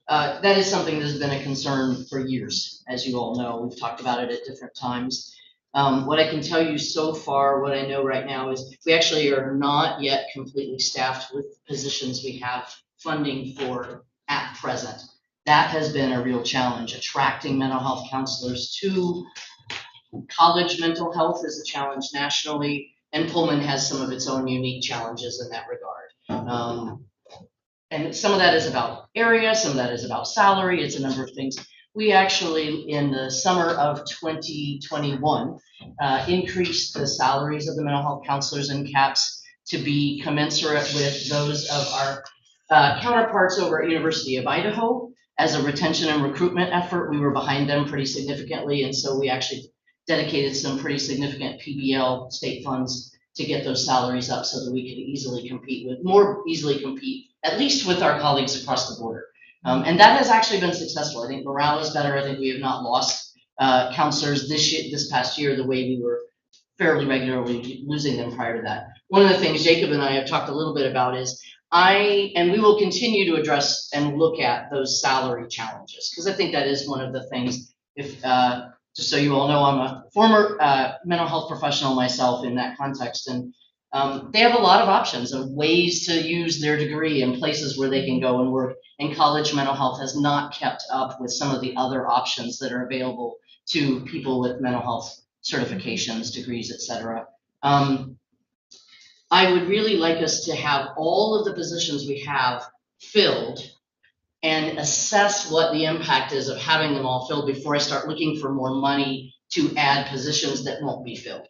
That is something that has been a concern for years, as you all know. We've talked about it at different times. What I can tell you so far, what I know right now is we actually are not yet completely staffed with positions we have funding for at present. That has been a real challenge. Attracting mental health counselors to college mental health is a challenge nationally, and Pullman has some of its own unique challenges in that regard. And some of that is about area, some of that is about salary, it's a number of things. We actually, in the summer of 2021, increased the salaries of the mental health counselors and CAPS to be commensurate with those of our counterparts over at University of Idaho. As a retention and recruitment effort, we were behind them pretty significantly, and so we actually dedicated some pretty significant PBL state funds to get those salaries up so that we could more easily compete, at least with our colleagues across the border. And that has actually been successful. I think morale is better. I think we have not lost counselors this past year the way we were fairly regularly losing them prior to that. One of the things Jacob and I have talked a little bit about is and we will continue to address and look at those salary challenges, because I think that is one of the things. If just so you all know, I'm a former mental health professional myself in that context, and they have a lot of options and ways to use their degree and places where they can go and work. And college mental health has not kept up with some of the other options that are available to people with mental health certifications, degrees, et cetera. I would really like us to have all of the positions we have filled and assess what the impact is of having them all filled before I start looking for more money to add positions that won't be filled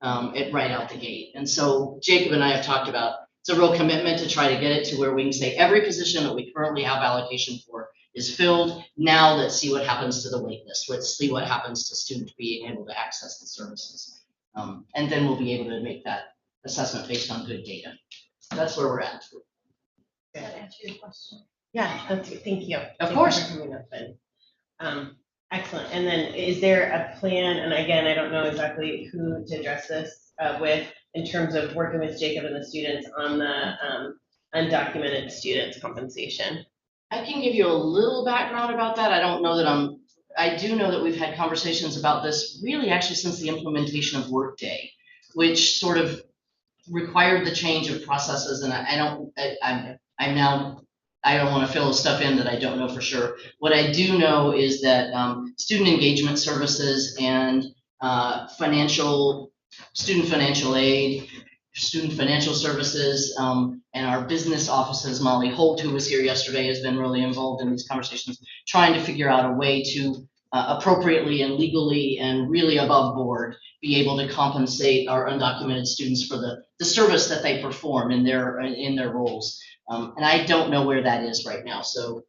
right out the gate. And so Jacob and I have talked about, it's a real commitment to try to get it to where we can say every position that we currently have allocation for is filled. Now let's see what happens to the wait list. Let's see what happens to students being able to access the services. And then we'll be able to make that assessment based on good data. That's where we're at. Does that answer your question? Yeah, that's good. Thank you. Of course. Thank you for coming up and, excellent. And then is there a plan, and again, I don't know exactly who to address this with, in terms of working with Jacob and the students on the undocumented students compensation? I can give you a little background about that. I don't know that I do know that we've had conversations about this really actually since the implementation of Workday, which sort of required the change of processes, and I don't want to fill stuff in that I don't know for sure. What I do know is that student engagement services and student financial aid, student financial services, and our business offices, Molly Holt, who was here yesterday, has been really involved in these conversations, trying to figure out a way to appropriately and legally and really above board be able to compensate our undocumented students for the service that they perform in their roles. And I don't know where that is right now. So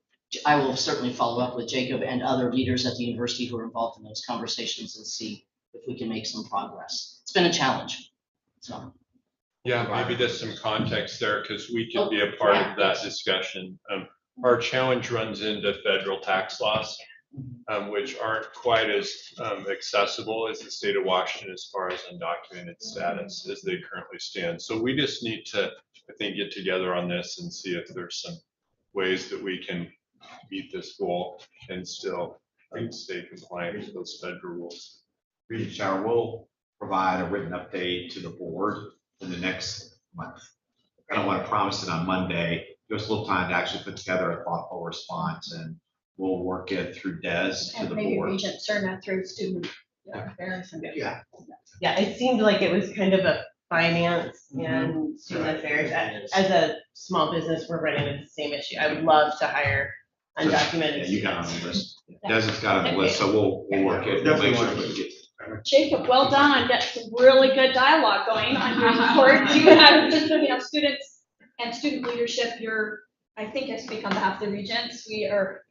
I will certainly follow up with Jacob and other leaders at the university who are involved in those conversations and see if we can make some progress. It's been a challenge. So. Yeah, maybe there's some context there because we could be a part of that discussion. Our challenge runs into federal tax laws, which aren't quite as accessible as the state of Washington as far as undocumented status as they currently stand. So we just need to, I think, get together on this and see if there's some ways that we can meet this goal and still stay compliant with those federal rules. Regent Shower will provide a written update to the board in the next month. I don't want to promise it on Monday. Give us a little time to actually put together a thoughtful response, and we'll work it through Des to the Maybe board. Regent Cerna through student affairs. Yeah. Yeah, it seemed like it was kind of a finance and student affairs. As a small business, we're running into the same issue. I would love to hire undocumented. Yeah, you got on the list. Des has got on the list, so we'll work it. We'll make sure we get. Jacob, well done on getting some really good dialogue going on your report. You have just, students and student leadership. I think I speak on behalf of the regents. You're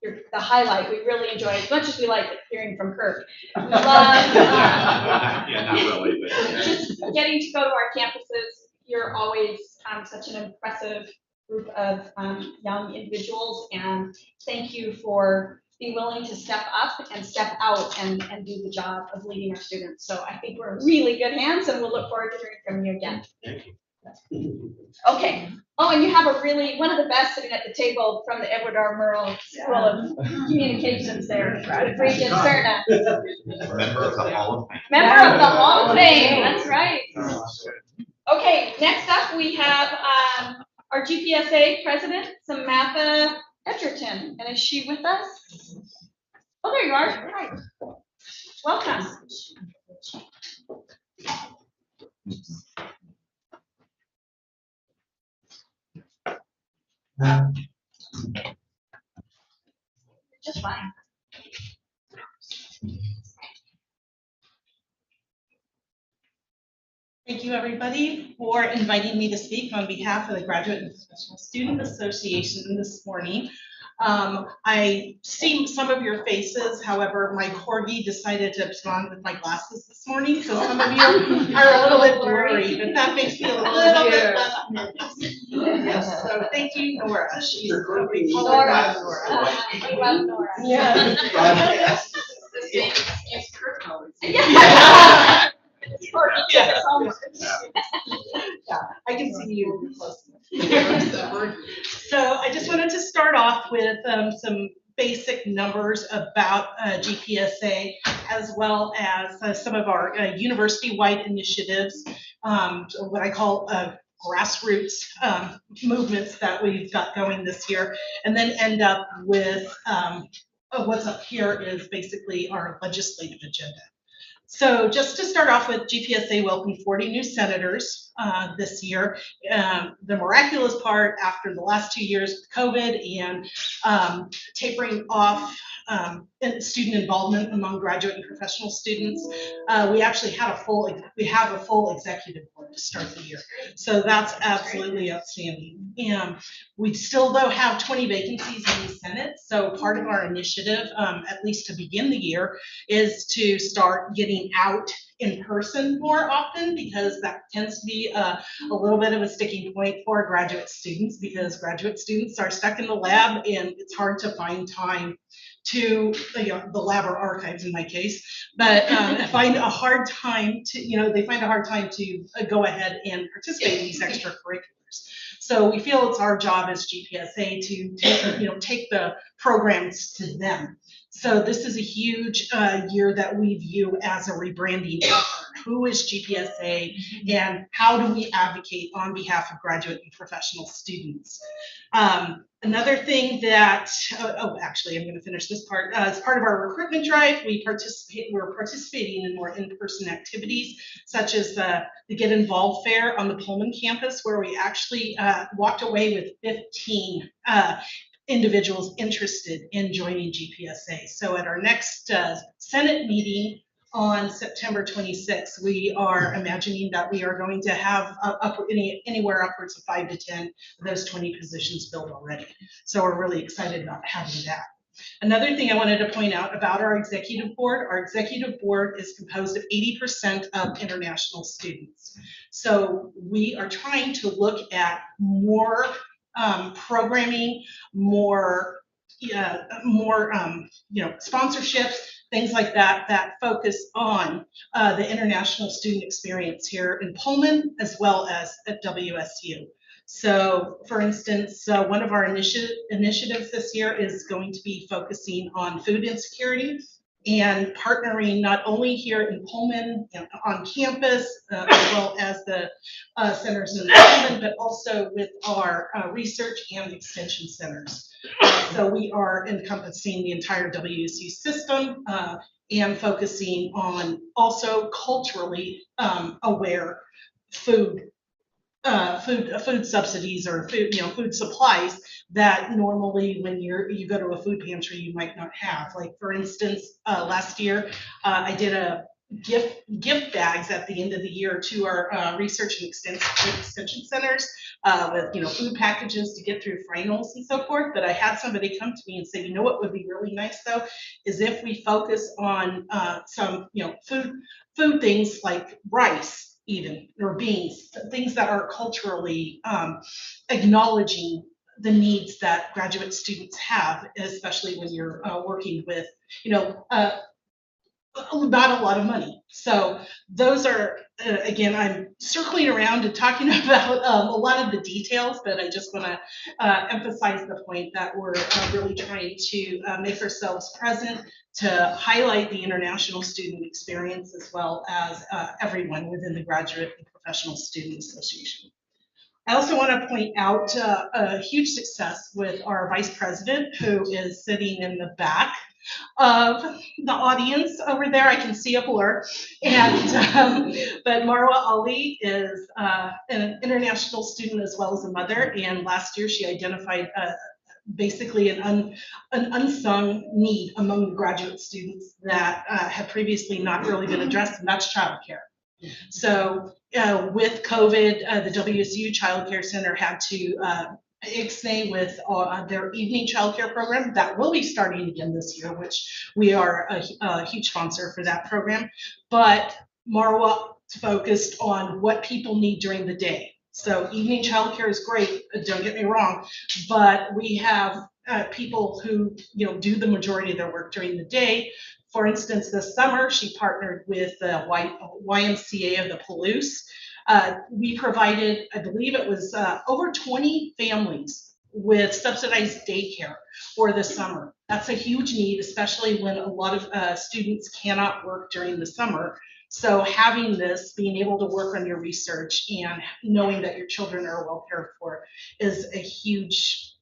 the highlight. We really enjoy it as much as we like hearing from Kirk. We love Yeah, not really, but just getting to go to our campuses. You're always such an impressive group of young individuals, and thank you for be willing to step up and step out and do the job of leading our students. So I think we're in really good hands, and we'll look forward to hearing from you again. Thank you. Okay. Oh, and you have one of the best sitting at the table from the Edward R. Murrow School of Communications there, Regent Serna. Member of the Hall of Fame. Member of the Hall of Fame, that's right. Okay, next up we have our GPSA president, Samantha Edgerton, and is she with us? Oh, there you are. Hi. Welcome. Just fine. Thank you, everybody, for inviting me to speak on behalf of the Graduate and Professional Student Association this morning. I see some of your faces, however, my corgi decided to abscond with my glasses this morning, so some of you are a little bit blurry, but that makes me a little bit less nervous. So thank you, Nora. She's we call her Nora. We love Nora. Yeah. Yeah. Yeah, I can see you close enough. So I just wanted to start off with some basic numbers about GPSA, as well as some of our university-wide initiatives, what I call grassroots movements that we've got going this year, and then end up with what's up here is basically our legislative agenda. So just to start off with, GPSA welcomed 40 new senators this year. The miraculous part, after the last 2 years of COVID and tapering off student involvement among graduate and professional students, we actually had a full executive board to start the year. So that's absolutely outstanding. And we still, though, have 20 vacancies in the Senate. So part of our initiative, at least to begin the year, is to start getting out in person more often, because that tends to be a little bit of a sticking point for graduate students, because graduate students are stuck in the lab and it's hard to find time to, the lab or archives in my case, but find a hard time to, they find a hard time to go ahead and participate in these extracurriculars. So we feel it's our job as GPSA to take the programs to them. So this is a huge year that we view as a rebranding effort. Who is GPSA, and how do we advocate on behalf of graduate and professional students? Another thing that, actually, I'm going to finish this part. As part of our recruitment drive, we're participating in more in-person activities, such as the Get Involved Fair on the Pullman campus, where we actually walked away with 15 individuals interested in joining GPSA. So at our next Senate meeting on September 26th, we are imagining that we are going to have anywhere upwards of 5 to 10 of those 20 positions filled already. So we're really excited about having that. Another thing I wanted to point out about our executive board is composed of 80% of international students. So we are trying to look at more programming, more sponsorships, things like that, that focus on the international student experience here in Pullman, as well as at WSU. So, for instance, one of our initiatives this year is going to be focusing on food insecurity and partnering not only here in Pullman on campus, as well as the centers in Pullman, but also with our research and extension centers. So we are encompassing the entire WSU system and focusing on also culturally aware food subsidies or food supplies that normally when you go to a food pantry you might not have. Like, for instance, last year I did a gift bags at the end of the year to our research and extension centers with food packages to get through finals and so forth. But I had somebody come to me and say, what would be really nice though is if we focus on some food things like rice, even, or beans, things that are culturally acknowledging the needs that graduate students have, especially when you're working with, not a lot of money. So those are, again, I'm circling around and talking about a lot of the details, but I just want to emphasize the point that we're really trying to make ourselves present to highlight the international student experience as well as everyone within the Graduate and Professional Student Association. I also want to point out a huge success with our vice president, who is sitting in the back of the audience over there. I can see a blur. And but Marwa Ali is an international student as well as a mother. And last year she identified basically an unsung need among the graduate students that had previously not really been addressed, and that's childcare. So with COVID, the WSU Child Care Center had to ixnay with their evening childcare program that will be starting again this year, which we are a huge sponsor for that program. But Marwa focused on what people need during the day. So evening childcare is great, don't get me wrong, but we have people who do the majority of their work during the day. For instance, this summer, she partnered with the YMCA of the Palouse. We provided, I believe it was over 20 families with subsidized daycare for the summer. That's a huge need, especially when a lot of students cannot work during the summer. So having this, being able to work on your research and knowing that your children are well cared for is a huge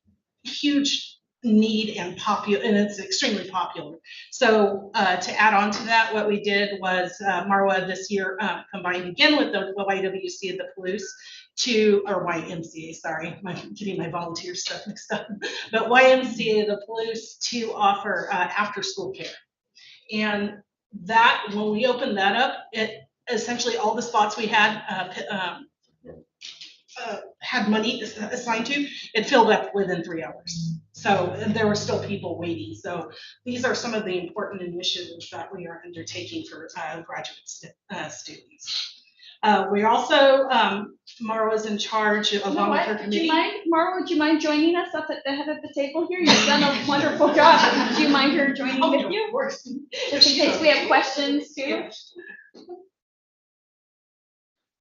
need and it's extremely popular. So to add on to that, what we did was Marwa this year combined again with the YWC of the Palouse or YMCA, sorry, I'm getting my volunteer stuff mixed up, but YMCA of the Palouse to offer after school care. And that, when we opened that up, it essentially all the spots we had had money assigned to, it filled up within 3 hours. So there were still people waiting. So these are some of the important initiatives that we are undertaking for graduate students. We're also, Marwa's in charge along with her committee. Marwa, would you mind joining us up at the head of the table here? You've done a wonderful job. Do you mind her joining with you? Just in case we have questions too.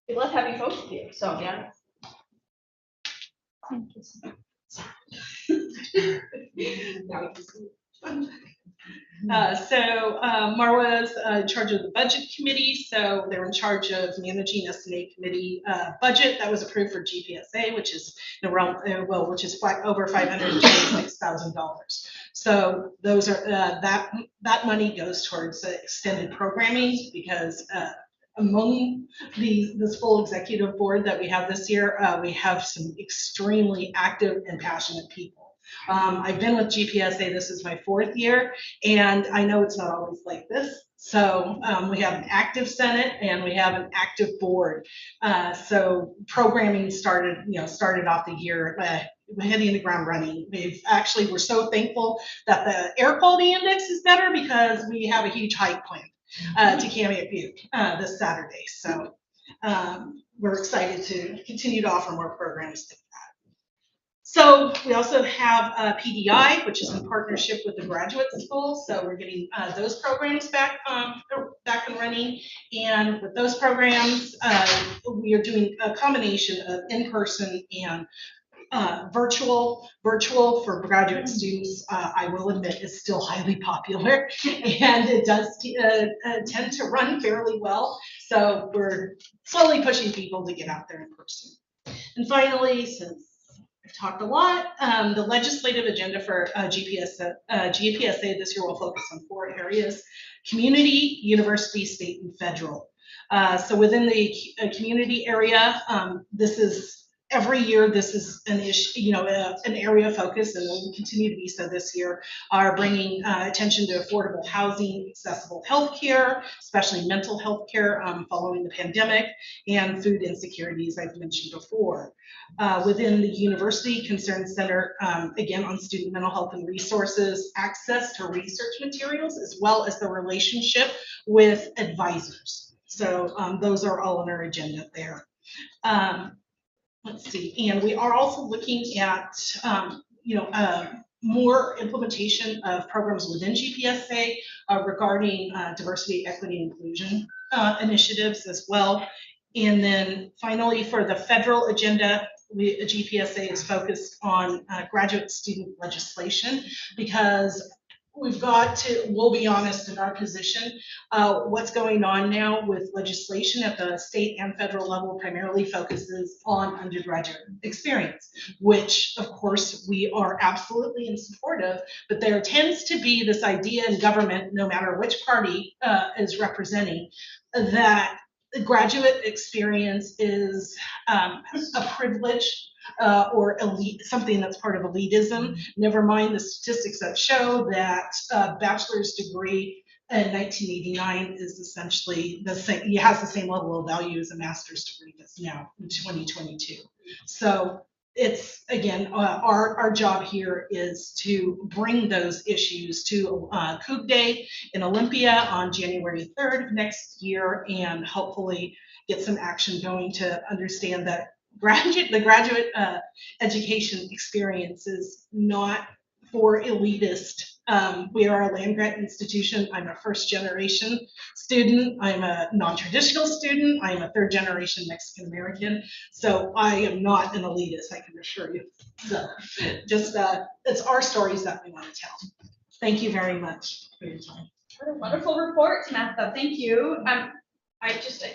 We love having folks here, so yeah. Thank you so much. Marwa's in charge of the budget committee, so they're in charge of managing S&A committee budget that was approved for GPSA, which is around which is over $526,000. So those are that money goes towards extended programming because. Among this full executive board that we have this year, we have some extremely active and passionate people. I've been with GPSA, this is my 4th year, and I know it's not always like this. So we have an active Senate and we have an active board. So programming started off the year hitting the ground running. We're so thankful that the air quality index is better because we have a huge hike planned. To Cameo Butte this Saturday. So we're excited to continue to offer more programs like that. So we also have PDI, which is in partnership with the graduate school. So we're getting those programs back and running. And with those programs, we are doing a combination of in-person and virtual for graduate students, I will admit, is still highly popular, and it does tend to run fairly well. So we're slowly pushing people to get out there in person. And finally, since I've talked a lot, the legislative agenda for GPSA this year will focus on 4 areas: community, university, state, and federal. So within the community area, this is every year, this is an issue, an area of focus, and will continue to be so this year, are bringing attention to affordable housing, accessible healthcare, especially mental health care following the pandemic, and food insecurity, as I've mentioned before. Within the University Concern Center, again, on student mental health and resources, access to research materials, as well as the relationship with advisors. So those are all on our agenda there. let's see, and we are also looking at, more implementation of programs within GPSA regarding diversity, equity, and inclusion initiatives as well. And then finally, for the federal agenda, GPSA is focused on graduate student legislation, because we've got to, we'll be honest in our position, what's going on now with legislation at the state and federal level primarily focuses on undergraduate experience, which of course we are absolutely in support of, but there tends to be this idea in government, no matter which party is representing, that graduate experience is a privilege or elite, something that's part of elitism. Never mind the statistics that show that a bachelor's degree in 1989 is essentially the same, it has the same level of value as a master's degree that's now in 2022. So it's, again, our job here is to bring those issues to Coug Day in Olympia on January 3rd of next year, and hopefully get some action going to understand that the graduate education experience is not for elitist. We are a land-grant institution. I'm a first-generation student. I'm a non-traditional student. I'm a third-generation Mexican-American. So I am not an elitist, I can assure you. So just, it's our stories that we want to tell. Thank you very much for your time. What a wonderful report, Samantha. Thank you. I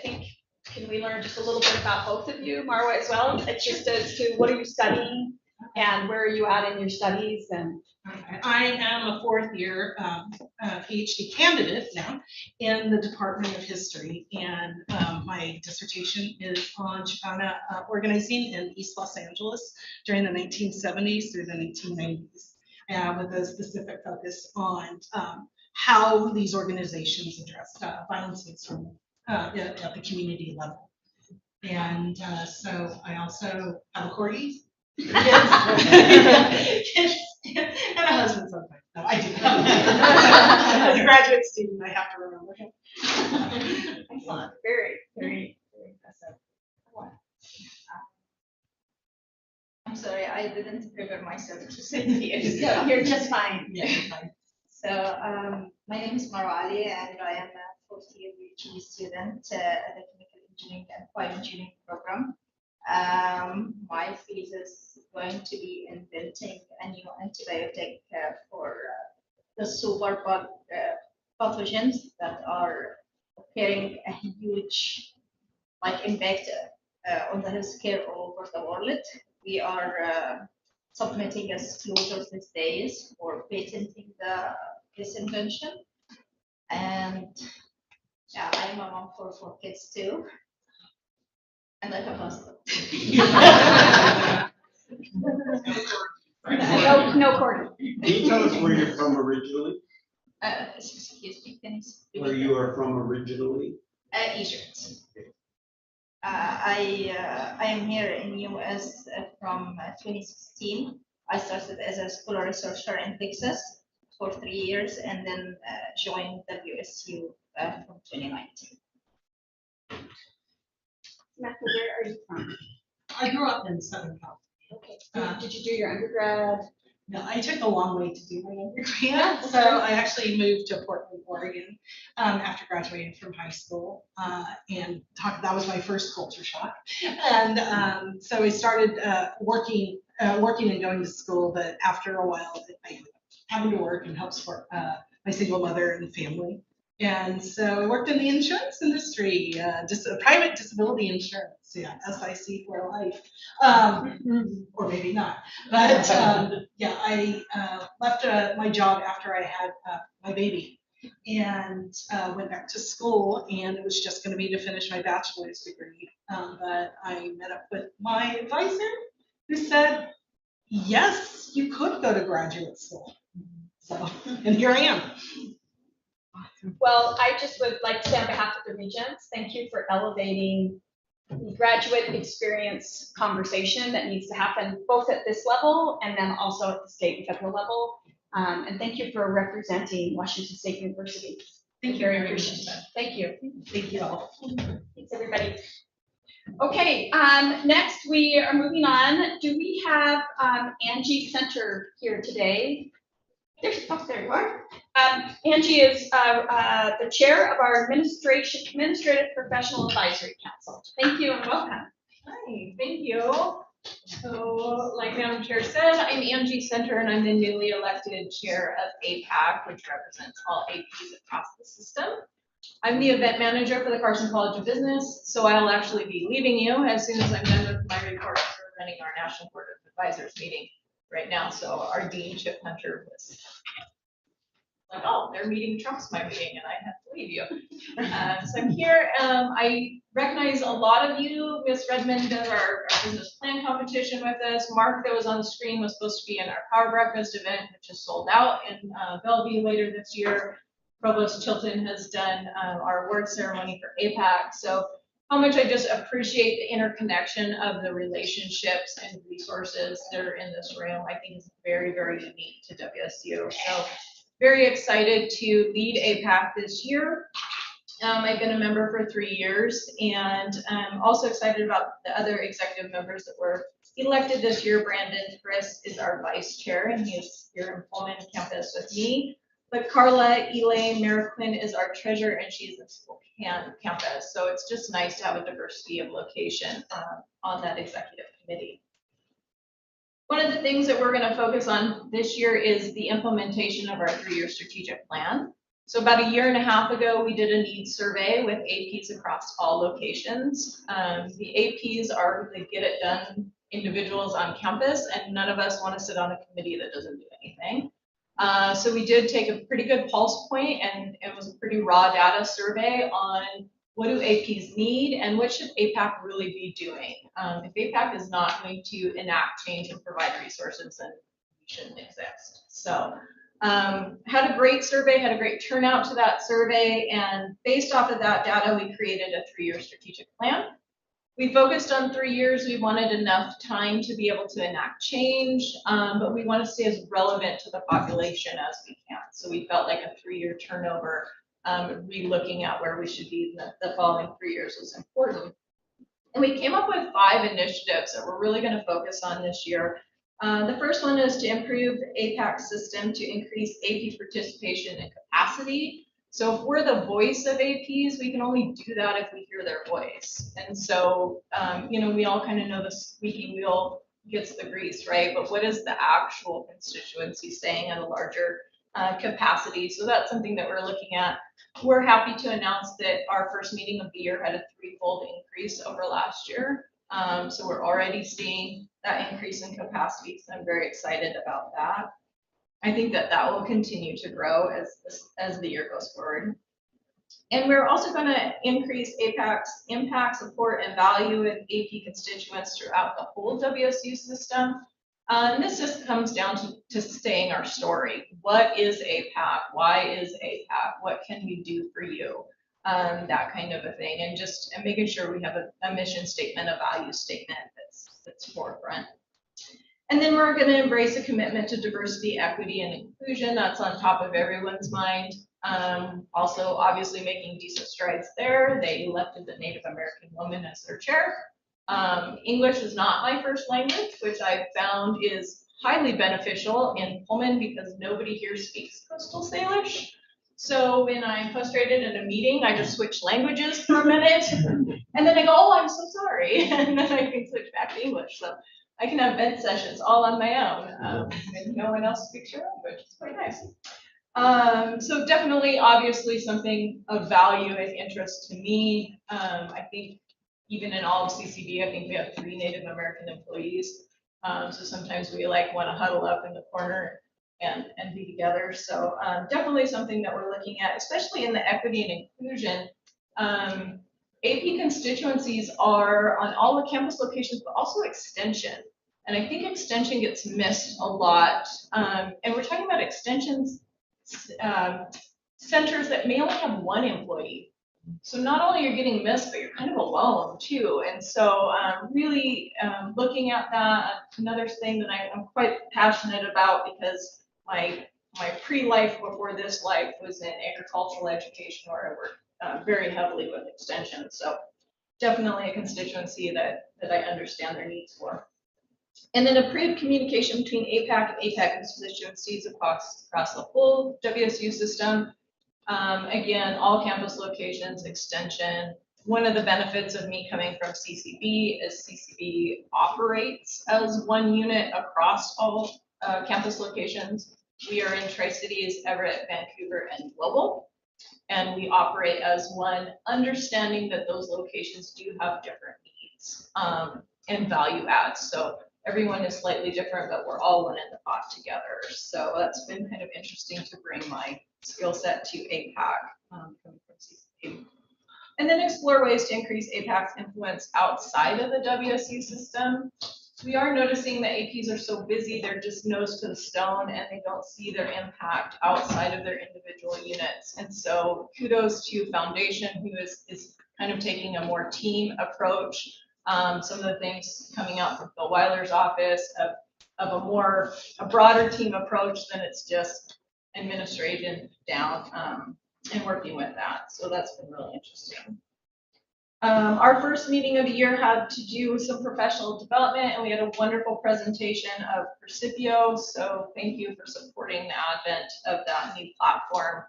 think, can we learn just a little bit about both of you, Marwa, as well? It's just as to what are you studying and where are you at in your studies? And I am a fourth year PhD candidate now in the Department of History, and my dissertation is on Chicana organizing in East Los Angeles during the 1970s through the 1990s, with a specific focus on how these organizations address violence against women at the community level. And so I also have a corgi, kids, and a husband sometimes. No, I do. As a graduate student, I have to remember him. excellent. Very, very, very impressive. I'm sorry, I didn't prepare myself to sit here. Yeah, you're just fine. Yeah, you're fine. So my name is Marwa Ali, and I am a fourth year PhD student at the Chemical Engineering and Bioengineering program. My thesis is going to be inventing a new antibiotic for the superbug pathogens that are carrying a huge impact on the healthcare all over the world. We are submitting disclosures these days for patenting this invention. And yeah, I am a mom for 4 kids too. And I have husband. No corgi. Can you tell us where you're from originally? Excuse me, can you Where you are from originally? Egypt. I am here in US from 2016. I started as a scholar researcher in Texas for 3 years, and then joined WSU from 2019. Samantha, where are you from? I grew up in Southern California. Okay. Did you do your undergrad? No, I took a long way to do my undergrad. So I actually moved to Portland, Oregon after graduating from high school. And that was my first culture shock. And so I started working and going to school, but after a while, I having to work and help support my single mother and family. And so I worked in the insurance industry, just a private disability insurance, yeah, SIC for life, or maybe not. But yeah, I left my job after I had my baby, and went back to school, and it was just going to be to finish my bachelor's degree. But I met up with my advisor, who said, yes, you could go to graduate school. So, and here I am. Well, I just would like to say on behalf of the Regents, thank you for elevating the graduate experience conversation that needs to happen both at this level and then also at the state and federal level. And thank you for representing Washington State University. Thank you Very very appreciative. much. Thank you. Thank you all. Thanks, everybody. Okay, next we are moving on. Do we have Angie Center here today? There you are. Angie is the chair of our Administrative Professional Advisory Council. Thank you and welcome. Hi, thank you. So, like Madam Chair said, I'm Angie Center and I'm the newly elected chair of APAC, which represents all APs across the system. I'm the event manager for the Carson College of Business, so I'll actually be leaving you as soon as I'm done with my report. We're running our National Board of Advisors meeting right now, so our Dean Chip Hunter was like, oh, their meeting trumps my meeting and I have to leave you. So I'm here. I recognize a lot of you. Miss Redmond does our business plan competition with us. Mark that was on the screen was supposed to be in our Power Breakfast event, which is sold out in Bellevue later this year. Provost Chilton has done our award ceremony for APAC. So how much I just appreciate the interconnection of the relationships and resources that are in this room. I think is very, very unique to WSU. So very excited to lead APAC this year. I've been a member for 3 years, and I'm also excited about the other executive members that were elected this year. Brandon Chris is our vice chair, and he is here in Pullman campus with me. But Carla Elaine Mariquin is our treasurer, and she's in Spokane campus. So it's just nice to have a diversity of location on that executive committee. One of the things that we're going to focus on this year is the implementation of our 3-year strategic plan. So about a year and a half ago, we did a needs survey with APs across all locations. The APs are the get it done individuals on campus, and none of us want to sit on a committee that doesn't do anything. So we did take a pretty good pulse point, and it was a pretty raw data survey on what do APs need and what should APAC really be doing. If APAC is not going to enact change and provide resources, then we shouldn't exist. So had a great survey, had a great turnout to that survey, and based off of that data, we created a 3-year strategic plan. We focused on 3 years. We wanted enough time to be able to enact change, but we want to stay as relevant to the population as we can. So we felt like a 3-year turnover, re-looking at where we should be in the following 3 years was important. And we came up with 5 initiatives that we're really going to focus on this year. The first one is to improve the APAC system to increase AP participation and capacity. So if we're the voice of APs, we can only do that if we hear their voice. And so, we all kind of know the squeaky wheel gets the grease, right? But what is the actual constituency saying at a larger capacity? So that's something that we're looking at. We're happy to announce that our first meeting of the year had a 3-fold increase over last year. So we're already seeing that increase in capacity. So I'm very excited about that. I think that will continue to grow as the year goes forward. And we're also going to increase APAC's impact, support, and value with AP constituents throughout the whole WSU system. And this just comes down to saying our story. What is APAC? Why is APAC? What can we do for you? That kind of a thing. And making sure we have a mission statement, a value statement that's forefront. And then we're going to embrace a commitment to diversity, equity, and inclusion. That's on top of everyone's mind. Also, obviously, making decent strides there. They elected the Native American woman as their chair. English is not my first language, which I found is highly beneficial in Pullman because nobody here speaks Coastal Salish. So when I'm frustrated in a meeting, I just switch languages for a minute, and then I go, oh, I'm so sorry, and then I can switch back to English. So I can have vent sessions all on my own when no one else speaks your language. It's quite nice. So definitely, obviously, something of value and interest to me. I think even in all of CCD, I think we have 3 Native American employees. So sometimes we want to huddle up in the corner and be together. So definitely something that we're looking at, especially in the equity and inclusion. AP constituencies are on all the campus locations, but also extension. And I think extension gets missed a lot. And we're talking about extensions centers that may only have 1 employee. So not only you're getting missed, but you're kind of alone too. And so really looking at that, another thing that I'm quite passionate about because my pre-life before this life was in agricultural education where I worked very heavily with extension. So definitely a constituency that I understand their needs for. And then improved communication between APAC and APAC constituencies across the whole WSU system. Again, all campus locations, extension. One of the benefits of me coming from CCB is CCB operates as one unit across all campus locations. We are in Tri-Cities, Everett, Vancouver, and Global. And we operate as one, understanding that those locations do have different needs and value adds. So everyone is slightly different, but we're all one in the pot together. So that's been kind of interesting to bring my skill set to APAC coming from CCP. And then explore ways to increase APAC's influence outside of the WSU system. We are noticing that APs are so busy, they're just nose to the stone and they don't see their impact outside of their individual units. And so kudos to Foundation, who is kind of taking a more team approach. Some of the things coming out from Phil Weiler's office of a broader team approach than it's just administration down and working with that. So that's been really interesting. Our first meeting of the year had to do with some professional development, and we had a wonderful presentation of Percipio. So thank you for supporting the advent of that new platform.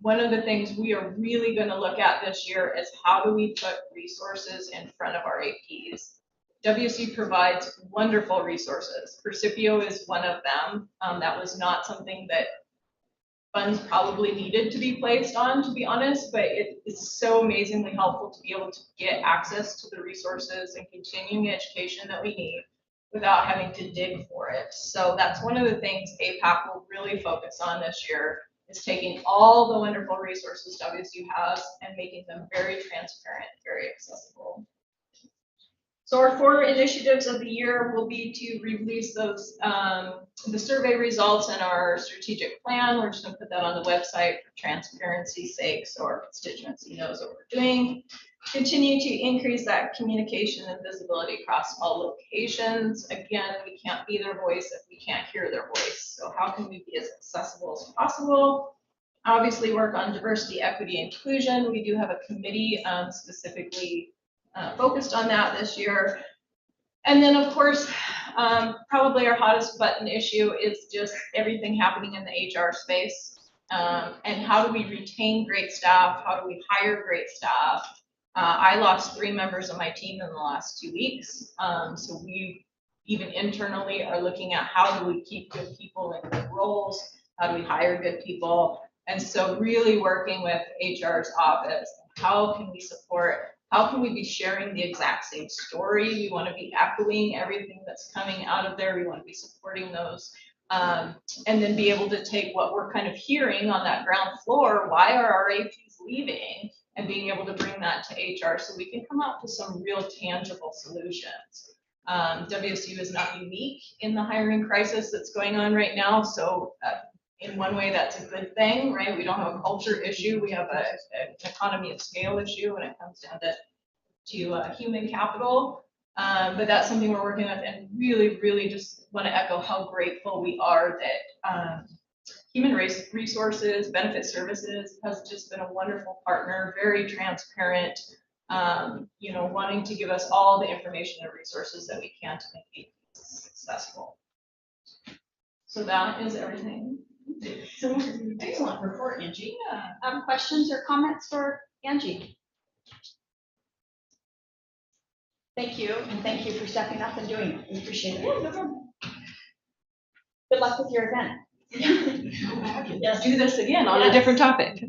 One of the things we are really going to look at this year is how do we put resources in front of our APs. WSU provides wonderful resources. Percipio is one of them. That was not something that funds probably needed to be placed on, to be honest, but it is so amazingly helpful to be able to get access to the resources and continuing education that we need without having to dig for it. So that's one of the things APAC will really focus on this year, is taking all the wonderful resources WSU has and making them very transparent, very accessible. So our 4 initiatives of the year will be to release those, the survey results and our strategic plan. We're just gonna put that on the website for transparency's sake, so our constituency knows what we're doing. Continue to increase that communication and visibility across all locations. Again, we can't be their voice if we can't hear their voice. So how can we be as accessible as possible? Obviously work on diversity, equity, inclusion. We do have a committee specifically focused on that this year. And then of course, probably our hottest button issue is just everything happening in the HR space. And how do we retain great staff? How do we hire great staff? I lost 3 members of my team in the last 2 weeks. So we even internally are looking at how do we keep good people in good roles? How do we hire good people? And so really working with HR's office, how can we support? How can we be sharing the exact same story? We want to be echoing everything that's coming out of there. We want to be supporting those. And then be able to take what we're kind of hearing on that ground floor, why are our APs leaving? And being able to bring that to HR so we can come up with some real tangible solutions. WSU is not unique in the hiring crisis that's going on right now. So in one way, that's a good thing, right? We don't have a culture issue. We have an economy of scale issue when it comes down to human capital. But that's something we're working with, and really, really just want to echo how grateful we are that Human Resources, Benefit Services has just been a wonderful partner, very transparent, wanting to give us all the information and resources that we can to make it successful. So that is everything. So excellent report, Angie. Questions or comments for Angie? Thank you, and thank you for stepping up and doing it. We appreciate it. Yeah, no problem. Good luck with your event. Yes, do this again on a different topic.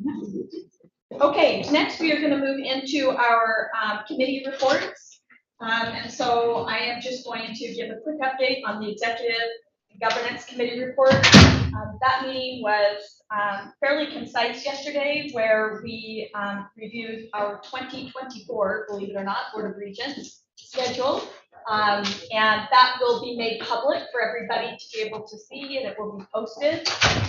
Okay, next we are going to move into our committee reports. And so I am just going to give a quick update on the Executive Governance Committee report. That meeting was fairly concise yesterday, where we reviewed our 2024, believe it or not, Board of Regents schedule. And that will be made public for everybody to be able to see, and it will be posted.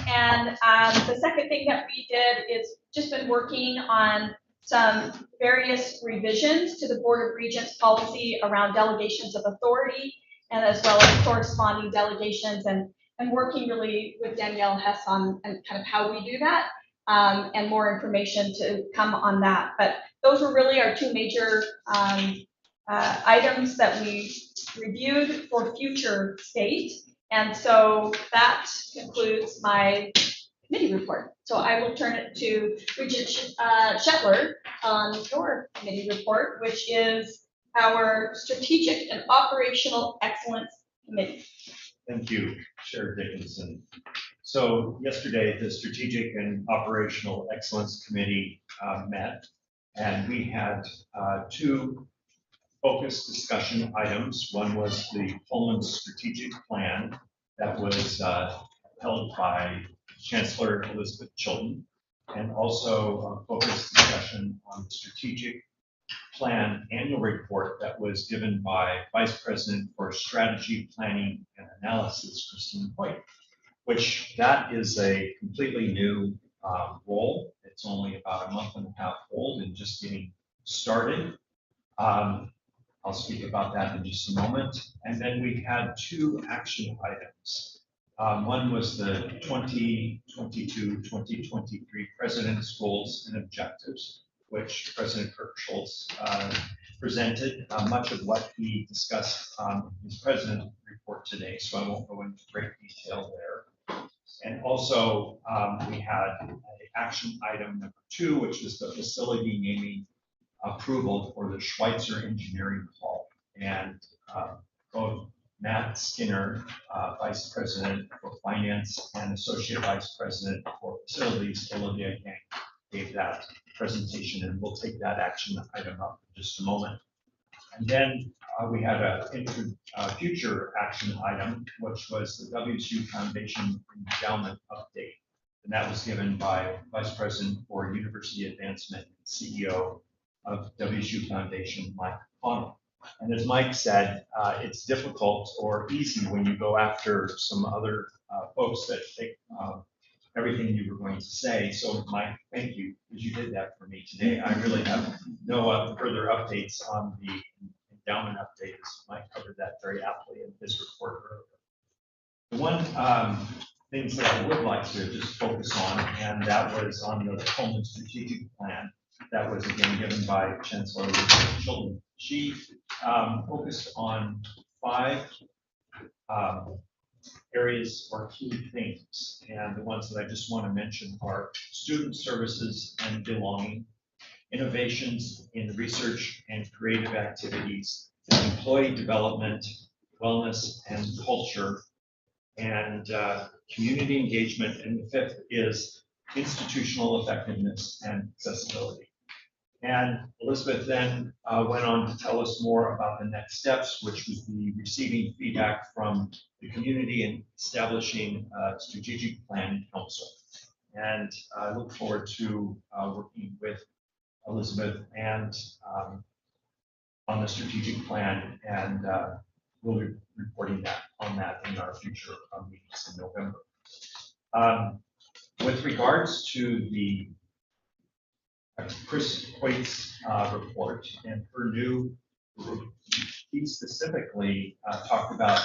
And the second thing that we did is just been working on some various revisions to the Board of Regents policy around delegations of authority, and as well as corresponding delegations, and working really with Danielle Hess on and kind of how we do that. and more information to come on that. But those were really our two major items that we reviewed for future state. And so that concludes my committee report. So I will turn it to Regent Shetler on your committee report, which is our Strategic and Operational Excellence Committee. Thank you, Chair Dickinson. So yesterday, the Strategic and Operational Excellence Committee met, and we had two focused discussion items. One was the Pullman strategic plan that was held by Chancellor Elizabeth Chilton, and also a focused discussion on the strategic plan annual report that was given by Vice President for Strategy, Planning, and Analysis, Christine Hoyt, which that is a completely new role. It's only about a month and a half old and just getting started. I'll speak about that in just a moment. And then we had two action items. One was the 2022-2023 President's Goals and Objectives, which President Kirk Schultz presented much of what he discussed in his President report today, so I won't go into great detail there. And also we had action item number 2, which was the facility naming approval for the Schweitzer Engineering Hall. And both Matt Skinner, Vice President for Finance, and Associate Vice President for Facilities, Olivia Yang, gave that presentation, and we'll take that action item up in just a moment. And then we had a future action item, which was the WSU Foundation Endowment Update. And that was given by Vice President for University Advancement and CEO of WSU Foundation, Mike Connell. And as Mike said, it's difficult or easy when you go after some other folks that think everything you were going to say. So Mike, thank you, because you did that for me today. I really have no further updates on the endowment updates. Mike covered that very aptly in his report earlier. The one things that I would like to just focus on, and that was on the Pullman strategic plan that was again given by Chancellor Elizabeth Chilton. She focused on 5 areas or key things, and the ones that I just want to mention are student services and belonging, innovations in research and creative activities, employee development, wellness and culture, and community engagement. And the 5th is institutional effectiveness and accessibility. And Elizabeth then went on to tell us more about the next steps, which was the receiving feedback from the community and establishing a strategic plan council. And I look forward to working with Elizabeth and on the strategic plan, and we'll be reporting on that in our future meetings in November. With regards to the Chris Hoyt's report and her new group, he specifically talked about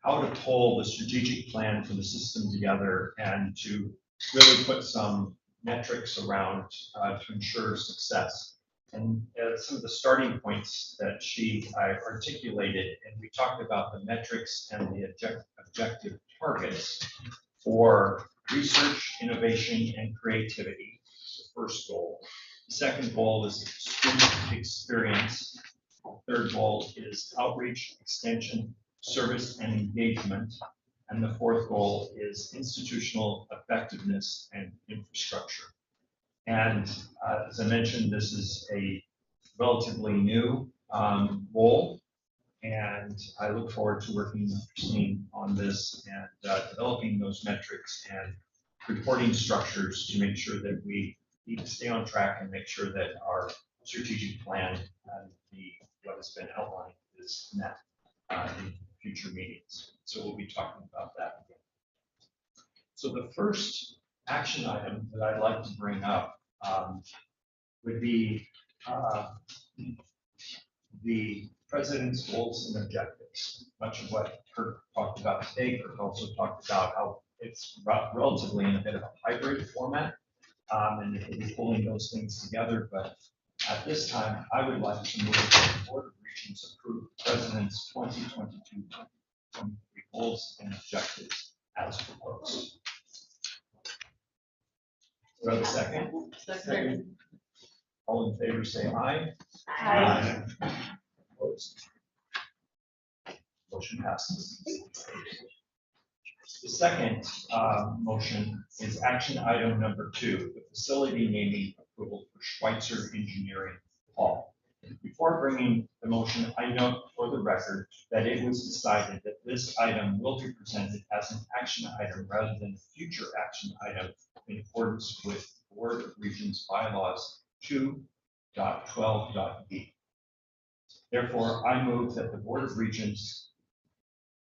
how to pull the strategic plan for the system together and to really put some metrics around to ensure success. And some of the starting points that she articulated, and we talked about the metrics and the objective targets for research, innovation, and creativity, the first goal. The second goal is student experience. The third goal is outreach, extension, service, and engagement. And the fourth goal is institutional effectiveness and infrastructure. And as I mentioned, this is a relatively new role, and I look forward to working with Christine on this and developing those metrics and reporting structures to make sure that we need to stay on track and make sure that our strategic plan and what has been outlined is met in future meetings. So we'll be talking about that again. So the first action item that I'd like to bring up would be the President's goals and objectives. Much of what Kirk talked about today, Kirk also talked about how it's relatively in a bit of a hybrid format. and we'll be pulling those things together, but at this time, I would like to move that the Board of Regents approve the President's 2022-2023 goals and objectives as proposed. Do I have a second? Second. All in favor, say aye. Aye. Opposed? Motion passes. The second motion is action item number 2, the facility naming approval for Schweitzer Engineering Hall. Before bringing the motion, I note for the record that it was decided that this item will be presented as an action item rather than a future action item in accordance with Board of Regents bylaws 2.12.b. Therefore, I move that the Board of Regents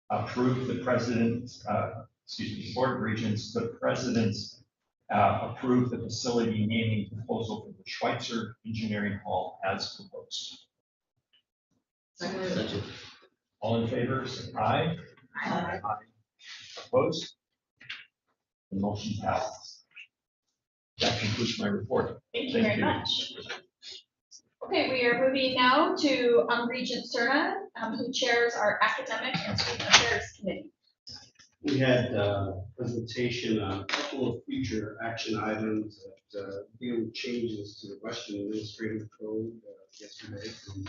approve the president's, Board of Regents, the president's approve the facility naming proposal for the Schweitzer Engineering Hall as proposed. Second. All in favor, say aye. Aye. Opposed? The motion passes. That concludes my report. Thank you very much. Okay, we are moving now to Regent Cerna, who chairs our Academic and Student Affairs Committee. We had a presentation on a couple of future action items that deal with changes to the Western Administrative Code yesterday from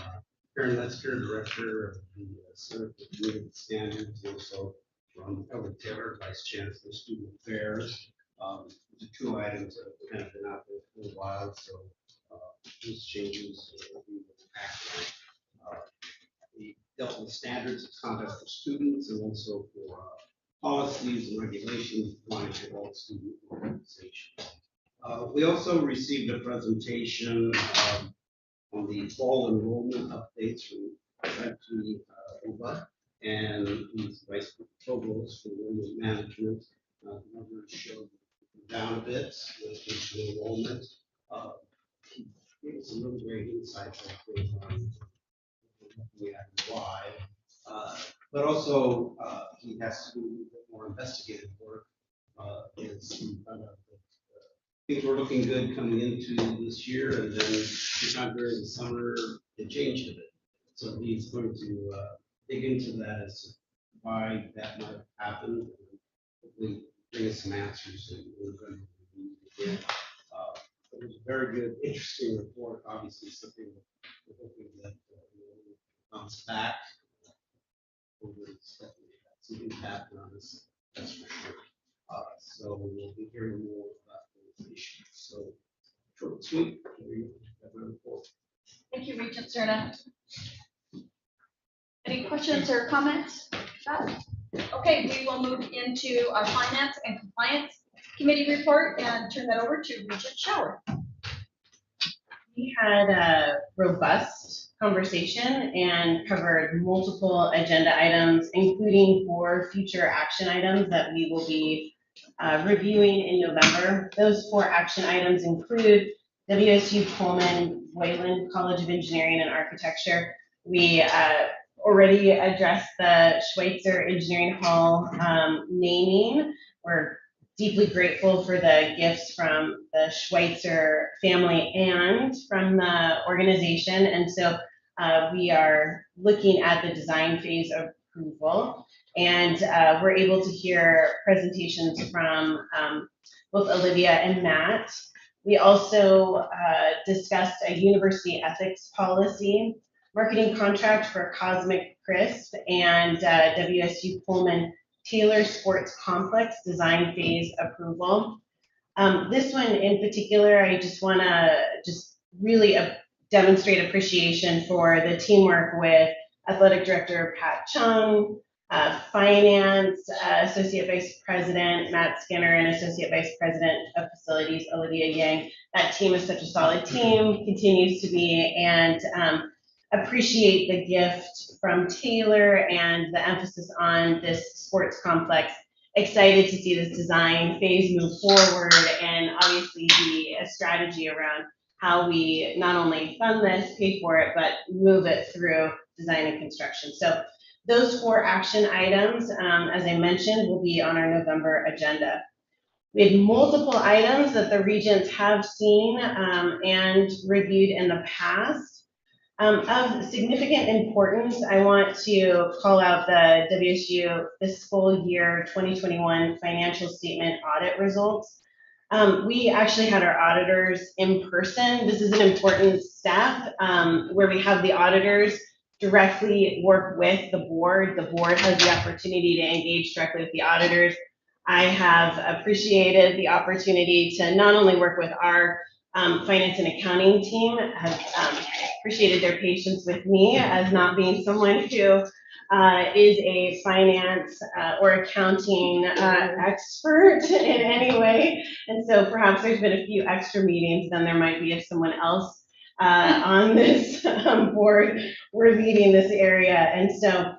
Karen Letzker, Director of the Center for Community Standards, and also from Elder Taylor, Vice Chancellor of Student Affairs. The 2 items that have kind of been out there for a while, so these changes will be acted on. We dealt with standards of conduct for students and also for policies and regulations applying to all student organizations. We also received a presentation on the fall enrollment updates from Becky Oba and his Vice Provost for Enrollment Management. The numbers showed down a bit with enrollment. Gave us a little great insight on why. But also, he has to do a little bit more investigative work. Things were looking good coming into this year, and then sometime during the summer, it changed a bit. So he's going to dig into that as to why that might have happened, and hopefully bring us some answers, and we're going to review it again. It was a very good, interesting report, obviously something we're hoping that comes back. It's definitely had some impact on us, that's for sure. So we'll be hearing more about those issues. So short and sweet, there you have my report. Thank you, Regent Cerna. Any questions or comments? Okay, we will move into our Finance and Compliance Committee report and turn that over to Regent Shower. We had a robust conversation and covered multiple agenda items, including 4 future action items that we will be reviewing in November. Those 4 action items include WSU Pullman Wayland College of Engineering and Architecture. We already addressed the Schweitzer Engineering Hall naming. We're deeply grateful for the gifts from the Schweitzer family and from the organization. And so we are looking at the design phase of approval. And we're able to hear presentations from both Olivia and Matt. We also discussed a university ethics policy, marketing contract for Cosmic Crisp, and WSU Pullman Taylor Sports Complex design phase approval. This one in particular, I just want to really demonstrate appreciation for the teamwork with Athletic Director Pat Chung, Finance Associate Vice President Matt Skinner, and Associate Vice President of Facilities Olivia Yang. That team is such a solid team, continues to be, and appreciate the gift from Taylor and the emphasis on this sports complex. Excited to see this design phase move forward and obviously be a strategy around how we not only fund this, pay for it, but move it through design and construction. So those 4 action items, as I mentioned, will be on our November agenda. We had multiple items that the regents have seen and reviewed in the past. Of significant importance, I want to call out the WSU fiscal year 2021 financial statement audit results. We actually had our auditors in person. This is an important step where we have the auditors directly work with the board. The board has the opportunity to engage directly with the auditors. I have appreciated the opportunity to not only work with our finance and accounting team, have appreciated their patience with me as not being someone who is a finance or accounting expert in any way. And so perhaps there's been a few extra meetings than there might be if someone else on this board were leading this area. And so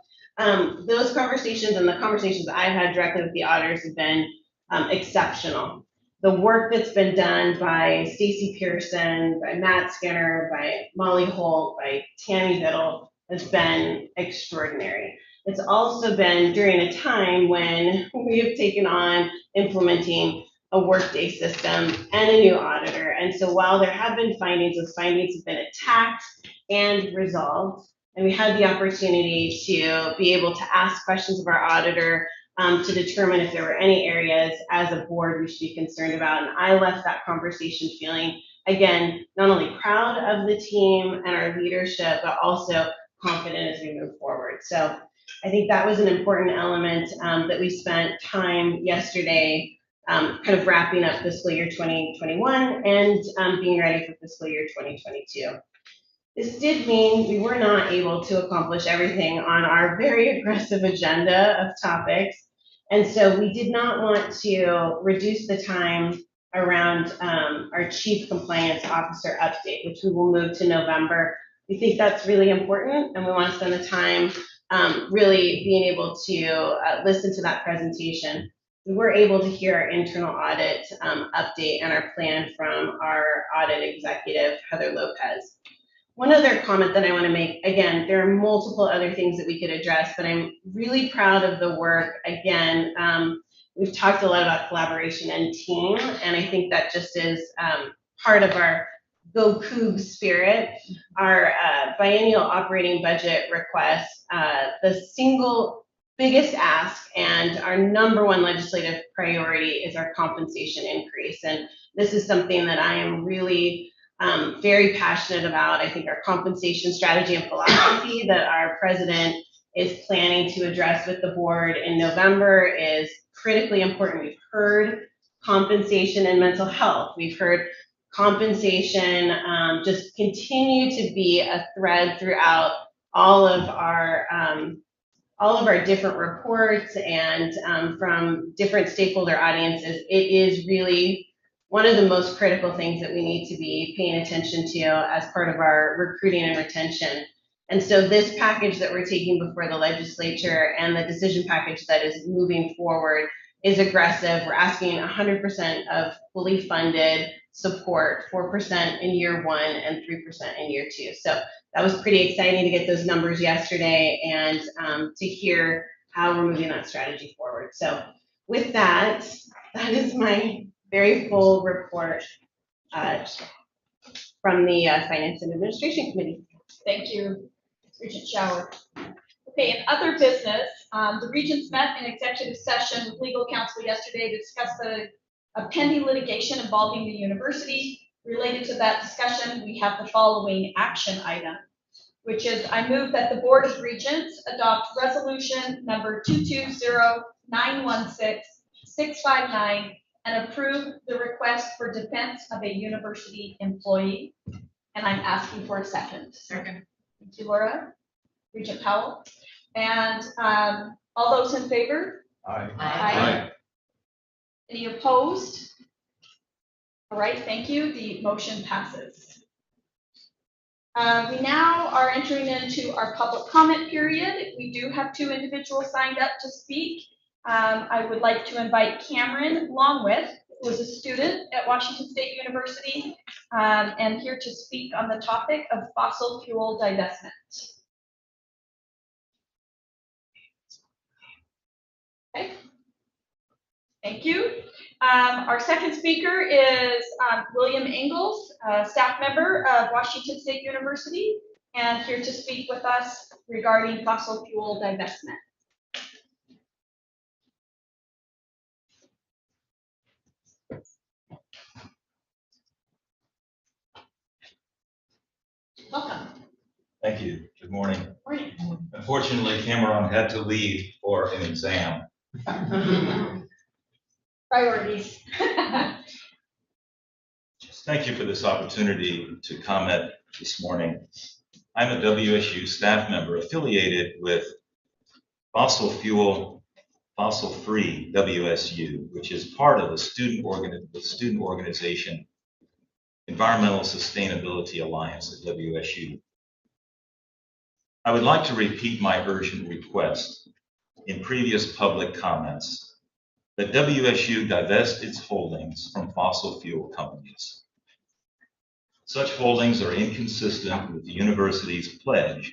those conversations and the conversations I've had directly with the auditors have been exceptional. The work that's been done by Stacy Pearson, by Matt Skinner, by Molly Holt, by Tammy Biddle has been extraordinary. It's also been during a time when we have taken on implementing a workday system and a new auditor. And so while there have been findings, those findings have been attacked and resolved. And we had the opportunity to be able to ask questions of our auditor to determine if there were any areas as a board we should be concerned about. And I left that conversation feeling, again, not only proud of the team and our leadership, but also confident as we move forward. So I think that was an important element that we spent time yesterday kind of wrapping up fiscal year 2021 and being ready for fiscal year 2022. This did mean we were not able to accomplish everything on our very aggressive agenda of topics. And so we did not want to reduce the time around our Chief Compliance Officer update, which we will move to November. We think that's really important, and we want to spend the time really being able to listen to that presentation. We were able to hear our internal audit update and our plan from our audit executive, Heather Lopez. One other comment that I want to make, again, there are multiple other things that we could address, but I'm really proud of the work. Again, we've talked a lot about collaboration and team, and I think that just is part of our Go Cougs spirit. Our biennial operating budget request, the single biggest ask and our number one legislative priority is our compensation increase. And this is something that I am really very passionate about. I think our compensation strategy and philosophy that our president is planning to address with the board in November is critically important. We've heard compensation and mental health. We've heard compensation just continue to be a thread throughout all of our different reports and from different stakeholder audiences. It is really one of the most critical things that we need to be paying attention to as part of our recruiting and retention. And so this package that we're taking before the legislature and the decision package that is moving forward is aggressive. We're asking 100% of fully funded support, 4% in year one and 3% in year two. So that was pretty exciting to get those numbers yesterday and to hear how we're moving that strategy forward. So with that, that is my very full report from the Finance and Administration Committee. Thank you, Regent Shower. Okay, in other business, the Regents met in executive session with legal counsel yesterday to discuss a pending litigation involving the university. Related to that discussion, we have the following action item, which is I move that the Board of Regents adopt resolution number 220916659 and approve the request for defense of a university employee. And I'm asking for a second. Second. Thank you, Laura. Regent Powell. And all those in favor? Aye. Aye. Any opposed? All right, thank you. The motion passes. We now are entering into our public comment period. We do have 2 individuals signed up to speak. I would like to invite Cameron Longwith, who is a student at Washington State University, and here to speak on the topic of fossil fuel divestment. Okay. Thank you. Our second speaker is William Ingalls, a staff member of Washington State University, and here to speak with us regarding fossil fuel divestment. Welcome. Thank you. Good morning. Morning. Unfortunately, Cameron had to leave for an exam. Priorities. Thank you for this opportunity to comment this morning. I'm a WSU staff member affiliated with fossil-free WSU, which is part of the student organization Environmental Sustainability Alliance at WSU. I would like to repeat my urgent request in previous public comments that WSU divest its holdings from fossil fuel companies. Such holdings are inconsistent with the university's pledge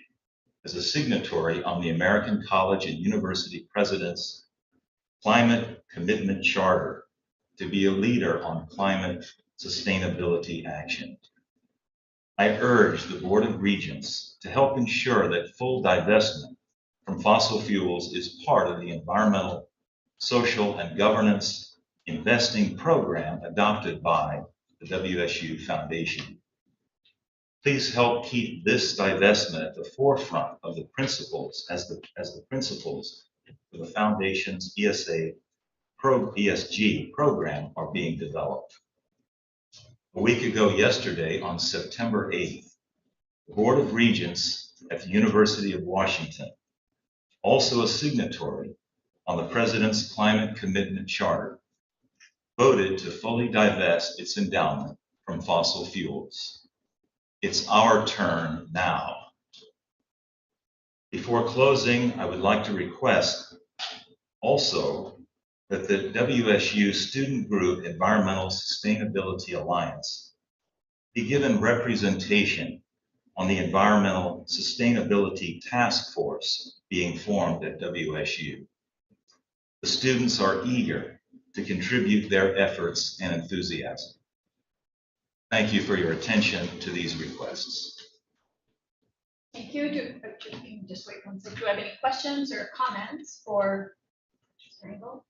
as a signatory on the American College and University President's Climate Commitment Charter to be a leader on climate sustainability action. I urge the Board of Regents to help ensure that full divestment from fossil fuels is part of the environmental, social, and governance investing program adopted by the WSU Foundation. Please help keep this divestment at the forefront of the principles as the principles for the Foundation's ESG program are being developed. A week ago yesterday, on September 8th, the Board of Regents at the University of Washington, also a signatory on the President's Climate Commitment Charter, voted to fully divest its endowment from fossil fuels. It's our turn now. Before closing, I would like to request also that the WSU Student Group Environmental Sustainability Alliance be given representation on the Environmental Sustainability Task Force being formed at WSU. The students are eager to contribute their efforts and enthusiasm. Thank you for your attention to these requests. Thank you. Just wait one second. Do you have any questions or comments for Mr. Engel?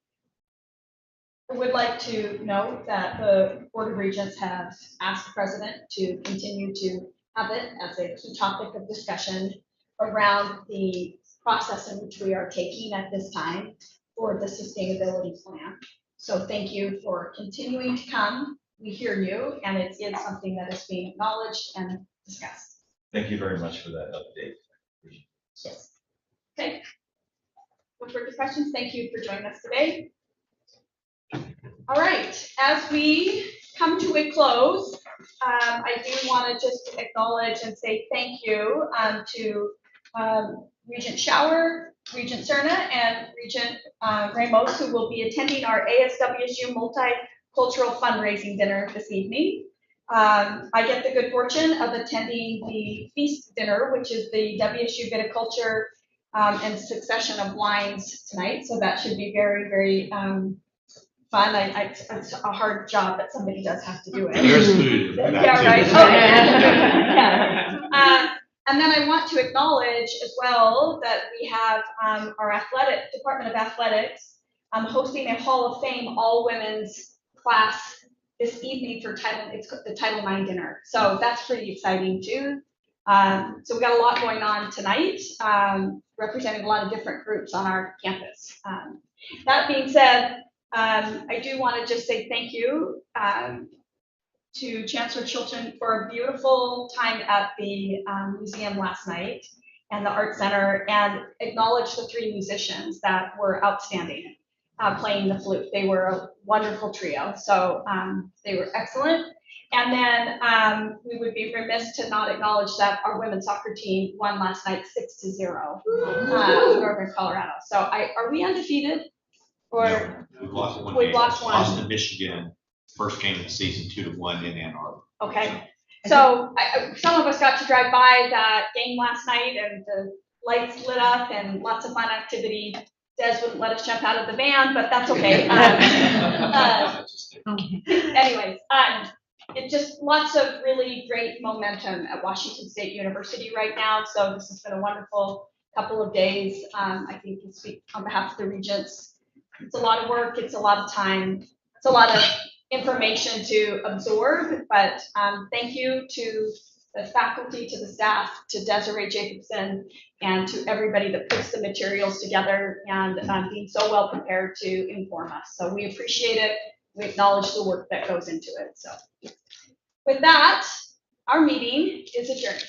I would like to note that the Board of Regents has asked the President to continue to have it as a key topic of discussion around the process in which we are taking at this time for the sustainability plan. So thank you for continuing to come. We hear you, and it is something that is being acknowledged and discussed. Thank you very much for that update. Yes. Okay. No further questions. Thank you for joining us today. All right. As we come to a close, I do want to just acknowledge and say thank you to Regent Schauer, Regent Cerna, and Regent Ramos, who will be attending our ASWSU Multicultural Fundraising Dinner this evening. I get the good fortune of attending the feast dinner, which is the WSU Viticulture and Succession of Wines tonight. So that should be very, very fun. It's a hard job, but somebody does have to do it. There's food. Yeah, right. Oh, yeah. And then I want to acknowledge as well that we have our Department of Athletics hosting a Hall of Fame all women's class this evening for the Title IX dinner. So that's pretty exciting too. So we got a lot going on tonight, representing a lot of different groups on our campus. That being said, I do want to just say thank you to Chancellor Chilton for a beautiful time at the museum last night and the Art Center, and acknowledge the three musicians that were outstanding playing the flute. They were a wonderful trio, so they were excellent. And then we would be remiss to not acknowledge that our women's soccer team won last night 6-0 Northern Colorado. So are we undefeated? Or no, we've lost one. We've lost one. Lost to Michigan, first game of the season, 2-1 in Ann Arbor. Okay. So some of us got to drive by that game last night, and the lights lit up and lots of fun activity Des wouldn't let us jump out of the van, but that's okay. Anyways, it just lots of really great momentum at Washington State University right now. So this has been a wonderful couple of days. I think you speak on behalf of the Regents. It's a lot of work. It's a lot of time. It's a lot of information to absorb. But thank you to the faculty, to the staff, to Desiree Jacobson, and to everybody that puts the materials together and being so well prepared to inform us. So we appreciate it. We acknowledge the work that goes into it. So with that, our meeting is adjourned.